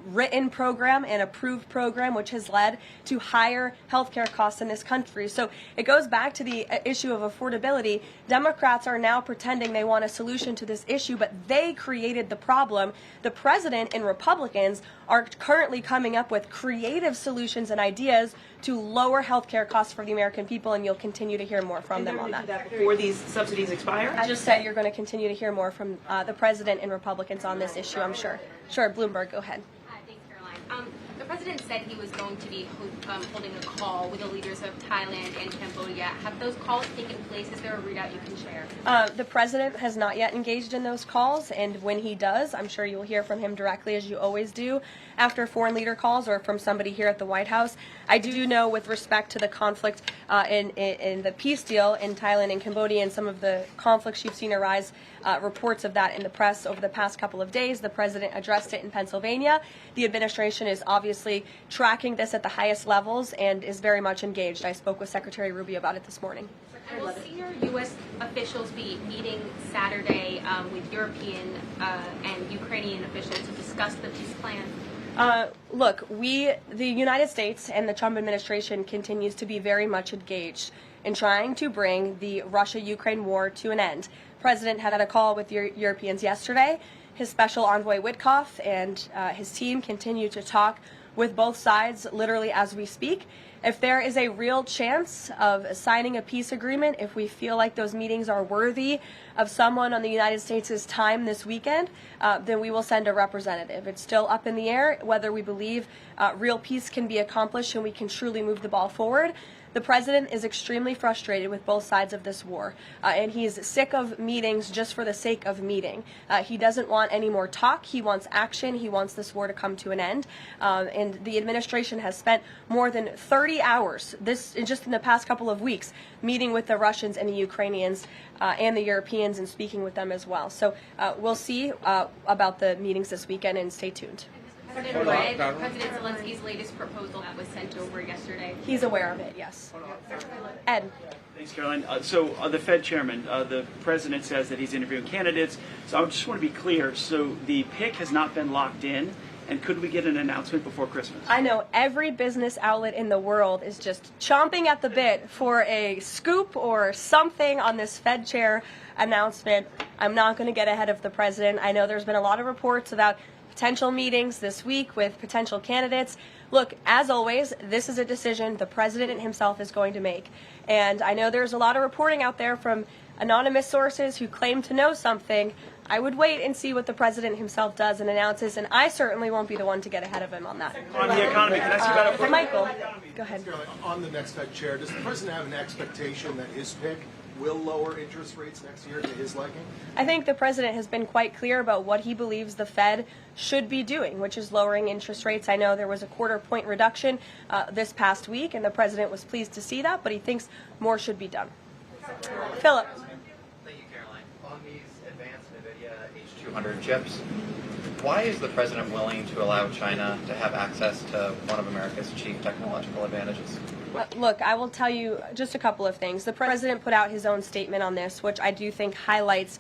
written program and approved program, which has led to higher healthcare costs in this country. So it goes back to the issue of affordability. Democrats are now pretending they want a solution to this issue, but they created the problem. The president and Republicans are currently coming up with creative solutions and ideas to lower healthcare costs for the American people, and you'll continue to hear more from them on that. Before these subsidies expire? I just said you're going to continue to hear more from the president and Republicans on this issue, I'm sure. Sure, Bloomberg, go ahead. Thanks, Caroline. The president said he was going to be holding a call with the leaders of Thailand and Cambodia. Have those calls taken place? Is there a readout you can share? The president has not yet engaged in those calls, and when he does, I'm sure you'll hear from him directly, as you always do, after foreign leader calls or from somebody here at the White House. I do know, with respect to the conflict in the peace deal in Thailand and Cambodia and some of the conflicts you've seen arise, reports of that in the press over the past couple of days. The president addressed it in Pennsylvania. The administration is obviously tracking this at the highest levels and is very much engaged. I spoke with Secretary Rubio about it this morning. Will senior U.S. officials be meeting Saturday with European and Ukrainian officials to discuss the peace plan? Look, the United States and the Trump administration continues to be very much engaged in trying to bring the Russia-Ukraine war to an end. The president had a call with Europeans yesterday. His special envoy Witkoff and his team continue to talk with both sides literally as we speak. If there is a real chance of signing a peace agreement, if we feel like those meetings are worthy of someone on the United States' time this weekend, then we will send a representative. It's still up in the air whether we believe real peace can be accomplished and we can truly move the ball forward. The president is extremely frustrated with both sides of this war, and he's sick of meetings just for the sake of meeting. He doesn't want any more talk. He wants action. He wants this war to come to an end. And the administration has spent more than 30 hours, just in the past couple of weeks, meeting with the Russians and the Ukrainians and the Europeans and speaking with them as well. So we'll see about the meetings this weekend, and stay tuned. President read President Zelensky's latest proposal that was sent over yesterday. He's aware of it, yes. Ed. Thanks, Caroline. The Fed chairman, the president says that he's interviewing candidates. So I just want to be clear. So the pick has not been locked in, and could we get an announcement before Christmas? I know every business outlet in the world is just chomping at the bit for a scoop or something on this Fed chair announcement. I'm not going to get ahead of the president. I know there's been a lot of reports about potential meetings this week with potential candidates. Look, as always, this is a decision the president himself is going to make. And I know there's a lot of reporting out there from anonymous sources who claim to know something. I would wait and see what the president himself does and announces, and I certainly won't be the one to get ahead of him on that. On the economy, can I ask you about it? Michael, go ahead. On the next Fed chair, does the president have an expectation that his pick will lower interest rates next year to his liking? I think the president has been quite clear about what he believes the Fed should be doing, which is lowering interest rates. I know there was a quarter-point reduction this past week, and the president was pleased to see that, but he thinks more should be done. Philip. Thank you, Caroline. On these advanced NVIDIA H200 chips, why is the president willing to allow China to have access to one of America's chief technological advantages? Look, I will tell you just a couple of things. The president put out his own statement on this, which I do think highlights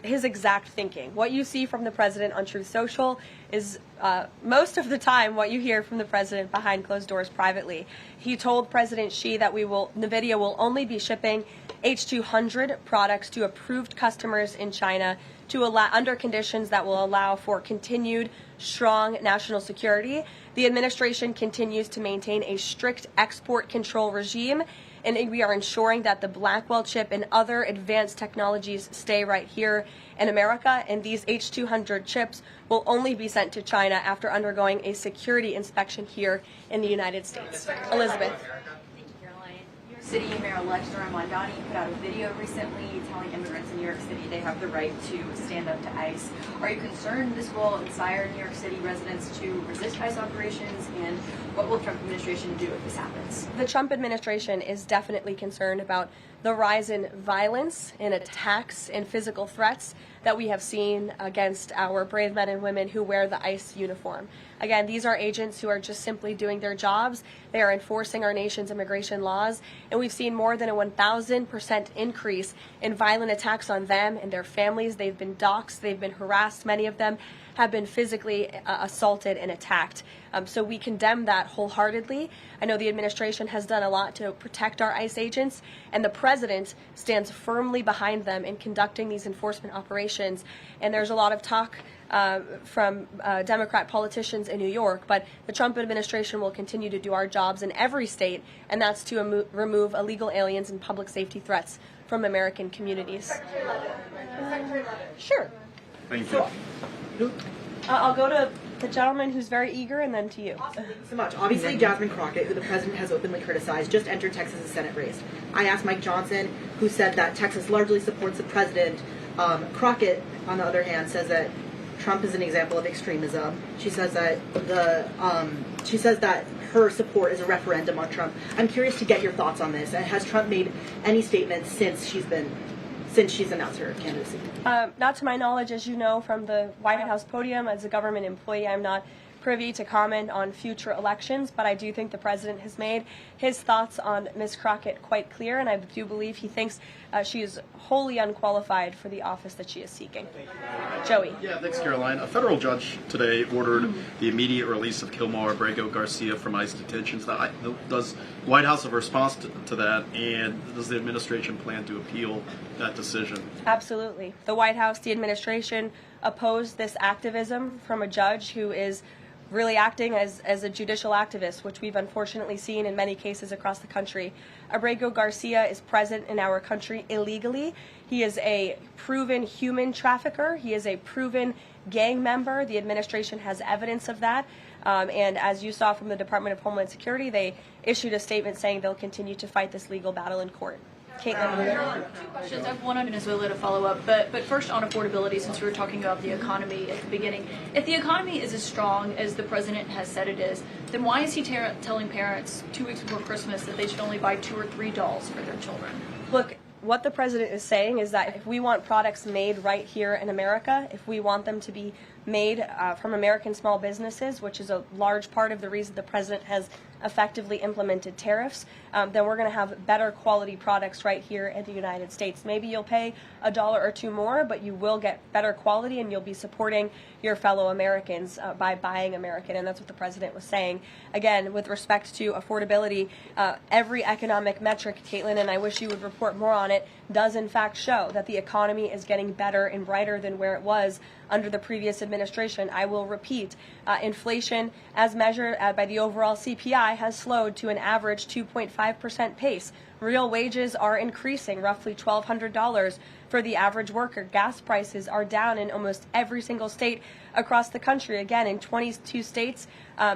his exact thinking. What you see from the president on Truth Social is most of the time what you hear from the president behind closed doors privately. He told President Xi that NVIDIA will only be shipping H200 products to approved customers in China under conditions that will allow for continued strong national security. The administration continues to maintain a strict export control regime, and we are ensuring that the Blackwell chip and other advanced technologies stay right here in America, and these H200 chips will only be sent to China after undergoing a security inspection here in the United States. Elizabeth. City Mayor-elect Zoran Mondani put out a video recently telling immigrants in New York City they have the right to stand up to ICE. Are you concerned this will inspire New York City residents to resist ICE operations, and what will the Trump administration do if this happens? The Trump administration is definitely concerned about the rise in violence and attacks and physical threats that we have seen against our brave men and women who wear the ICE uniform. Again, these are agents who are just simply doing their jobs. They are enforcing our nation's immigration laws, and we've seen more than a 1,000% increase in violent attacks on them and their families. They've been doxxed, they've been harassed, many of them have been physically assaulted and attacked. So we condemn that wholeheartedly. I know the administration has done a lot to protect our ICE agents, and the president stands firmly behind them in conducting these enforcement operations. And there's a lot of talk from Democrat politicians in New York, but the Trump administration will continue to do our jobs in every state, and that's to remove illegal aliens and public safety threats from American communities. Sure. Thank you. I'll go to the gentleman who's very eager, and then to you. Thank you so much. Obviously, Jasmine Crockett, who the president has openly criticized, just entered Texas' Senate race. I asked Mike Johnson, who said that Texas largely supports the president. Crockett, on the other hand, says that Trump is an example of extremism. She says that her support is a referendum on Trump. I'm curious to get your thoughts on this. And has Trump made any statements since she's announced her candidacy? Not to my knowledge, as you know from the White House podium. As a government employee, I'm not privy to comment on future elections, but I do think the president has made his thoughts on Ms. Crockett quite clear, and I do believe he thinks she is wholly unqualified for the office that she is seeking. Joey. Yeah, thanks, Caroline. A federal judge today ordered the immediate release of Kilmar Abrego Garcia from ICE detentions. Does the White House have a response to that, and does the administration plan to appeal that decision? Absolutely. The White House, the administration, opposed this activism from a judge who is really acting as a judicial activist, which we've unfortunately seen in many cases across the country. Abrego Garcia is present in our country illegally. He is a proven human trafficker. He is a proven gang member. The administration has evidence of that. And as you saw from the Department of Homeland Security, they issued a statement saying they'll continue to fight this legal battle in court. Caitlin. Two questions. I have one on Venezuela to follow up, but first on affordability, since we were talking about the economy at the beginning. If the economy is as strong as the president has said it is, then why is he telling parents 2 weeks before Christmas that they should only buy 2 or 3 dolls for their children? Look, what the president is saying is that if we want products made right here in America, if we want them to be made from American small businesses, which is a large part of the reason the president has effectively implemented tariffs, then we're going to have better quality products right here in the United States. Maybe you'll pay $1 or $2 more, but you will get better quality, and you'll be supporting your fellow Americans by buying American, and that's what the president was saying. Again, with respect to affordability, every economic metric, Caitlin, and I wish you would report more on it, does in fact show that the economy is getting better and brighter than where it was under the previous administration. I will repeat, inflation as measured by the overall CPI has slowed to an average 2.5% pace. Real wages are increasing, roughly $1,200 for the average worker. Gas prices are down in almost every single state across the country. Again, in 22 states,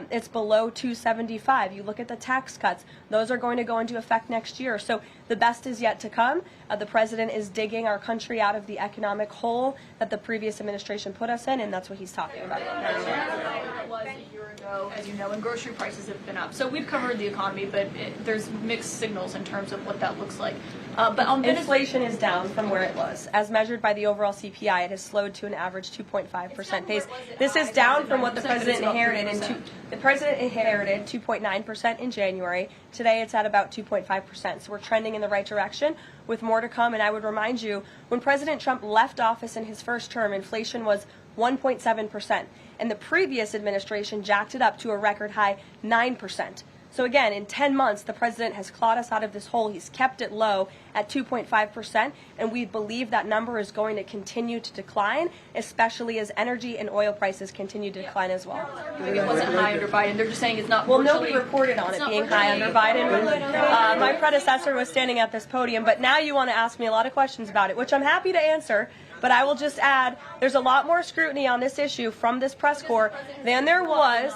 it's below $2.75. You look at the tax cuts; those are going to go into effect next year. So the best is yet to come. The president is digging our country out of the economic hole that the previous administration put us in, and that's what he's talking about. It was a year ago ago, as you know, and grocery prices have been up. So we've covered the economy, but there's mixed signals in terms of what that looks like. But on Inflation is down from where it was. As measured by the overall CPI, it has slowed to an average 2.5% pace. This is down from what the president inherited. The president inherited 2.9% in January. Today it's at about 2.5%. So we're trending in the right direction with more to come. And I would remind you, when President Trump left office in his first term, inflation was 1.7%. And the previous administration jacked it up to a record high 9%. So again, in 10 months, the president has clawed us out of this hole. He's kept it low at 2.5%, and we believe that number is going to continue to decline, especially as energy and oil prices continue to decline as well. It wasn't high under Biden. They're just saying it's not. Well, nobody reported on it being high under Biden. My predecessor was standing at this podium, but now you want to ask me a lot of questions about it, which I'm happy to answer. But I will just add, there's a lot more scrutiny on this issue from this press corps than there was.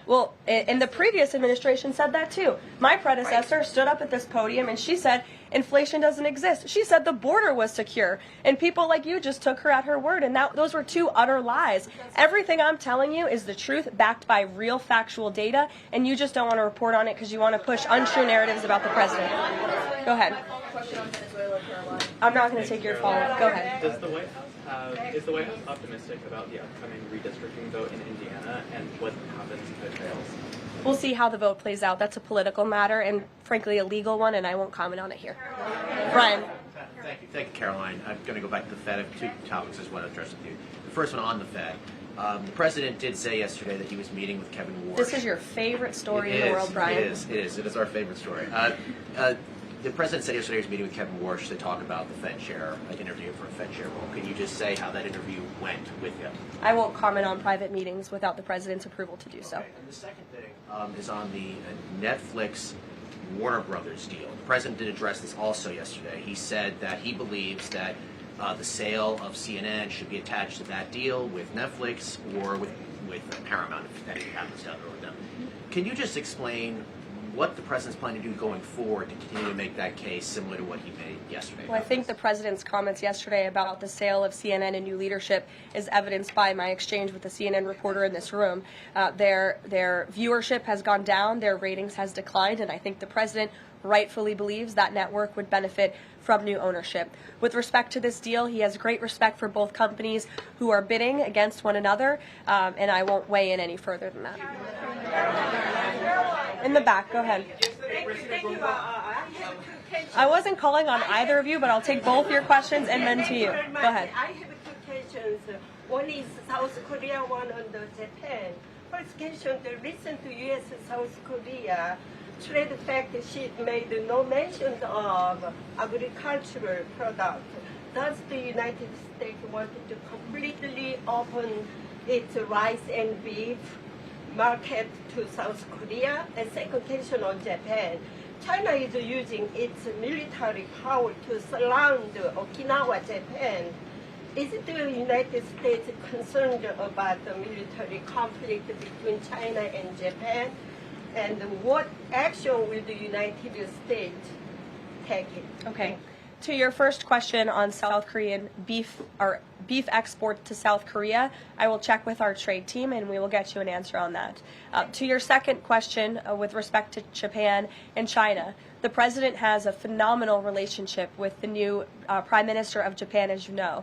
Well, and the previous administration said that too. My predecessor stood up at this podium and she said inflation doesn't exist. She said the border was secure. And people like you just took her at her word. And those were two utter lies. Everything I'm telling you is the truth backed by real factual data. And you just don't want to report on it because you want to push untrue narratives about the president. Go ahead. I'm not going to take your follow-up. Go ahead. Is the White House optimistic about the upcoming redistricting vote in Indiana and what happens if it fails? We'll see how the vote plays out. That's a political matter and, frankly, a legal one, and I won't comment on it here. Brian. Thank you, Caroline. I'm going to go back to the Fed. I have two topics I just want to address with you. The first one on the Fed. The president did say yesterday that he was meeting with Kevin Warsh. This is your favorite story in the world, Brian. It is our favorite story. The president said yesterday he was meeting with Kevin Warsh to talk about the Fed chair, like interview for a Fed chair role. Can you just say how that interview went with him? I won't comment on private meetings without the president's approval to do so. And the second thing is on the Netflix Warner Brothers deal. The president did address this also yesterday. He said that he believes that the sale of CNN should be attached to that deal with Netflix or with Paramount if anything happens down the road with them. Can you just explain what the president's planning to do going forward to continue to make that case similar to what he made yesterday? Well, I think the president's comments yesterday about the sale of CNN and new leadership is evidenced by my exchange with the CNN reporter in this room. Their viewership has gone down, their ratings has declined, and I think the president rightfully believes that network would benefit from new ownership. With respect to this deal, he has great respect for both companies who are bidding against one another, and I won't weigh in any further than that. In the back, go ahead. I wasn't calling on either of you, but I'll take both your questions and then to you. Go ahead. I have two questions. One is South Korea, one on the Japan. First question, the recent U.S.-South Korea trade fact sheet made no mention of agricultural product. Does the United States want to completely open its rice and beef market to South Korea? And second question on Japan. China is using its military power to surround Okinawa, Japan. Is the United States concerned about the military conflict between China and Japan? And what action will the United States take? Okay. To your first question on South Korean beef or beef export to South Korea, I will check with our trade team and we will get you an answer on that. To your second question with respect to Japan and China, the president has a phenomenal relationship with the new Prime Minister of Japan, as you know.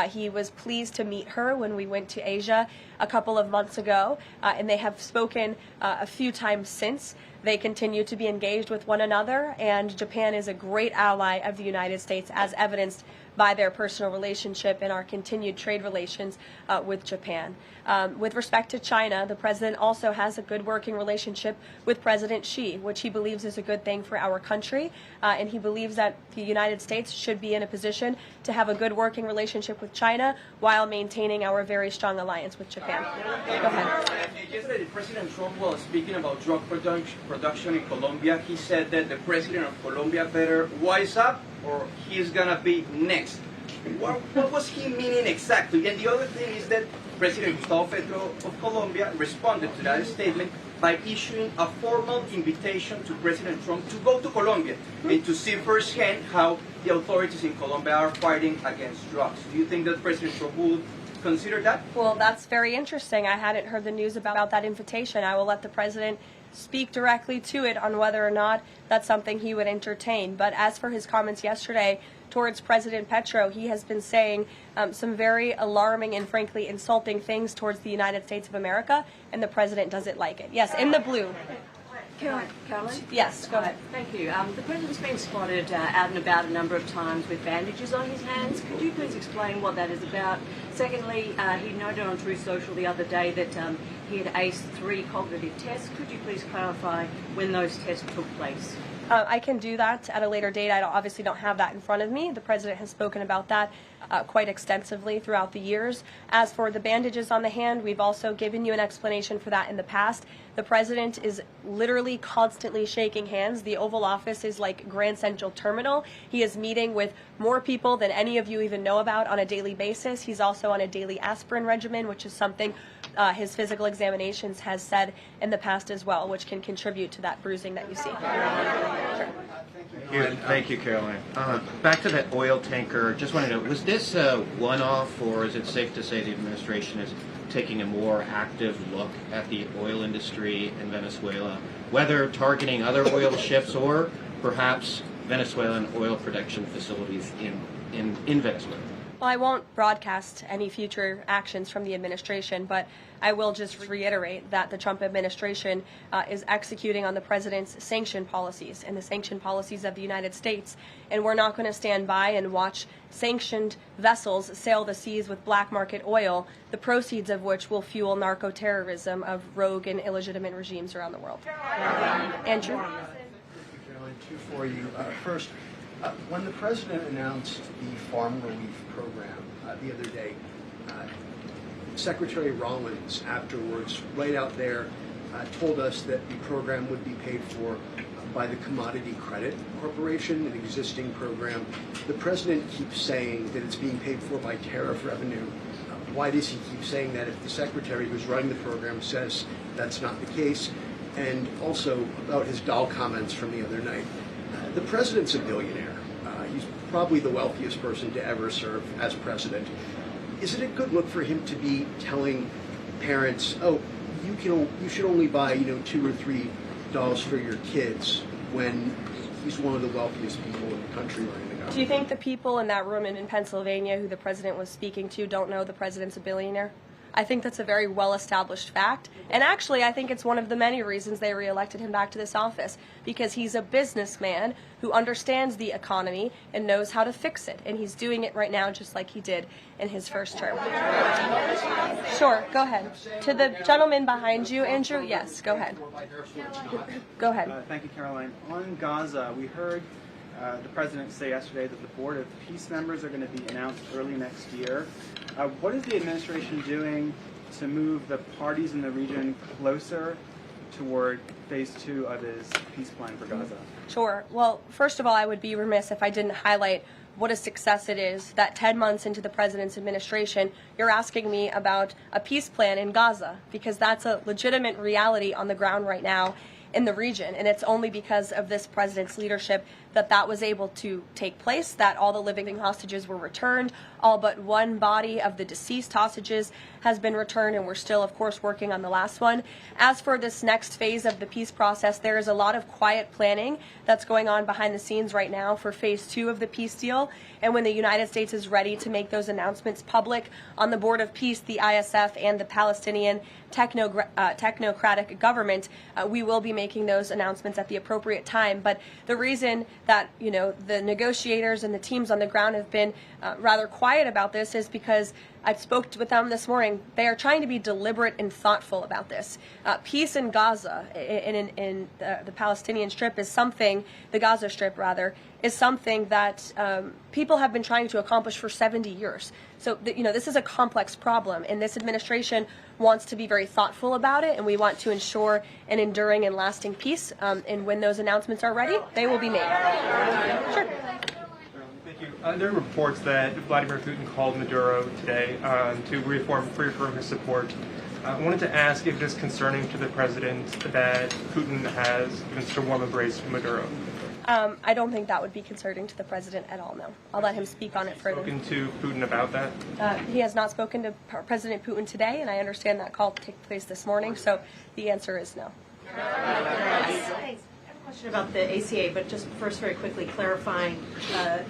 He was pleased to meet her when we went to Asia a couple of months ago, and they have spoken a few times since. They continue to be engaged with one another, and Japan is a great ally of the United States, as evidenced by their personal relationship and our continued trade relations with Japan. With respect to China, the president also has a good working relationship with President Xi, which he believes is a good thing for our country, and he believes that the United States should be in a position to have a good working relationship with China while maintaining our very strong alliance with Japan. Go ahead. Yesterday, President Trump was speaking about drug production in Colombia. He said that the president of Colombia better wise up or he's gonna be next. What was he meaning exactly? And the other thing is that President Gustavo Petro of Colombia responded to that statement by issuing a formal invitation to President Trump to go to Colombia and to see firsthand how the authorities in Colombia are fighting against drugs. Do you think that President Trump would consider that? Well, that's very interesting. I hadn't heard the news about that invitation. I will let the president speak directly to it on whether or not that's something he would entertain. But as for his comments yesterday towards President Petro, he has been saying some very alarming and frankly insulting things towards the United States of America, and the president doesn't like it. Yes, in the blue. Karoline? Yes, go ahead. Thank you. The President's been spotted out and about a number of times with bandages on his hands. Could you please explain what that is about? Secondly, he noted on Truth Social the other day that he had aced 3 cognitive tests. Could you please clarify when those tests took place? I can do that at a later date. I obviously don't have that in front of me. The president has spoken about that quite extensively throughout the years. As for the bandages on the hand, we've also given you an explanation for that in the past. The president is literally constantly shaking hands. The Oval Office is like Grand Central Terminal. He is meeting with more people than any of you even know about on a daily basis. He's also on a daily aspirin regimen, which is something his physical examinations has said in the past as well, which can contribute to that bruising that you see. Sure. Thank you, Caroline. Back to that oil tanker, just wanted to know, was this a one-off, or is it safe to say the administration is taking a more active look at the oil industry in Venezuela, whether targeting other oil ships or perhaps Venezuelan oil production facilities in Venezuela? Well, I won't broadcast any future actions from the administration, but I will just reiterate that the Trump administration is executing on the president's sanction policies and the sanction policies of the United States. And we're not going to stand by and watch sanctioned vessels sail the seas with black market oil, the proceeds of which will fuel narco-terrorism of rogue and illegitimate regimes around the world. Andrew? Caroline, 2 for you. First, when the president announced the farm relief program the other day, Secretary Rollins afterwards, right out there, told us that the program would be paid for by the Commodity Credit Corporation, an existing program. The president keeps saying that it's being paid for by tariff revenue. Why does he keep saying that if the secretary who's running the program says that's not the case? And also about his doll comments from the other night. The president's a billionaire. He's probably the wealthiest person to ever serve as president. Is it a good look for him to be telling parents, oh, you should only buy, $2 or $3 for your kids, when he's one of the wealthiest people in the country running the government? Do you think the people in that room in Pennsylvania who the president was speaking to don't know the president's a billionaire? I think that's a very well-established fact. And actually, I think it's one of the many reasons they reelected him back to this office, because he's a businessman who understands the economy and knows how to fix it. And he's doing it right now just like he did in his first term. Sure, go ahead. To the gentleman behind you, Andrew, yes, go ahead. Go ahead. Thank you, Caroline. On Gaza, we heard the president say yesterday that the Board of Peace members are going to be announced early next year. What is the administration doing to move the parties in the region closer toward phase 2 of his peace plan for Gaza? Sure. Well, first of all, I would be remiss if I didn't highlight what a success it is that 10 months into the president's administration, you're asking me about a peace plan in Gaza, because that's a legitimate reality on the ground right now in the region. And it's only because of this president's leadership that was able to take place, that all the living hostages were returned. All but one body of the deceased hostages has been returned, and we're still, of course, working on the last one. As for this next phase of the peace process, there is a lot of quiet planning that's going on behind the scenes right now for phase 2 of the peace deal. And when the United States is ready to make those announcements public on the Board of Peace, the ISF, and the Palestinian technocratic government, we will be making those announcements at the appropriate time. But the reason that the negotiators and the teams on the ground have been rather quiet about this is because I spoke with them this morning. They are trying to be deliberate and thoughtful about this. Peace in Gaza, in the Palestinian Strip, is something, the Gaza Strip rather, is something that people have been trying to accomplish for 70 years. So, this is a complex problem, and this administration wants to be very thoughtful about it, and we want to ensure an enduring and lasting peace. And when those announcements are ready, they will be made. Sure. Thank you. There are reports that Vladimir Putin called Maduro today to reaffirm his support. I wanted to ask if it is concerning to the president that Putin has given such a warm embrace to Maduro. I don't think that would be concerning to the president at all, no. I'll let him speak on it further. Spoken to Putin about that? He has not spoken to President Putin today, and I understand that call took place this morning, so the answer is no. Thanks. I have a question about the ACA, but just first very quickly clarifying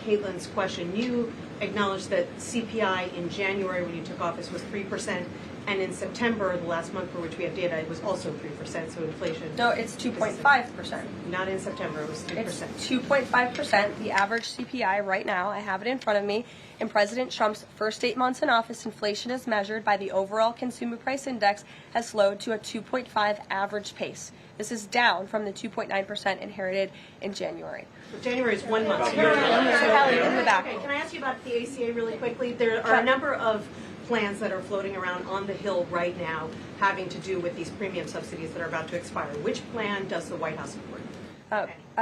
Caitlin's question. You acknowledged that CPI in January when you took office was 3%, and in September, the last month for which we have data, it was also 3%, so inflation. No, it's 2.5%. Not in September, it was 3%. It's 2.5%. The average CPI right now, I have it in front of me. In President Trump's first 8 months in office, inflation as measured by the overall consumer price index has slowed to a 2.5 average pace. This is down from the 2.9% inherited in January. January is 1 month. In the back. Okay, can I ask you about the ACA really quickly? There are a number of plans that are floating around on the Hill right now having to do with these premium subsidies that are about to expire. Which plan does the White House support?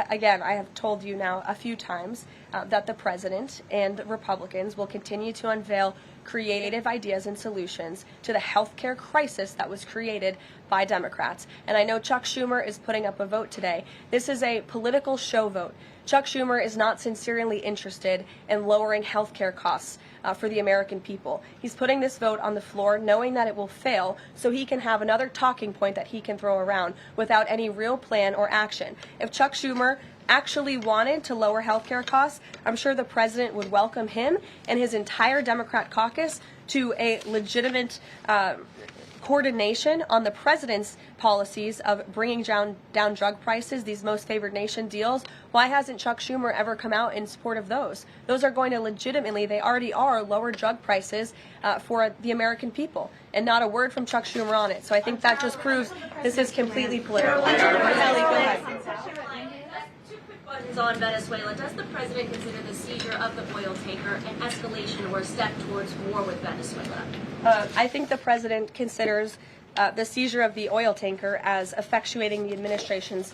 Again, I have told you now a few times that the president and Republicans will continue to unveil creative ideas and solutions to the healthcare crisis that was created by Democrats. And I know Chuck Schumer is putting up a vote today. This is a political show vote. Chuck Schumer is not sincerely interested in lowering healthcare costs for the American people. He's putting this vote on the floor knowing that it will fail so he can have another talking point that he can throw around without any real plan or action. If Chuck Schumer actually wanted to lower healthcare costs, I'm sure the president would welcome him and his entire Democrat caucus to a legitimate coordination on the president's policies of bringing down drug prices, these most favored nation deals. Why hasn't Chuck Schumer ever come out in support of those? Those are going to legitimately, they already are, lower drug prices for the American people. And not a word from Chuck Schumer on it. So I think that just proves this is completely political. Kelly, go ahead. On Venezuela, does the president consider the seizure of the oil tanker an escalation or a step towards war with Venezuela? I think the president considers the seizure of the oil tanker as effectuating the administration's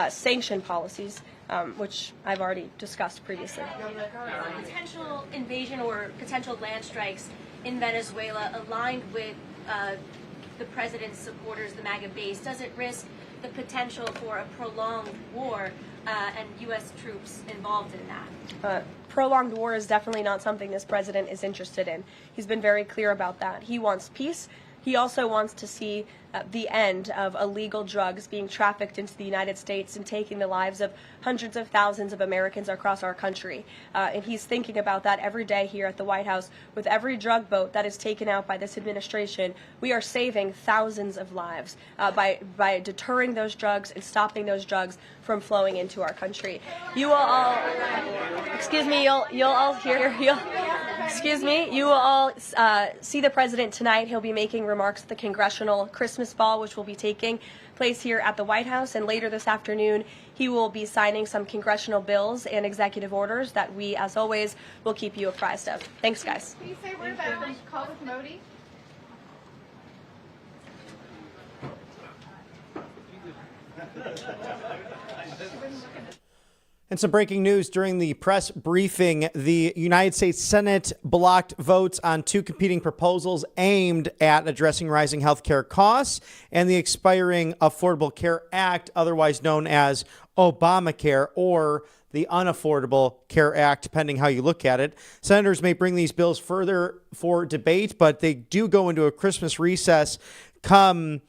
sanction policies, which I've already discussed previously. Potential invasion or potential land strikes in Venezuela aligned with the president's supporters, the MAGA base, does it risk the potential for a prolonged war and U.S. troops involved in that? Prolonged war is definitely not something this president is interested in. He's been very clear about that. He wants peace. He also wants to see the end of illegal drugs being trafficked into the United States and taking the lives of hundreds of thousands of Americans across our country. And he's thinking about that every day here at the White House. With every drug boat that is taken out by this administration, we are saving thousands of lives by deterring those drugs and stopping those drugs from flowing into our country. You will all, excuse me, you'll all hear, excuse me, you will all see the president tonight. He'll be making remarks at the Congressional Christmas Ball, which will be taking place here at the White House. And later this afternoon, he will be signing some congressional bills and executive orders that we, as always, will keep you apprised of. Thanks, guys. Can you say a word about the call with Modi? And some breaking news during the press briefing. The United States Senate blocked votes on two competing proposals aimed at addressing rising health care costs and the expiring Affordable Care Act, otherwise known as Obamacare, or the Unaffordable Care Act, depending how you look at it. Senators may bring these bills further for debate, but they do go into a Christmas recess come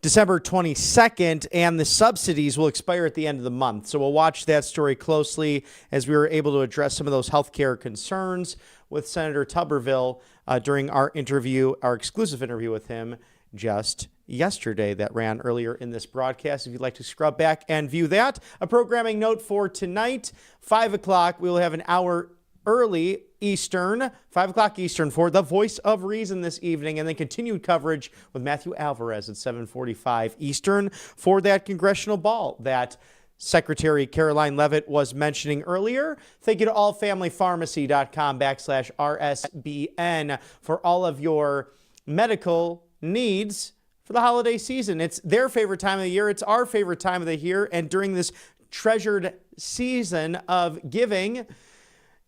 December 22nd, and the subsidies will expire at the end of the month. So we'll watch that story closely as we were able to address some of those healthcare concerns with Senator Tuberville during our interview, our exclusive interview with him just yesterday that ran earlier in this broadcast. If you'd like to scrub back and view that. A programming note for tonight, 5 o'clock, we will have an hour early Eastern, 5 o'clock Eastern for The Voice of Reason this evening, and then continued coverage with Matthew Alvarez at 7:45 Eastern for that congressional ball that Secretary Karoline Leavitt was mentioning earlier. Thank you to allfamilypharmacy.com/RSBN for all of your medical needs for the holiday season. It's their favorite time of the year. It's our favorite time of the year. And during this treasured season of giving,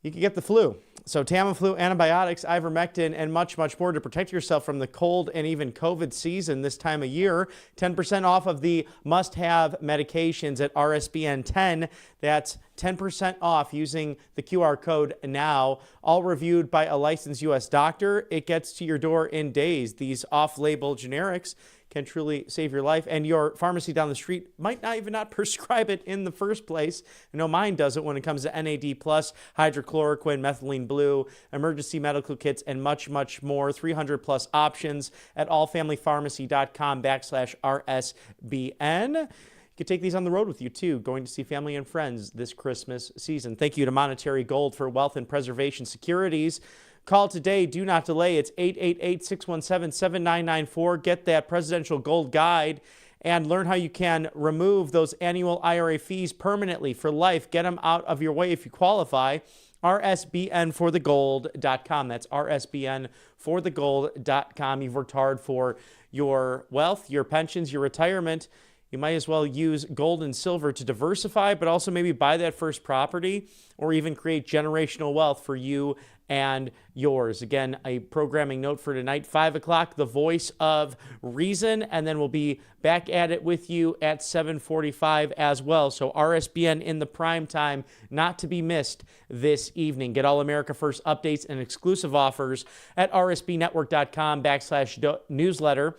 you can get the flu. So Tamiflu, antibiotics, ivermectin, and much, much more to protect yourself from the cold and even COVID season this time of year. 10% off of the must-have medications at RSBN 10. That's 10% off using the QR code now. All reviewed by a licensed U.S. doctor. It gets to your door in days. These off-label generics can truly save your life, and your pharmacy down the street might not even prescribe it in the first place. I know mine does it when it comes to NAD+, hydrochloroquine, methylene blue, emergency medical kits, and much, much more. 300+ options at allfamilypharmacy.com/RSBN. You can take these on the road with you, too, going to see family and friends this Christmas season. Thank you to Monetary Gold for Wealth and Preservation Securities. Call today. Do not delay. It's 888-617-7994. Get that presidential gold guide and learn how you can remove those annual IRA fees permanently for life. Get them out of your way if you qualify. RSBNforthegold.com. That's RSBNforthegold.com. You've worked hard for your wealth, your pensions, your retirement. You might as well use gold and silver to diversify, but also maybe buy that first property or even create generational wealth for you and yours. Again, a programming note for tonight, 5 o'clock, the Voice of Reason, and then we'll be back at it with you at 7:45 as well. So RSBN in the prime time, not to be missed this evening. Get all America First updates and exclusive offers at rsbnetwork.com/newsletter.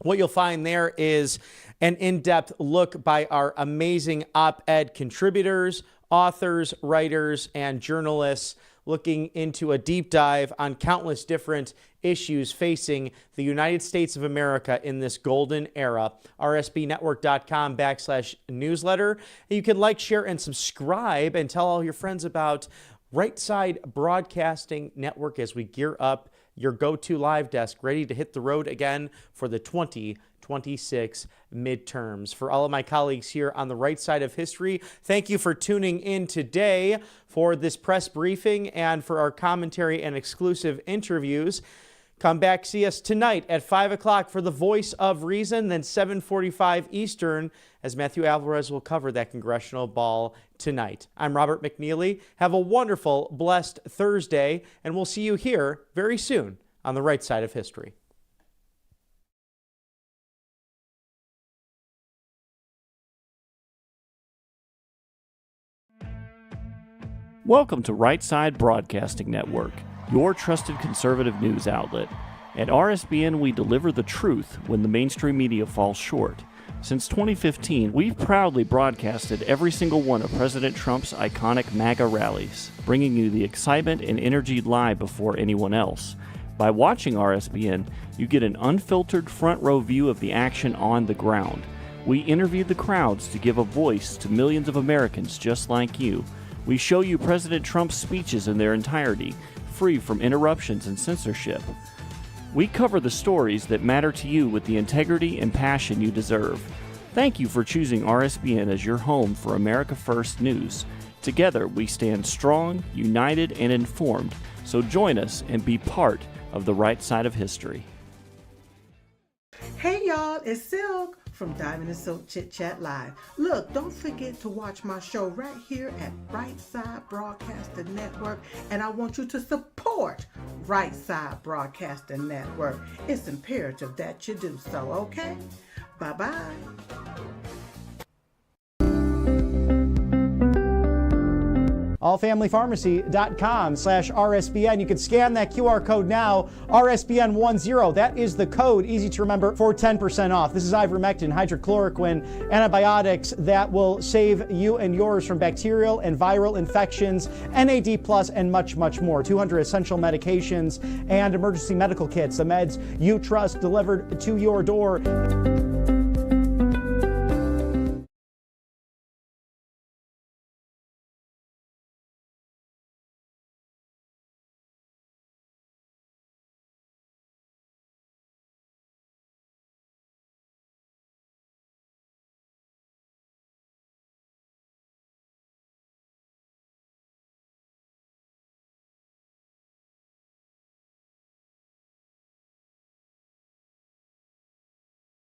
What you'll find there is an in-depth look by our amazing op-ed contributors, authors, writers, and journalists looking into a deep dive on countless different issues facing the United States of America in this golden era. rsbnetwork.com/newsletter. You can like, share, and subscribe and tell all your friends about Right Side Broadcasting Network as we gear up your go-to live desk, ready to hit the road again for the 2026 midterms. For all of my colleagues here on the right side of history, thank you for tuning in today for this press briefing and for our commentary and exclusive interviews. Come back, see us tonight at 5 o'clock for the Voice of Reason, then 7:45 Eastern, as Matthew Alvarez will cover that congressional ball tonight. I'm Robert McNeely. Have a wonderful, blessed Thursday, and we'll see you here very soon on the right side of history. Welcome to Right Side Broadcasting Network, your trusted conservative news outlet. At RSBN, we deliver the truth when the mainstream media falls short. Since 2015, we've proudly broadcasted every single one of President Trump's iconic MAGA rallies, bringing you the excitement and energy live before anyone else. By watching RSBN, you get an unfiltered front row view of the action on the ground. We interview the crowds to give a voice to millions of Americans just like you. We show you President Trump's speeches in their entirety, free from interruptions and censorship. We cover the stories that matter to you with the integrity and passion you deserve. Thank you for choosing RSBN as your home for America First News. Together, we stand strong, united, and informed. So join us and be part of the right side of history. Hey y'all, it's Silk from Diamond and Silk Chit Chat Live. Look, don't forget to watch my show right here at Right Side Broadcasting Network, and I want you to support Right Side Broadcasting Network. It's imperative that you do so, okay? Bye-bye. allfamilypharmacy.com/RSBN. You can scan that QR code now, RSBN10. That is the code, easy to remember, for 10% off. This is ivermectin, hydrochloroquine, antibiotics that will save you and yours from bacterial and viral infections, NAD+, and much, much more. 200 essential medications and emergency medical kits, the meds you trust delivered to your door.